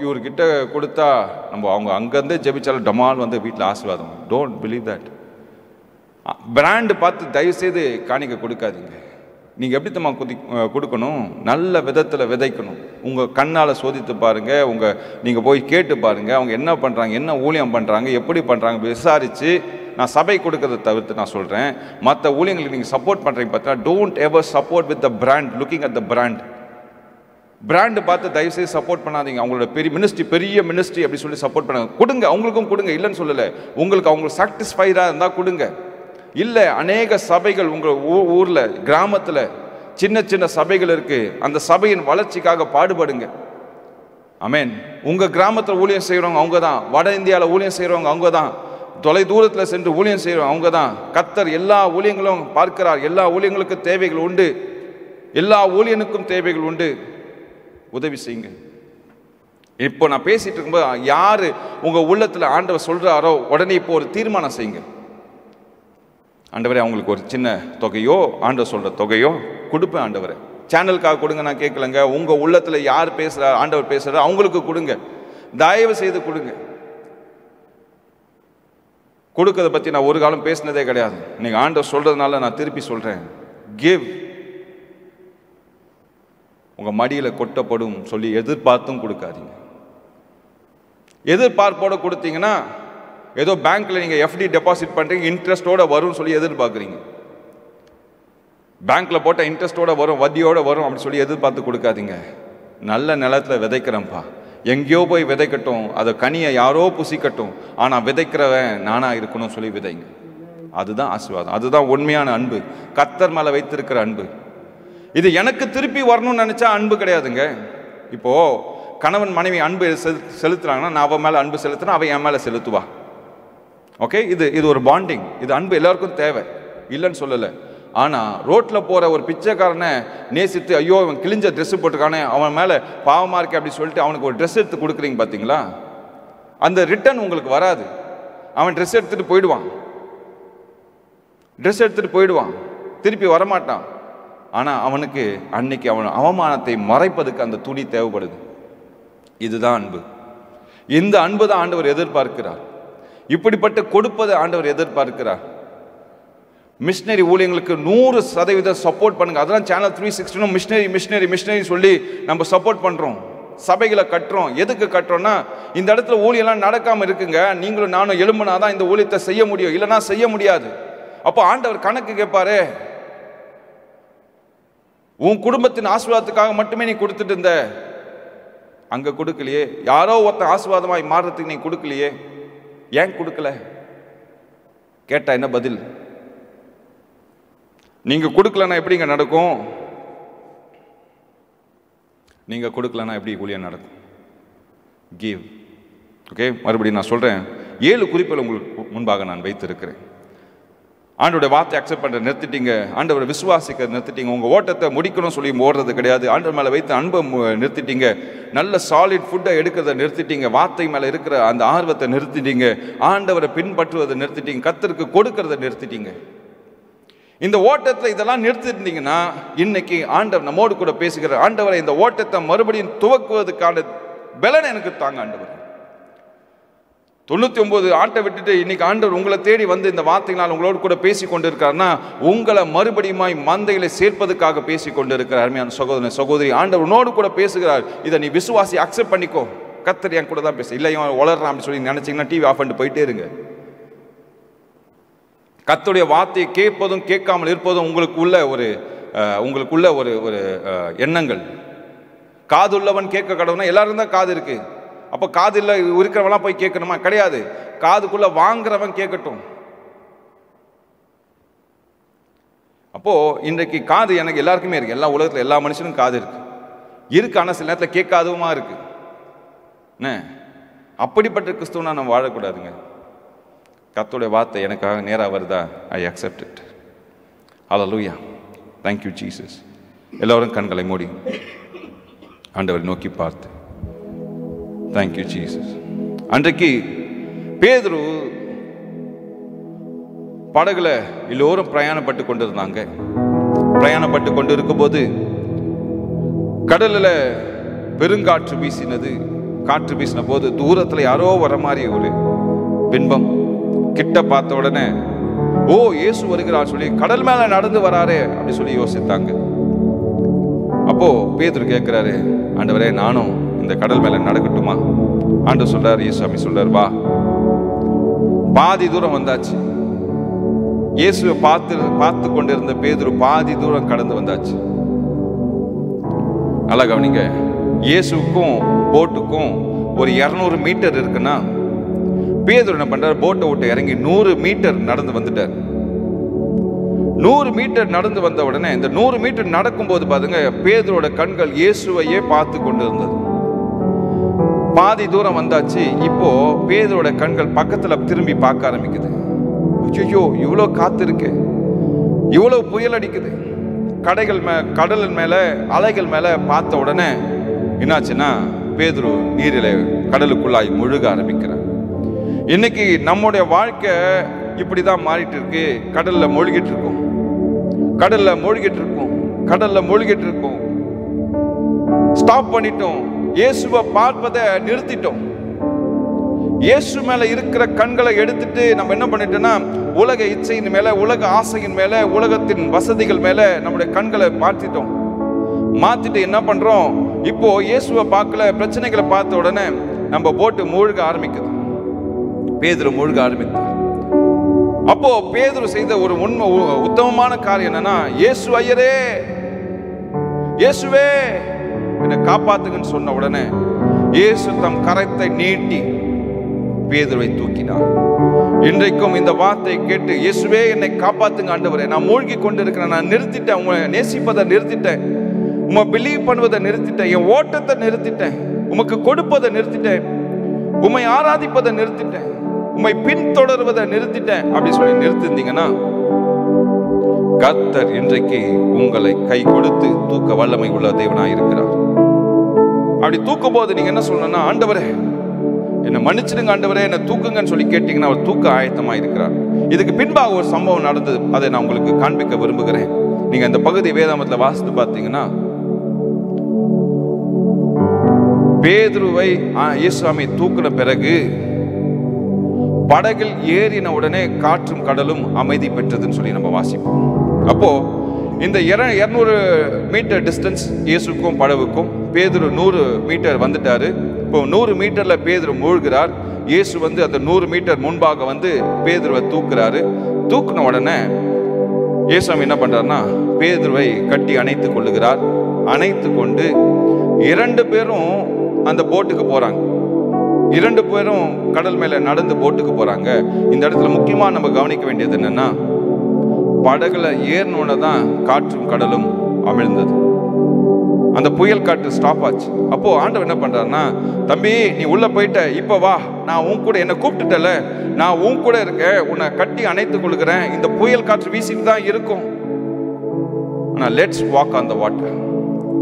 இவர்கிட்ட கொடுத்தா நம்ம அவங்க அங்கேருந்தே ஜெபிச்சாலும் டமால் வந்து வீட்டில் ஆசீர்வாதம். Don't believe that. பிராண்டு பார்த்து தயவு செய்து காணிக்கை கொடுக்காதீங்க. நீங்கள் எப்படி தம்மா கொடுக்கணும்? நல்ல விதத்தில் விதைக்கணும். உங்கள் கண்ணால் சோதித்து பாருங்கள், நீங்கள் போய் கேட்டு பாருங்கள், அவங்க என்ன பண்ணுறாங்க, என்ன ஊழியம் பண்ணுறாங்க, எப்படி பண்ணுறாங்க விசாரித்து. நான் சபை கொடுக்கறதை தவிர்த்து நான் சொல்கிறேன், மற்ற ஊழியங்களுக்கு நீங்கள் சப்போர்ட் பண்ணுறீங்க பார்த்தீங்கன்னா, don't ever support with the brand, looking at the brand. Brand பார்த்து தயவுசெய்து சப்போர்ட் பண்ணாதீங்க. அவங்களோட பெரிய மினிஸ்ட்ரி அப்படி சொல்லி சப்போர்ட் பண்ணாங்க. கொடுங்க, அவங்களுக்கும் கொடுங்க, இல்லைன்னு சொல்லலை. அவங்களுக்கு சாட்டிஸ்ஃபைடாக இருந்தால் கொடுங்க. இல்லை, அநேக சபைகள் உங்கள் ஊரில் கிராமத்தில் சின்ன சின்ன சபைகள் இருக்குது, அந்த சபையின் வளர்ச்சிக்காக பாடுபடுங்க. ஆமென். உங்கள் கிராமத்தில் ஊழியம் செய்கிறவங்க அவங்க தான், வட இந்தியாவில் ஊழியம் செய்கிறவங்க அவங்க தான், தொலை தூரத்தில் சென்று ஊழியம் செய்கிறவங்க அவங்க தான். கர்த்தர் எல்லா ஊழியங்களும் பார்க்கிறார், எல்லா ஊழியங்களுக்கும் தேவைகள் உண்டு, எல்லா ஊழியனுக்கும் தேவைகள் உண்டு. உதவி செய்யுங்க. இப்போ நான் பேசிட்டு இருக்கும்போது யாரு உங்க உள்ளத்துல ஆண்டவர் சொல்றாரோ உடனே இப்போ ஒரு தீர்மானம் செய்யுங்க. ஆண்டவரே, அவங்களுக்கு ஒரு சின்ன தொகையோ ஆண்டவர் சொல்ற தொகையோ கொடுப்பேன் ஆண்டவரே. சேனலுக்காக கொடுங்க நான் கேட்கலங்க. உங்க உள்ளத்துல யார் பேசுறாரு, ஆண்டவர் பேசுறாரு, அவங்களுக்கு கொடுங்க, தயவு செய்து கொடுங்க. கொடுக்கறத பத்தி நான் ஒரு காலம் பேசினதே கிடையாது. நீங்க ஆண்டவர் சொல்றதுனால நான் திருப்பி சொல்றேன், கிவ். உங்க மடியில கொட்டப்படும் சொல்லி எதிர்பார்த்தும் கொடுக்காதீங்க. எதிர்பார்ப்போட கொடுத்தீங்கன்னா ஏதோ பேங்க்ல நீங்க எஃப்டி டெபாசிட் பண்றீங்க, இன்ட்ரெஸ்டோட வரும்னு சொல்லி எதிர்பார்க்குறீங்க. பேங்க்ல போட்ட இன்ட்ரெஸ்டோட வரும், வட்டியோட வரும் அப்படி சொல்லி எதிர்பார்த்து கொடுக்காதீங்க. நல்ல நிலத்துல விதைக்கிறேன்ப்பா, எங்கேயோ போய் விதைக்கட்டும், அதை கனியை யாரோ புசிக்கட்டும், ஆனா விதைக்கிறவன் நானா இருக்கணும் சொல்லி விதைங்க. அதுதான் ஆசீர்வாதம், அதுதான் உண்மையான அன்பு, கர்த்தர் மேல வைத்திருக்கிற அன்பு. இது எனக்கு திருப்பி வரணும்னு நினைச்சா அன்பு கிடையாதுங்க. இப்போ கணவன் மனைவி அன்பு செலுத்துறாங்கன்னா நான் அவன் மேல அன்பு செலுத்துறேன், அவன் என் மேல செலுத்துவா. ஓகே, இது ஒரு பாண்டிங். இது அன்பு எல்லாருக்கும் தேவை, இல்லைன்னு சொல்லலை. ஆனா ரோட்ல போற ஒரு பிச்சைக்காரனை நேசித்து, ஐயோ அவன் கிழிஞ்ச ட்ரெஸ் போட்டுக்கானே, அவன் மேல பாவமா இருக்கு அப்படி சொல்லிட்டு அவனுக்கு ஒரு ட்ரெஸ் எடுத்து கொடுக்குறீங்க பாத்தீங்களா, அந்த ரிட்டர்ன் உங்களுக்கு வராது. அவன் ட்ரெஸ் எடுத்துட்டு போயிடுவான், திருப்பி வரமாட்டான். ஆனா அவனுக்கு அன்னைக்கு அவன் அவமானத்தை மறைப்பதுக்கு அந்த துணி தேவைப்படுது. இதுதான் அன்பு. இந்த அன்பு தான் ஆண்டவர் எதிர்பார்க்கிறார். இப்படிப்பட்ட கொடுப்பதை ஆண்டவர் எதிர்பார்க்கிறார். மிஷினரி ஊழியங்களுக்கு 100% சப்போர்ட் பண்ணுங்க. அதெல்லாம் சேனல் 360 மிஷினரி சொல்லி நம்ம சப்போர்ட் பண்றோம், சபைகளை கட்டுறோம். எதுக்கு கட்டுறோம்னா, இந்த இடத்துல ஊழியெல்லாம் நடக்காம இருக்குங்க, நீங்களும் நானும் எழும்புனாதான் இந்த ஊழியத்தை செய்ய முடியும், இல்லைன்னா செய்ய முடியாது. அப்போ ஆண்டவர் கணக்கு கேட்பாரு, உன் குடும்பத்தின் ஆசீர்வாதத்துக்காக மட்டுமே நீ கொடுத்துட்டு இருந்த, அங்க கொடுக்கலையே, யாரோ ஒருத்தன் ஆசீர்வாதமாய் மாறுறதுக்கு நீ கொடுக்கலையே, ஏன் கொடுக்கல கேட்டா என்ன பதில்? நீங்க கொடுக்கலன்னா எப்படிங்க நடக்கும்? நீங்க கொடுக்கலன்னா எப்படி ஊழியம் நடக்கும்? கிவ். ஓகே, மறுபடியும் நான் சொல்றேன், 7 குறிப்புகள் உங்களுக்கு முன்பாக நான் வைத்திருக்கிறேன். ஆண்டவருடைய வார்த்தை அக்செப்ட் பண்ணுற நிறுத்திட்டீங்க, ஆண்டவரை விசுவாசிக்க நிறுத்திட்டீங்க, உங்கள் ஓட்டத்தை முடிக்கணும்னு சொல்லி ஓடுறது கிடையாது, ஆண்டவர் மேலே வைத்து அன்பை நிறுத்திட்டீங்க, நல்ல சாலிட் ஃபுட்டை எடுக்கிறத நிறுத்திட்டீங்க, வார்த்தை மேலே இருக்கிற அந்த ஆர்வத்தை நிறுத்திட்டீங்க, ஆண்டவரை பின்பற்றுவதை நிறுத்திட்டீங்க, கர்த்தருக்கு கொடுக்கறத நிறுத்திட்டீங்க. இந்த ஓட்டத்தில் இதெல்லாம் நிறுத்திருந்தீங்கன்னா இன்னைக்கு ஆண்டவர் நம்மோடு கூட பேசுகிறார். ஆண்டவரை, இந்த ஓட்டத்தை மறுபடியும் துவக்குவதற்கான பலன் எனக்கு தாங்க ஆண்டவர். 99 ஆட்டை விட்டுட்டு இன்னைக்கு ஆண்டவர் உங்களை தேடி வந்து இந்த வார்த்தைகளால் உங்களோடு கூட பேசி கொண்டு இருக்காருன்னா உங்களை மறுபடியும் மந்தைகளை சேர்ப்பதற்காக பேசி கொண்டு இருக்கிறார். அருமையான சகோதரன் சகோதரி, ஆண்டவர் உன்னோடு கூட பேசுகிறார். இதை நீ விசுவாசி அக்செப்ட் பண்ணிக்கோ. கர்த்தர் என் கூட தான் பேச, இல்லை இவன் வளர்றான் அப்படின்னு சொல்லி நினைச்சீங்கன்னா டிவி ஆஃப் பண்ணிட்டு போயிட்டே இருங்க. கர்த்தருடைய வார்த்தையை கேட்பதும் கேட்காமல் இருப்பதும் உங்களுக்குள்ள ஒரு எண்ணங்கள். காது உள்ளவன் கேட்க கடவுனா எல்லாரும் தான் காது இருக்கு. அப்போ காது இல்லை இருக்கிறவெல்லாம் போய் கேட்கணுமா? கிடையாது. காதுக்குள்ள வாங்குறவன் கேட்கட்டும். அப்போ இன்றைக்கு காது எனக்கு எல்லாருக்குமே இருக்கு. எல்லா உலகத்தில் எல்லா மனுஷனும் காது இருக்கு. ஆனால் சில நேரத்தில் கேட்காதவுமா இருக்கு. என்ன அப்படிப்பட்ட கிறிஸ்துவனா நம்ம வாழக்கூடாதுங்க. கர்த்தருடைய வார்த்தை எனக்காக நேராக வருதா, I accept it. Hallelujah, thank you Jesus. எல்லோரும் கண்களை மூடி ஆண்டவரை நோக்கி பார்த்து, தேங்க் யூ ஜீசஸ். அன்றைக்கு பேதுரு படகுல எல்லோரும் பிரயாணப்பட்டு கொண்டிருந்தாங்க. பிரயாணப்பட்டு கொண்டு இருக்கும்போது கடலில் பெருங்காற்று வீசினது. காற்று வீசின போது தூரத்தில் யாரோ வர மாதிரி ஒரு பின்பம். கிட்ட பார்த்த உடனே ஓ இயேசு வருகிறார் சொல்லி கடல் மேல நடந்து வராரே அப்படி சொல்லி யோசித்தாங்க. அப்போ பேதுரு கேட்கிறாரு, ஆண்டவரே நானும் இந்த கடல் மேல நடக்கட்டுமா? ஆண்டவர் சொல்றாரு, இயேசுசாமி சொல்றாரு, வா. பாதி தூரம் வந்தாச்சு. இயேசுவை பார்த்து கொண்டிருந்த பேதுரு பாதி தூரம் கடந்து வந்தாச்சு. நல்லா கவனிங்க, இயேசுக்கும் போட்டுக்கும் ஒரு 200 மீட்டர் இருக்குன்னா பேதுரு என்ன பண்றாரு, போட்டை விட்டு இறங்கி 100 மீட்டர் நடந்து வந்துட்டார். 100 மீட்டர் நடந்து வந்த உடனே இந்த 100 மீட்டர் நடக்கும்போது பாருங்க, பேதுரோட கண்கள் இயேசுவையே பார்த்து கொண்டு இருந்தது. பாதி தூரம் வந்தாச்சு. இப்போ பேதுரோட கண்கள் பக்கத்துல திரும்பி பார்க்க ஆரம்பிக்குது. ஐயோ, இவ்வளோ காத்து இருக்கு, இவ்வளவு புயல் அடிக்குது. கடலின் மேல அலைகள் மேல பார்த்த உடனே என்னாச்சுன்னா பேதுரு நீரில கடலுக்குள்ளாய் முழுக ஆரம்பிக்கிறார். இன்னைக்கு நம்முடைய வாழ்க்கை இப்படிதான் மாறிட்டு இருக்கு. கடல்ல மூழ்கிட்டு இருக்கோம். ஸ்டாப் பண்ணிட்டோம். இயேசுவை பார்ப்பதை நிறுத்திட்டோம். இயேசு மேல இருக்கிற கண்களை எடுத்துட்டு நம்ம என்ன பண்ணிட்டோம்னா உலக இச்சையின் மேல, உலக ஆசையின் மேல, உலகத்தின் வசதிகள் மேல நம்முடைய கண்களை மாத்திட்டு என்ன பண்றோம், இப்போ இயேசுவை பார்க்கல, பிரச்சனைகளை பார்த்த உடனே நம்ம போட்டு மூழ்க ஆரம்பிக்குது. பேதுரு மூழ்க ஆரம்பித்தார். அப்போ பேதுரு செய்த ஒரு உத்தமமான காரியம் என்னன்னா, இயேசு ஐயரே, இயேசுவே என்னை காப்பாத்துங்கன்னு சொன்ன உடனே இயேசு தம் கரத்தை நீட்டி பேதுருவை தூக்கினார். இன்றைக்கும் இந்த வார்த்தை கேட்டு, இயேசுவே என்னை காப்பாத்துங்க ஆண்டவரே, நான் மூழ்கி கொண்டு இருக்கிறேன், நான் நிறுத்திட்டேன், உங்களை நேசிப்பதை நிறுத்திட்டேன், உம்மை பிலீவ் பண்ணுவதை நிறுத்திட்டேன், என் ஓட்டத்தை நிறுத்திட்டேன், உமக்கு கொடுப்பதை நிறுத்திட்டேன், உம்மை ஆராதிப்பதை நிறுத்திட்டேன், உம்மை பின்தொடர்வதை நிறுத்திட்டேன் அப்படி சொல்லி நிறுத்திருந்தீங்கன்னா கர்த்தர் இன்றைக்கு உங்களை கை கொடுத்து தூக்க வல்லமை உள்ள தேவனாய் இருக்கிறார். அப்படி தூக்கும் போது நீங்க என்ன சொல்லணும்னா, ஆண்டவரே என்னை மன்னிச்சிடுங்க ஆண்டவரே, என்னை தூக்குங்கன்னு சொல்லி கேட்டீங்கன்னா அவர் தூக்க ஆயத்தமா இருக்கிறார். இதுக்கு பின்பாக ஒரு சம்பவம் நடந்தது, அதை நான் உங்களுக்கு காண்பிக்க விரும்புகிறேன். நீங்க அந்த பகுதி வேதாமத்தில் வாசித்து பார்த்தீங்கன்னா, பேதுருவை இயேசுசாமி தூக்கின பிறகு படகில் ஏறின உடனே காற்றும் கடலும் அமைதி பெற்றதுன்னு சொல்லி நம்ம வாசிப்போம். அப்போ இந்த 200 மீட்டர் டிஸ்டன்ஸ் இயேசுக்கும் படகுக்கும், பேதுரு 100 மீட்டர் வந்துட்டாரு. இப்போ 100 மீட்டர்ல பேதுரு மூழ்கிறார். இயேசு வந்து அந்த 100 மீட்டர் முன்பாக வந்து பேதுருவை தூக்குறாரு. தூக்குன உடனே இயேசுசாமி என்ன பண்றாருன்னா பேதுருவை கட்டி அணைத்து கொள்ளுகிறார். அணைத்து கொண்டு 2 பேரும் அந்த போட்டுக்கு போறாங்க. 2 பேரும் கடல் மேல நடந்து போட்டுக்கு போறாங்க. இந்த இடத்துல முக்கியமா நம்ம கவனிக்க வேண்டியது என்னன்னா, படகுல ஏறினோட தான் காற்றும் கடலும் அமிழ்ந்தது. அந்த புயல் காற்று ஸ்டாப் ஆச்சு. அப்போ ஆண்டவர் என்ன பண்றாருன்னா, தம்பி நீ உள்ள போயிட்ட, இப்ப வா, நான் உன் கூட, என்ன கூப்பிட்டுட்டல, நான் உன் கூட இருக்கேன், உன்னை கட்டி அணைத்துக் கொள்கிறேன். இந்த புயல் காற்று வீசிட்டு தான் இருக்கும், ஆனா let's walk on the water.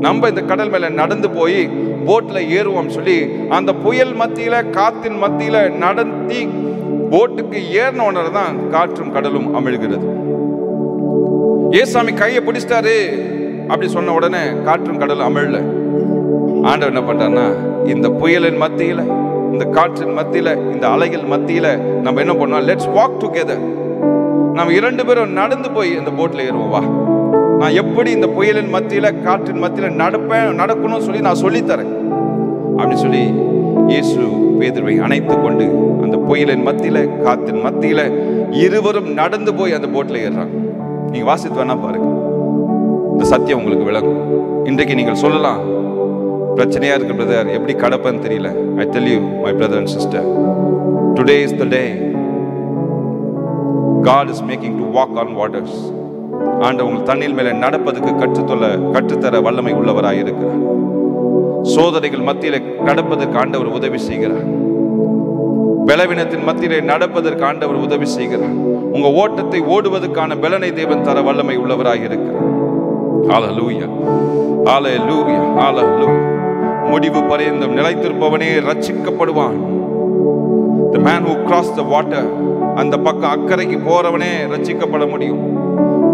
நம்ம இந்த கடல் மேல நடந்து போய் போட்ல ஏறுவோம் சொல்லி அந்த புயல் மத்தியில, காத்தின் மத்தியில நடத்தி போட்டுக்கு ஏறின உடனே தான் காற்றும் கடலும் அமிழ்கிறது. ஏசாமி கையை பிடிச்சிட்டாரு அப்படி சொன்ன உடனே காற்றும் கடல் அமிழல. ஆண்டவர் என்ன பண்றாருன்னா, இந்த புயலின் மத்தியில, இந்த காற்றின் மத்தியில, இந்த அலைகள் மத்தியில நம்ம என்ன பண்ணோம், லெட்ஸ் வாக் டுகெதர். நம்ம 2 பேரும் நடந்து போய் இந்த போட்ல ஏறுவோம். வா, நான் எப்படி இந்த புயலின் மத்தியில காற்றின் மத்தியில நடக்கணும்னு சொல்லி நான் சொல்லித்தரேன் அப்படின்னு சொல்லி இயேசு பேதுருவை அணைத்து கொண்டு அந்த புயலின் மத்தியில காற்றின் மத்தியில இருவரும் நடந்து போய் அந்த போட்ல ஏறுறாங்க. நீங்க வாசித்து வேணா பாருங்க, இந்த சத்தியம் உங்களுக்கு விளங்கும். இன்றைக்கு நீங்கள் சொல்லலாம், பிரச்சனையா இருக்கு பிரதர், எப்படி கடப்பன்னு தெரியல. I tell you my brother and sister, today is the day God is making to walk on waters. ஆண்டவர் உங்கள் தண்ணீர் மேலே நடப்பதற்கு கற்றுத்தர வல்லமை உள்ளவராய் இருக்கிறார். சோதனைகள் மத்தியிலே நடப்பதற்கு ஆண்டவர் உதவி செய்கிறார். பலவீனத்தின் மத்தியிலே நடப்பதற்கு ஆண்டவர் உதவி செய்கிறார். உங்க ஓட்டத்தை ஓடுவதற்கான பலனை தேவன் தர வல்லமை உள்ளவராய் இருக்கிறார். ஹல்லேலூயா, ஹல்லேலூயா, ஹல்லேலூயா. முடிவு பரியந்தம் நிலைத்திருப்பவனே ரட்சிக்கப்படுவான். The man who crossed the water, அந்த பக்கம் அக்கறைக்கு போறவனே ரட்சிக்கப்பட முடியும்.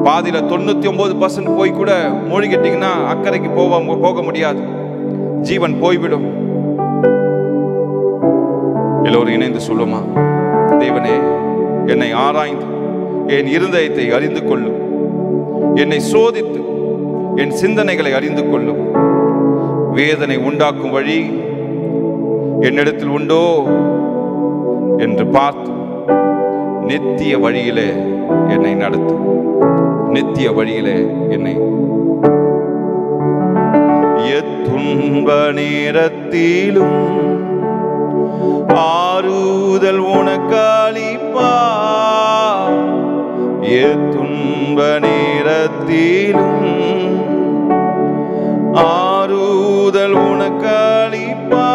பாதியில 99% போய் கூட மூழ்கிட்டீங்கன்னா அக்கறைக்கு போக முடியாது, ஜீவன் போய்விடும். எல்லோரும் இணைந்து சொல்லுமா, தேவனே என்னை ஆராய்ந்து என் இருதயத்தை அறிந்து கொள்ளும், என்னை சோதித்து என் சிந்தனைகளை அறிந்து கொள்ளும். வேதனை உண்டாக்கும் வழி என்னிடத்தில் உண்டோ என்று பார்த்து நித்திய வழியிலே என்னை நடத்தும். நித்திய வழியிலே என்னை துன்ப நேரத்திலும் ஆறுதல் உனக்களிப்பா. துன்ப நேரத்திலும் ஆறுதல் உனக்களிப்பா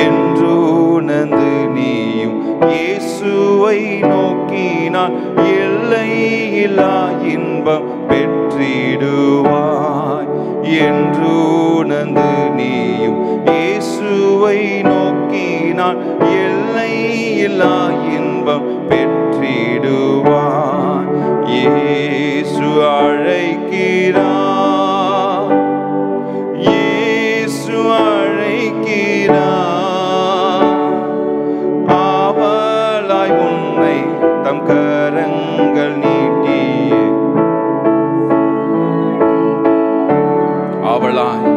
என்று உணர்ந்து நீயும் இயேசுவை நோக்கினான் எல்லையில்லா இன்பம் பெற்றிடுவாய். என்று உணர்ந்து நீயும் இயேசுவை நோக்கினான் எல்லையில்லா இன்பம் பெற்றிடுவாய். இயேசு அழைக்கிறார், இயேசு அழைக்கிறார். ஆவலாய் உன்னை தம் கரங்கள் நீட்டியே, ஆவலாய்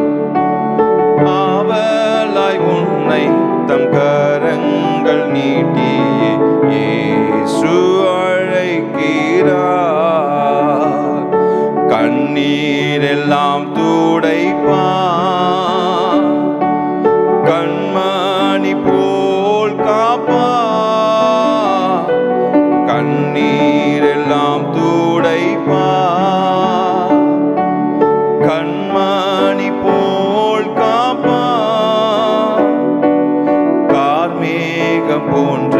உன்னை தம் கரங்கள் நீட்டியே இயேசு அழைக்கிறார். கண்ணீரெல்லாம் துடைப்பார், கண்மணி போல் காப்பார். கண்ணீரெல்லாம் துடைப்பார், கண்மணி போல் காப்பார். கார்மேகம் போன்ற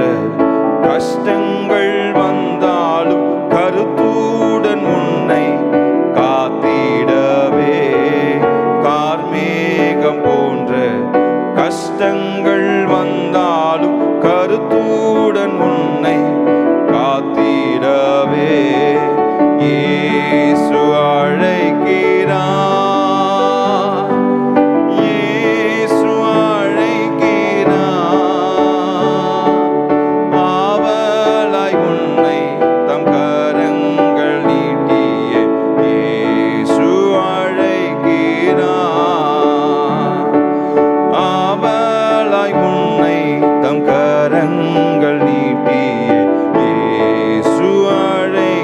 கஷ்டங்கள் வந்தாலும் கருத்துடன் உன்னை காத்திடவே. கார்மேகம் போன்ற கஷ்டங்கள் வந்தாலும் கருத்துடன் உன்னை காத்திடவே. இயேசு அழைக்கிறார், இயேசு அழைக்கிறார். ஆவலாய் உன்னை தம் கரங்கள் நீட்டியே இயேசு அழைக்கிறார். ஆவலாய் உன்னை தம் கரங்கள் நீட்டியே இயேசு அழைக்கிறார்.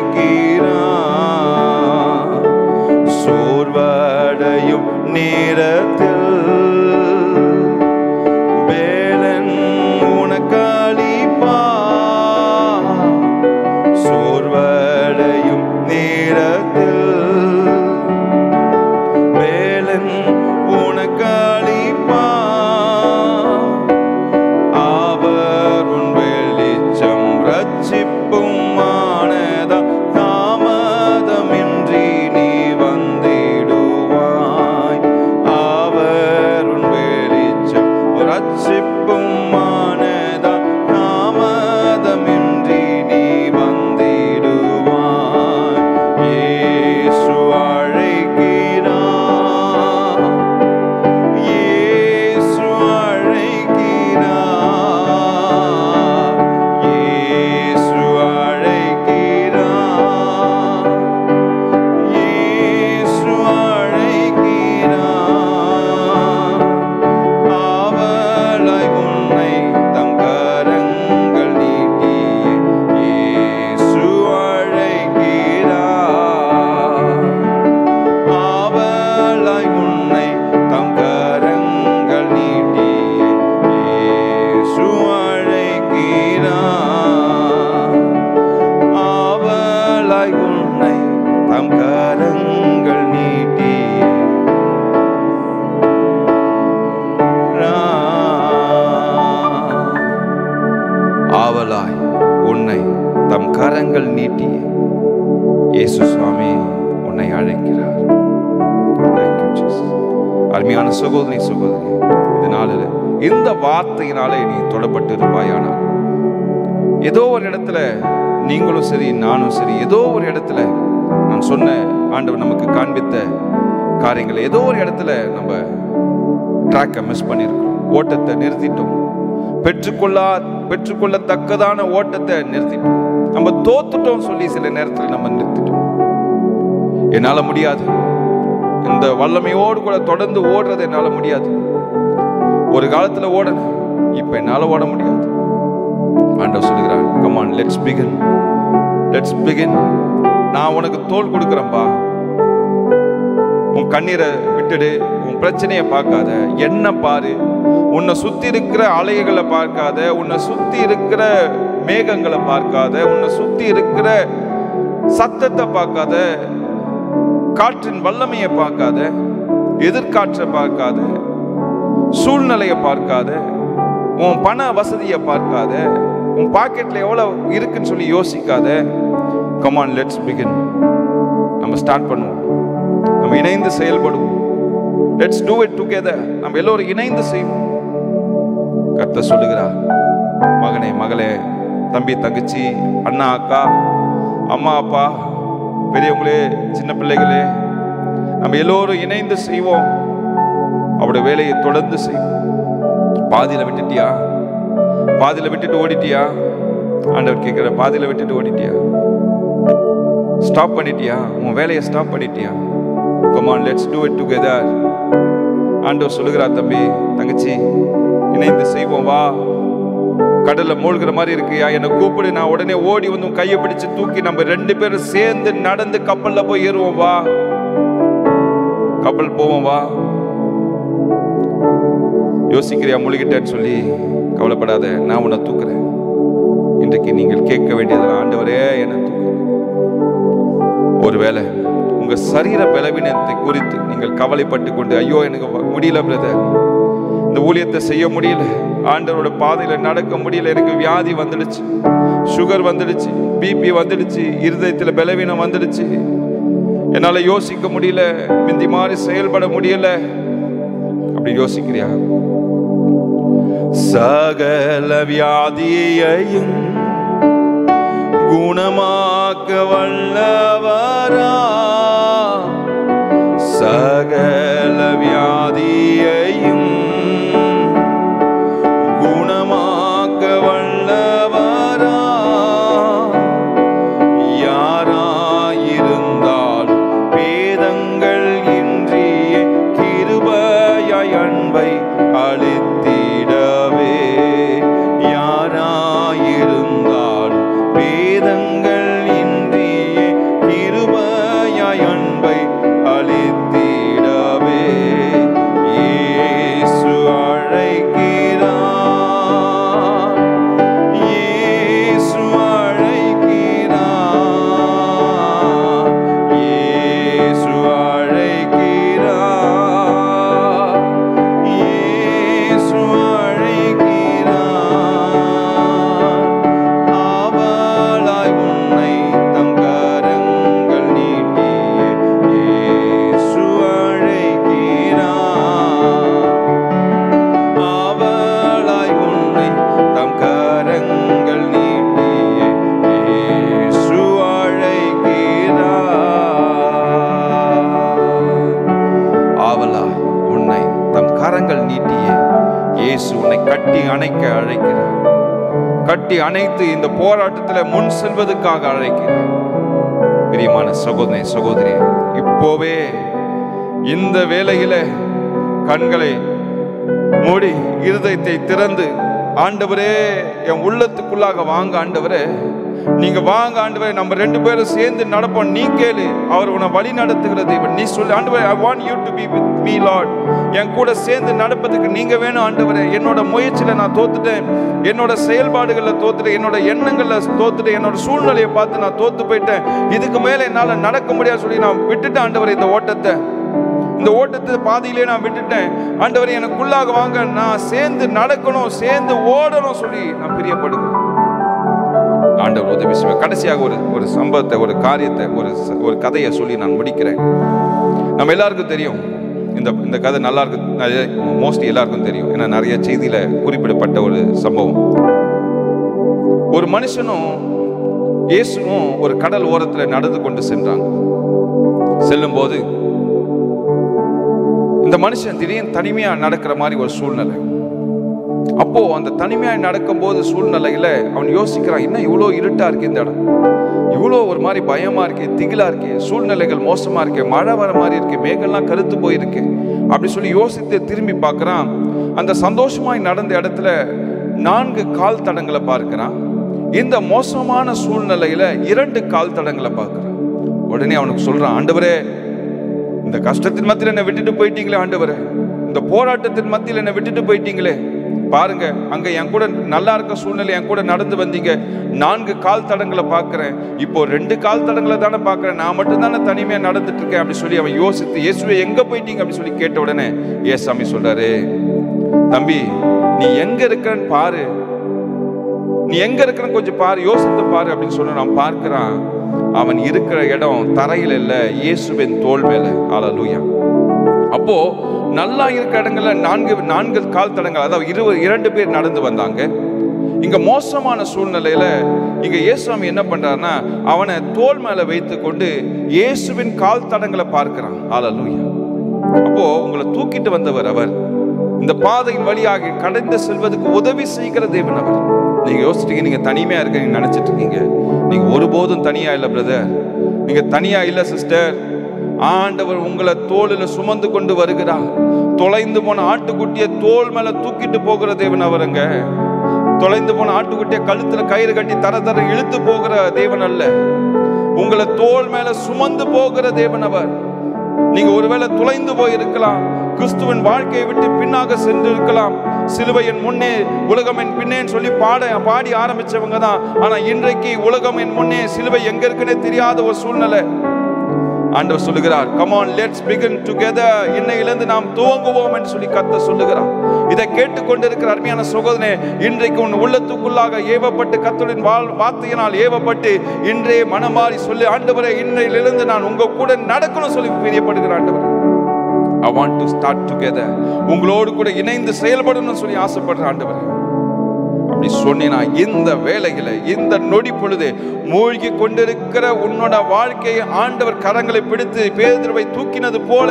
சோர்வடையும் நேரத்தில் வேலன் உனக்களிப்பார். சோர்வடையும் நேரத்தில் வேலன் உனக்களிப்பார். அவர் உன் வெளிச்சம் ரட்சிப்பும் ஆனதா, தாமதமின்றி நீ வந்திடுவாய். அவர் அருமையான சகோதரி சகோதரி, இந்த நாளில் இந்த வார்த்தையினாலே நீ தொடப்பட்டு இருப்பாயானா, ஏதோ ஒரு இடத்துல நீங்களும் சரி நானும் சரி, ஏதோ ஒரு இடத்துல நான் சொன்ன ஆண்டவர் நமக்கு காண்பித்த காரியங்களை ஏதோ ஒரு இடத்துல நம்ம ட்ராக்கை மிஸ் பண்ணியிருக்கோம், ஓட்டத்தை நிறுத்திட்டோம், பெற்றுக்கொள்ளத்தக்கதான ஓட்டத்தை நிறுத்திட்டோம், நம்ம தோத்துட்டோம் சொல்லி சில நேரத்தில் நம்ம நிறுத்திட்டோம். என்னால முடியாது, இந்த வல்லமையோடு கூட தொடர்ந்து ஓடுறது என்னால முடியாது. ஒரு காலத்துல ஓடணும், இப்ப என்னால ஓட முடியாது. ஆண்டவர் சொல்லுகிறார், come on, let's begin. நான் உனக்கு தோள் கொடுக்கிறேன்பா. உன் கண்ணீரை விட்டுடு, உன் பிரச்சனையை பார்க்காத, என்ன பாரு. உன்னை சுத்தி இருக்கிற அலைகளை பார்க்காத, உன்னை சுத்தி இருக்கிற மேகங்களை பார்க்காத, உன்னை சுத்தி இருக்கிற சத்தத்தை பார்க்காத, காற்றின் வல்லமையை பார்க்காத, எதிர்காற்றை பார்க்காத, சூழ்நிலையை பார்க்காத, உன் பண வசதியை பார்க்காத, உன் பாக்கெட்ல எவ்வளவு இருக்குன்னு சொல்லி யோசிக்காத. Come on, let's begin. நம்ம ஸ்டார்ட் பண்ணுவோம், நம்ம இணைந்து செயல்படுவோம். Let's do it together. நம்ம எல்லோரும் இணைந்து செய்வோம். கர்த்தர் சொல்லுகிறார், மகனே மகளே, தம்பி தங்கச்சி, அண்ணா அக்கா, அம்மா அப்பா, பெரியவங்களே சின்ன பிள்ளைகளே, நம்ம எல்லோரும் இணைந்து செய்வோம். அவருடைய வேலையை தொடர்ந்து செய்வோம். பாதியில விட்டுட்டியா? பாதியில விட்டுட்டு ஓடிட்டியா? ஆண்டவர் கேட்கிற, பாதியில விட்டுட்டு ஓடிட்டியா? ஸ்டாப் பண்ணிட்டியா? உன் வேலையை ஸ்டாப் பண்ணிட்டியா? Come on, let's do it together. ஆண்டவர் சொல்லுகிறார், தம்பி தங்கச்சி, இணைந்து செய்வோம் வா. கடல்ல மூழ்கிற மாதிரி இருக்கியா? என்னை கூப்பிடு, நான் உடனே ஓடி வந்து கையை பிடிச்சு தூக்கி நம்ம 2 பேரும் சேர்ந்து நடந்து கப்பல்ல போய் ஏறுவோம் வா. கப்பல் போவோம் வா. யோசிக்கிறியா முழுகிட்டேன்னு சொல்லி? கவலைப்படாத, நான் உன்னை தூக்குறேன். இன்றைக்கு நீங்கள் கேட்க வேண்டியதெல்லாம், ஆண்டவரே என்னை தூக்கு. ஒருவேளை உங்க சரீர பலவீனத்தை குறித்து நீங்கள் கவலைப்பட்டு கொண்டு, ஐயோ எனக்கு முடியல பிரதர், இந்த ஊழியத்தை செய்ய முடியல, ஆண்டவரோட பாதையில நடக்க முடியல, எனக்கு வியாதி வந்துடுச்சு, சுகர் வந்துடுச்சு, பிபி வந்துடுச்சு, இருதயத்தில் பலவீனம் வந்துடுச்சு, என்னால யோசிக்க முடியல, மிந்தி மாதிரி செயல்பட முடியல அப்படி யோசிக்கிறியா? சகல வியாதியையும் குணமாக்க வல்லவரா, சகல வியாதியையும் குணமாக்க வல்லவரா, யாராயிருந்தால் பேதங்கள் இன்றியே கிருபையாய் அன்பை அளித்திடவே, யாராயிருந்தால் பேதங்கள் இன்றியே கிருபையாய் அன்பை அளித்திடவே, இயேசு அழைக்கிறார், இயேசு அழைக்கிறார், இயேசு அழைக்கிறார், இயேசு அழைக்கிறார். அவளாய் உன்னை தம் கரங்கள் நீட்டியே இயேசு அழைக்கிறார், அவளாய் உன்னை தம் கரங்கள் நீட்டியே இயேசு அழைக்கிறார். அவளாய் உன்னை தம் கரங்கள் நீட்டியே இயேசு உன்னை கட்டி அணைக்க அழைக்கிறார். கட்டி அணைத்து இந்த போராட்டத்தில் முன் செல்வதற்காக அழைக்கிறார். பிரியமான சகோதரனே சகோதரி, இப்போவே இந்த வேளையில கண்களை மூடி இருதயத்தை திறந்து, ஆண்டவரே என் உள்ளத்துக்குள்ளாக வாங்க, ஆண்டவரே நீங்க வாங்க, ஆண்டவரே நம்ம 2 பேரும் சேர்ந்து நடப்போம். நீ கேளு, அவர் உன்னை வழி நடத்துகிற தேவன். நீ சொல்லு, ஆண்டவரே I want you to be with me Lord. என் கூட சேர்ந்து நடப்பதுக்கு நீங்க வேணும் ஆண்டவரே. என்னோட முயற்சியில நான் தோத்துட்டேன், என்னோட செயல்பாடுகள்ல தோத்துட்டேன், என்னோட எண்ணங்கள்ல தோத்துட்டேன், என்னோட சூழ்நிலையை பார்த்து நான் தோத்து போயிட்டேன், இதுக்கு மேல என்னால நடக்க முடியாது சொல்லி நான் விட்டுட்டேன் ஆண்டவரே. இந்த ஓட்டத்தை பாதியிலே நான் விட்டுட்டேன் ஆண்டவரே, எனக்குள்ளாக வாங்க, நான் சேர்ந்து நடக்கணும், சேர்ந்து ஓடணும் சொல்லி நான் பிரியப்படுகிறேன். ஆண்டவர் உதவி செய்வார். கடைசியாக ஒரு சம்பவத்தை, ஒரு காரியத்தை, ஒரு கதையை சொல்லி நான் முடிக்கிறேன். நம்ம எல்லாருக்கும் தெரியும், இந்த கதை நல்லா இருக்கு, மோஸ்ட்லி எல்லாருக்கும் தெரியும், ஏன்னா நிறைய செய்தியில குறிப்பிடப்பட்ட ஒரு சம்பவம். ஒரு மனுஷனும் இயேசுவும் ஒரு கடல் ஓரத்தில் நடந்து கொண்டு சென்றாங்க. செல்லும் போது இந்த மனுஷன் திடீர்னு தனிமையா நடக்கிற மாதிரி ஒரு சூழ்நிலை. அப்போ அந்த தனிமையா நடக்கும் போது சூழ்நிலையில அவன் யோசிக்கிறான், என்ன இவ்வளோ இருட்டா இருக்கு இந்த இடம், இவ்வளோ ஒரு மாதிரி பயமா இருக்கு, திகிலா இருக்கு, சூழ்நிலைகள் மோசமா இருக்கு, மழை வர மாதிரி இருக்கு, மேகெல்லாம் கருத்து போயிருக்கு அப்படி சொல்லி யோசித்து திரும்பி பார்க்கறான். அந்த சந்தோஷமாய் நடந்த இடத்துல 4 கால் தடங்களை பார்க்கிறான். இந்த மோசமான சூழ்நிலையில 2 கால் தடங்களை பார்க்கிறான். உடனே அவனுக்கு சொல்றான், ஆண்டவரே, இந்த கஷ்டத்தின் மத்தியில் என்னை விட்டுட்டு போயிட்டீங்களே ஆண்டவரே, இந்த போராட்டத்தின் மத்தியில் என்னை விட்டுட்டு போயிட்டீங்களே, பாருங்க அங்க என் கூட நல்லா இருக்க சூழ்நிலை என் கூட நடந்து வந்தீங்க, 4 கால் தடங்களை பார்க்கிறேன், இப்போ 2 கால் தடங்களை தானே பார்க்கிறேன், நான் மட்டும் தானே தனிமையா நடந்துட்டு இருக்கேன் அப்படி சொல்லி அவன் யோசித்து, இயேசுவே எங்க போயிட்டீங்க அப்படி சொல்லி கேட்ட உடனே ஏசாமி சொல்றாரு, தம்பி நீ எங்க இருக்கன்னு பாரு, நீ எங்க இருக்கன்னு கொஞ்சம் பாரு, யோசித்து பாரு அப்படின்னு சொல்ல நான் பார்க்கிறான். அவன் இருக்கிற இடம் தரையில் இல்ல, இயேசுவின் தோள் மேல. ஹல்லேலூயா. அப்போ நல்லா இருக்கிற இடங்கள்ல 4 கால் தடங்கள், அதாவது 2 பேர் நடந்து வந்தாங்க. இங்க மோசமான சூழ்நிலையில இங்க இயேசுசாமி என்ன பண்றாருன்னா, அவனை தோள் மேல வைத்து கொண்டு இயேசுவின் கால் தடங்களை பார்க்கிறான். ஹல்லேலூயா. அப்போ உங்களை தூக்கிட்டு வந்தவர் அவர், இந்த பாதையின் வழியாக கடந்து செல்வதற்கு உதவி செய்கிற தேவன் அவர். நீங்க யோசிச்சிட்டீங்க, நீங்க தனிமையா இருக்க நீங்க நினைச்சிட்டு இருக்கீங்க, நீங்க ஒருபோதும் தனியா இல்லை பிரதர், நீங்க தனியா இல்லை சிஸ்டர். ஆண்டவர் உங்களை தோளில் சுமந்து கொண்டு வருகிறார். தொலைந்து போன ஆட்டுக்குட்டியை தோல் மேல தூக்கிட்டு போகிற தேவன் அவருங்க. தொலைந்து போன ஆட்டுக்குட்டியை கழுத்துல கயிறு கட்டி தர தர இழுத்து போகிற தேவன் அல்ல, உங்களை தோல் மேல சுமந்து போகிற தேவன் அவர். நீங்க ஒருவேளை தொலைந்து போய் இருக்கலாம், கிறிஸ்துவின் வாழ்க்கையை விட்டு பின்னாக சென்று இருக்கலாம். சிலுவை என் முன்னே உலகம் என் பின்னேன்னு சொல்லி பாடி ஆரம்பிச்சவங்க தான். ஆனா இன்றைக்கு உலகம் என் முன்னே, சிலுவை எங்க இருக்குன்னே தெரியாத ஒரு சூழ்நிலை. ஆண்டவர் சொல்லுகிறார், come on let's begin together, இன்னையிலிருந்து நாம் துவங்குவோம் என்று சொல்லி கர்த்தர் சொல்லுகிறார். இதை கேட்டுக்கொண்டிருக்கிற அருமையான சகோதரனே, இன்றைக்கு உன் உள்ளத்துக்குள்ளாக ஏவப்பட்டு கர்த்தரின் வார்த்தையினால் ஏவப்பட்டு இன்றைய மனமாறி சொல்லி, ஆண்டவரே இன்னையிலிருந்து நான் உங்க கூட நடக்கணும் சொல்லி பிரியப்படுகிற ஆண்டவர், I want to start together, உங்களோடு கூட இணைந்து செயல்படணும்னு சொல்லி ஆசைப்படுற ஆண்டவர். அப்படி சொன்னா இந்த வேளையில இந்த நொடி பொழுது மூழ்கி கொண்டிருக்கிற உன்னோட வாழ்க்கையை ஆண்டவர் கரங்களை பிடித்து பேதுருவை தூக்கினது போல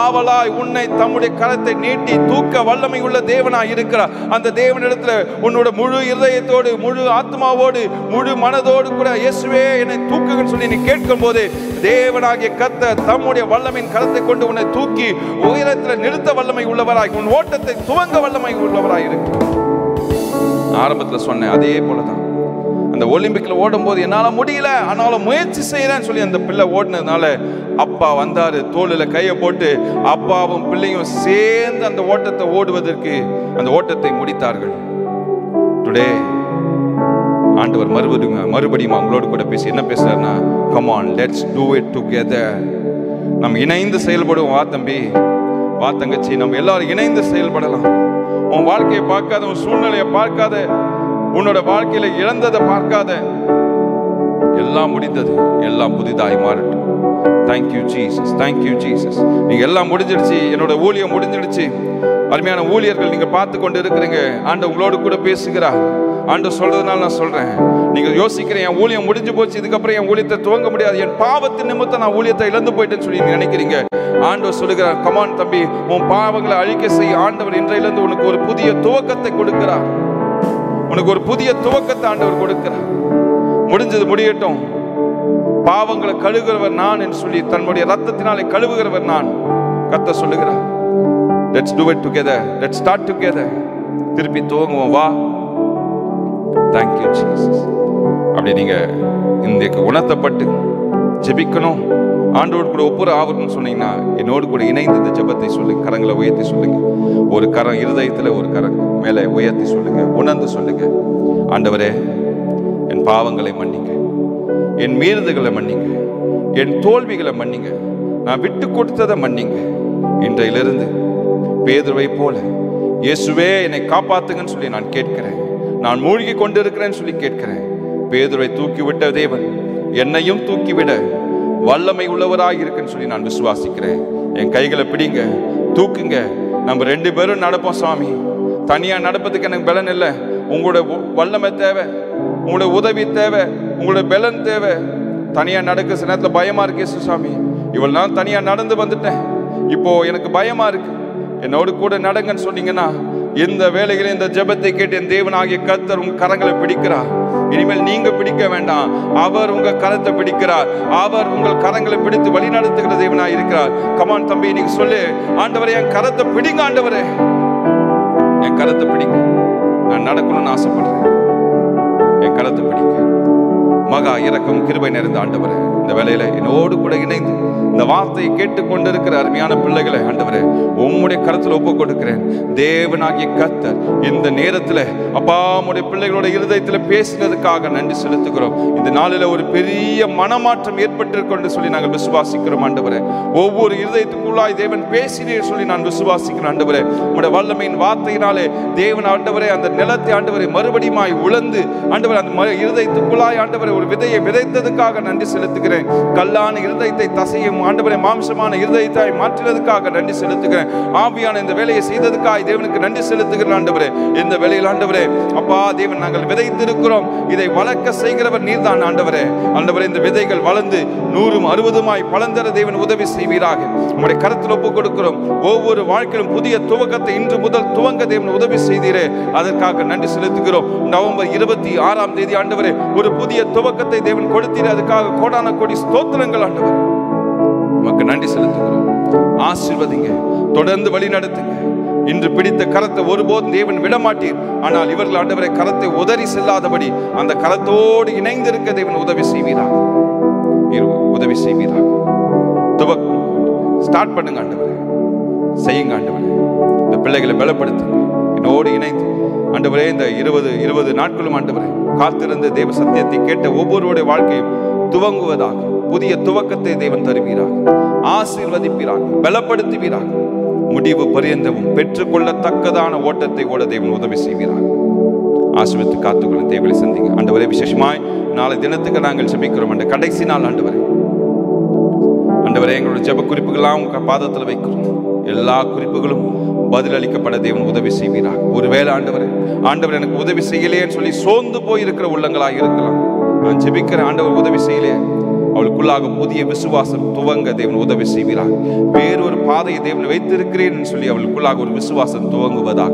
ஆவலாய் உன்னை தம்முடைய கரத்தை நீட்டி தூக்க வல்லமை உள்ள தேவனாய் இருக்கிறார். அந்த தேவனிடத்துல உன்னோட முழு இருதயத்தோடு, முழு ஆத்மாவோடு, முழு மனதோடு கூட இயேசுவே என்னை தூக்குன்னு சொல்லி நீ கேட்கும் போது தேவனாகிய கர்த்தர் தம்முடைய வல்லமையின் கரத்தை கொண்டு உன்னை தூக்கி உயரத்தில் நிறுத்த வல்லமை உள்ளவராய், உன் ஓட்டத்தை துவங்க வல்லமை உள்ளவராய் இருக்கிறார். ஆரம்பத்தில் சொன்னேன், அதே போலதான் அந்த ஒலிம்பிக்ல ஓடும் போது என்னால முடியல ஆனாலும் முயற்சி செய்யறேன்னு சொல்லி அந்த பிள்ளை ஓடினதுனால அப்பா வந்தாரு, தோளில் கையை போட்டு அப்பாவும் பிள்ளையும் சேர்ந்து அந்த ஓட்டத்தை ஓடுவதற்கு அந்த ஓட்டத்தை முடித்தார்கள். டுடே ஆண்டவர் மறுபடியும் அவங்களோடு கூட பேசி என்ன பேசுறாருன்னா, come on let's do it together, நம்ம இணைந்து செயல்படுவோம். வா தம்பி, வா தங்கச்சி, நம்ம எல்லாரும் இணைந்து செயல்படலாம். உன் வாழ்க்கையை பார்க்காத, உன் சூழ்நிலையை பார்க்காத, உன்னோட வாழ்க்கையில இழந்ததை பார்க்காத, எல்லாம் முடிந்தது, எல்லாம் புதிதாய் மாறட்டும். Thank you Jesus, thank you Jesus. நீங்க எல்லாம் முடிஞ்சிடுச்சு, என்னோட ஊழியம் முடிஞ்சிடுச்சு. அருமையான ஊழியர்கள் நீங்க பார்த்து கொண்டு இருக்கிறீங்க, ஆண்டவர் உங்களோடு கூட பேசுகிறார். ஆண்டவர் சொல்றதுனால நான் சொல்றேன், நீங்க யோசிக்கிறேன் என் ஊழியம் முடிஞ்சு போச்சு, இதுக்கப்புறம் என் ஊழியத்தை துவங்க முடியாது, என் பாவத்தின் நிமித்தம் நான் ஊழியத்தை இழந்து போயிட்டேன்னு சொல்லி நினைக்கிறீங்க. ஆண்டவர் சொல்லுகிறார், கமான் தம்பி, உன் பாவங்களை அழிக்க செய்ய ஆண்டவர் இன்றையிலிருந்து உனக்கு ஒரு புதிய துவக்கத்தை கொடுக்கிறார். உனக்கு ஒரு புதிய துவக்கத்தை ஆண்டவர் கொடுக்கிறார். முடிஞ்சது முடியட்டும், பாவங்களை கழுவுகிறவர் நான் என்று சொல்லி தன்னுடைய ரத்தத்தினாலே கழுவுகிறவர் நான். கர்த்தர் சொல்லுகிறார், let's do it together, let's start together. திருப்பி துவங்குவோம், வா. Thank you Jesus. அப்படி நீங்க இன்றைக்கு உணர்த்தப்பட்டு ஜெபிக்கணும், ஆண்டோடு கூட ஒப்புர ஆகணும்னு சொன்னீங்கன்னா என்னோடு கூட இணைந்து இந்த ஜெபத்தை சொல்லுங்க. கரங்களை உயர்த்தி சொல்லுங்க. ஒரு கரம் இருதயத்துல, ஒரு கரம் மேலே உயர்த்தி சொல்லுங்க. உணர்ந்து சொல்லுங்க, ஆண்டவரே என் பாவங்களை மன்னிங்க, என் மீறுதல்களை மன்னிங்க, என் தோல்விகளை மன்னிங்க, நான் விட்டு கொடுத்ததை மன்னிங்க. இன்றையிலிருந்து பேதுருவை போல இயேசுவே என்னை காப்பாத்துங்கன்னு சொல்லி நான் கேட்கிறேன். நான் மூழ்கி கொண்டிருக்கிறேன்னு சொல்லி கேட்கிறேன். பேதுருவை தூக்கிவிட்ட தேவன் என்னையும் தூக்கிவிட வல்லமை உள்ளவராக இருக்குன்னு சொல்லி நான் விசுவாசிக்கிறேன். என் கைகளை பிடிங்க, தூக்குங்க. நம்ம 2 பேரும் நடப்போம் சுவாமி. தனியா நடப்பதுக்கு எனக்கு பலன் இல்லை. உங்களோட வல்லமை தேவை, உங்களோட உதவி தேவை, உங்களோட பலன் தேவை. தனியா நடக்க சில நேரத்தில் பயமா இருக்கு. சுவாமி, இவ்வளவு நாள் தனியா நடந்து வந்துட்டேன், இப்போ எனக்கு பயமா இருக்கு, என்னோடு கூட நடங்கன்னு சொன்னீங்கன்னா, இந்த வேலைகளை இந்த ஜெபத்தை கேட்டு என் தேவனாகிய கர்த்தர் உங்க கரங்களை பிடிக்கிறார். இனிமேல் நீங்க பிடிக்க வேண்டாம், அவர் உங்க கரத்தை பிடிக்கிறார். அவர் உங்கள் கரங்களை பிடித்து வழி நடத்துகிற தேவனாய் இருக்கிறார். கமான் தம்பி, நீங்க சொல்லு, ஆண்டவரே என் கரத்தை பிடிங்க, ஆண்டவரே என் கரத்தை பிடிங்க, நான் நடக்கணும்னு ஆசைப்படுறேன், என் கரத்தை பிடிங்க. மகா இரக்கம் கிருபை நிறைந்த ஆண்டவரே, இந்த வேலையில என்னோடு கூட இணைந்து இந்த வார்த்தையை கேட்டுக்கொண்டு இருக்கிற அருமையான பிள்ளைகளை ஆண்டவரே உம்முடைய கரத்தில் ஒப்பு கொடுக்கிறேன். தேவனாகிய கர்த்தர் இந்த நேரத்தில் அப்பா உம்முடைய பிள்ளைகளோட இருதயத்தில் பேசினதுக்காக நன்றி செலுத்துகிறோம். இந்த நாளில் ஒரு பெரிய மனமாற்றம் ஏற்பட்டிருக்கும் சொல்லி நாங்கள் விசுவாசிக்கிறோம் ஆண்டவரே. ஒவ்வொரு இருதயத்துக்குள்ளாய் தேவன் பேசினேன் சொல்லி நான் விசுவாசிக்கிறேன் ஆண்டவரே. உம்முடைய வல்லமையின் வார்த்தையினாலே தேவன் ஆண்டவரே அந்த நிலத்தை ஆண்டவரை மறுபடியுமாய் உழந்து ஆண்டவரே அந்த இருதயத்துக்குள்ளாய் ஆண்டவரை ஒரு விதையை விதைத்ததுக்காக நன்றி செலுத்துகிறேன். கல்லான இருதயத்தை தசையும் ஆண்டவரே மாம்சமான இருதயத்தை மாற்றினதுக்காக நன்றி செலுத்துகிறேன். ஆவியான இந்த வேலையை செய்ததுக்காக தேவனுக்கு நன்றி செலுத்துகிறேன் ஆண்டவரே. இந்த வேலையில் ஆண்டவரே அப்பா தேவன் நாங்கள் விதைத்திருக்கிறோம், இதை வளர்க்க செய்கிறவர் நீர்தான் ஆண்டவரே. ஆண்டவரே இந்த விதைகள் வளர்ந்து 100 60 பலன் தர தேவன் உதவி செய்வீராக. உங்களுடைய கரத்தில் ஒப்புக் கொடுக்கிறோம். ஒவ்வொரு வாழ்க்கையிலும் புதிய துவக்கத்தை இன்று முதல் துவங்க தேவன் உதவி செய்தீரே, அதற்காக நன்றி செலுத்துகிறோம். நவம்பர் 26 ஆண்டவரே ஒரு புதிய துவக்கத்தை தேவன் கொடுத்தீர், அதுக்காக கோடான கோடி ஸ்தோத்திரங்கள் ஆண்டவரே. உமக்கு நன்றி செலுத்துகிறோம். ஆசீர்வதிங்க, தொடர்ந்து வழி நடத்துங்க. இன்று பிடித்த கரத்தை ஒருபோதும் தேவன் விடமாட்டீர். ஆனால் இவர்கள் ஆண்டவரை கரத்தை உதறி செல்லாதபடி அந்த கரத்தோடு இணைந்திருக்க தேவன் உதவி செய்வீராக, உதவி செய்வீராக. ஸ்டார்ட் பண்ணுங்க ஆண்டவரே, செய்யுங்க ஆண்டவரே. இந்த பிள்ளைகளை பலப்படுத்துங்க, என்னோடு இணைந்து ஆண்டவரே இந்த 20 நாட்களும் ஆண்டவரே காத்திருந்த தேவ சத்தியத்தை கேட்ட ஒவ்வொருவருடைய வாழ்க்கையும் துவங்குவதாக, புதிய துவக்கத்தை தேவன் தருவீராக, ஆசீர்வதிப்பீராக, பலப்படுத்துவீராக. முடிவு பரியந்தமும் பெற்றுக்கொள்ளத்தக்கதான ஓட்டத்தை ஓட தேவன் உதவி செய்வீராக. ஆசீர்வதித்து காத்துக்கொள்ள தேவனை சந்திங்க ஆண்டவரே. விசேஷமாய் நாளை தினத்துக்கு நாங்கள் ஜெபிக்கிறோம். அந்த கடைசி நாள் ஆண்டவரே, ஆண்டவரே எங்களோட ஜெப குறிப்புகள்லாம் உங்க பாதத்தில் வைக்கிறோம். எல்லா குறிப்புகளும் பதிலளிக்கப்பட தேவன் உதவி செய்வீராக. ஒருவேளை ஆண்டவரே எனக்கு உதவி செய்யலையேன்னு சொல்லி சோர்ந்து போயிருக்கிற உள்ளங்களாக இருக்கலாம். நான் ஜெபிக்கிற ஆண்டவர் உதவி செய்யலையே, அவளுக்குள்ளாக புதிய விசுவாசம் துவங்க தேவன் உதவி செய்வீராக. வேறொரு பாதையை தேவன் வைத்திருக்கிறேன் சொல்லி அவளுக்குள்ளாக ஒரு விசுவாசம் துவங்குவதாக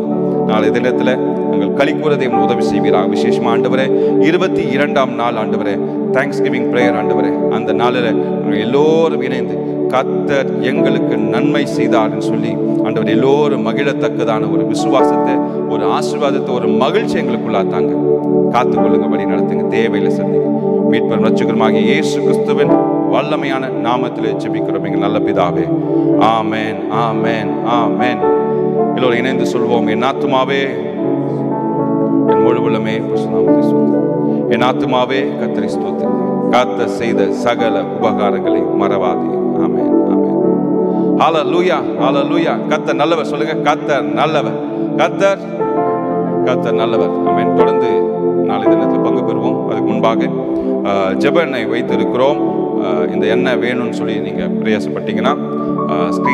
நாளை தினத்தில் நாங்கள் களிக்கூற தேவன் உதவி செய்வீராக. விசேஷமா ஆண்டவரே 22ஆம் நாள் ஆண்டவரே தேங்க்ஸ் கிவிங் பிரேயர் ஆண்டவரே, அந்த நாளில் நாங்கள் எல்லோரும் இணைந்து கர்த்தர் எங்களுக்கு நன்மை செய்தார்னு சொல்லி ஆண்டவர் எல்லோரும் மகிழத்தக்கதான ஒரு விசுவாசத்தை, ஒரு ஆசீர்வாதத்தை, ஒரு மகிழ்ச்சி எங்களுக்குள்ளா தாங்க. காத்துக்கொள்ளுங்க, வழி நடத்துங்க, தேவையில்லை சந்திங்க. மீட்பர் ரட்சகருமாகிய இயேசு கிறிஸ்துவின் வல்லமையான நாமத்தில் ஜெபிக்கிறோம் எங்கள் நல்ல பிதாவே. ஆமென், ஆமென், ஆமென். எல்லோரும் இணைந்து சொல்வோம். என் ஆத்துமாவே என் முழு உள்ளமே என் ஆத்துமாவே கர்த்தரை ஸ்தோத்திரி, கர்த்தர் செய்த சகல உபகாரங்களை மறவாதே. ஆமென், ஆமென். ஹல்லேலூயா, ஹல்லேலூயா. கர்த்தர் நல்லவர். சொல்லுங்க, கர்த்தர் நல்லவர், கர்த்தர் நல்லவர். ஆமென். தொடர்ந்து நாளை தினத்தில் பங்கு பெறுவோம். அதுக்கு முன்பாக ஜெப எண்ணெய் வைத்திருக்கிறோம். இந்த எண்ணெய் வேணும்னு சொல்லி நீங்கள் பிரயாசப்பட்டீங்கன்னா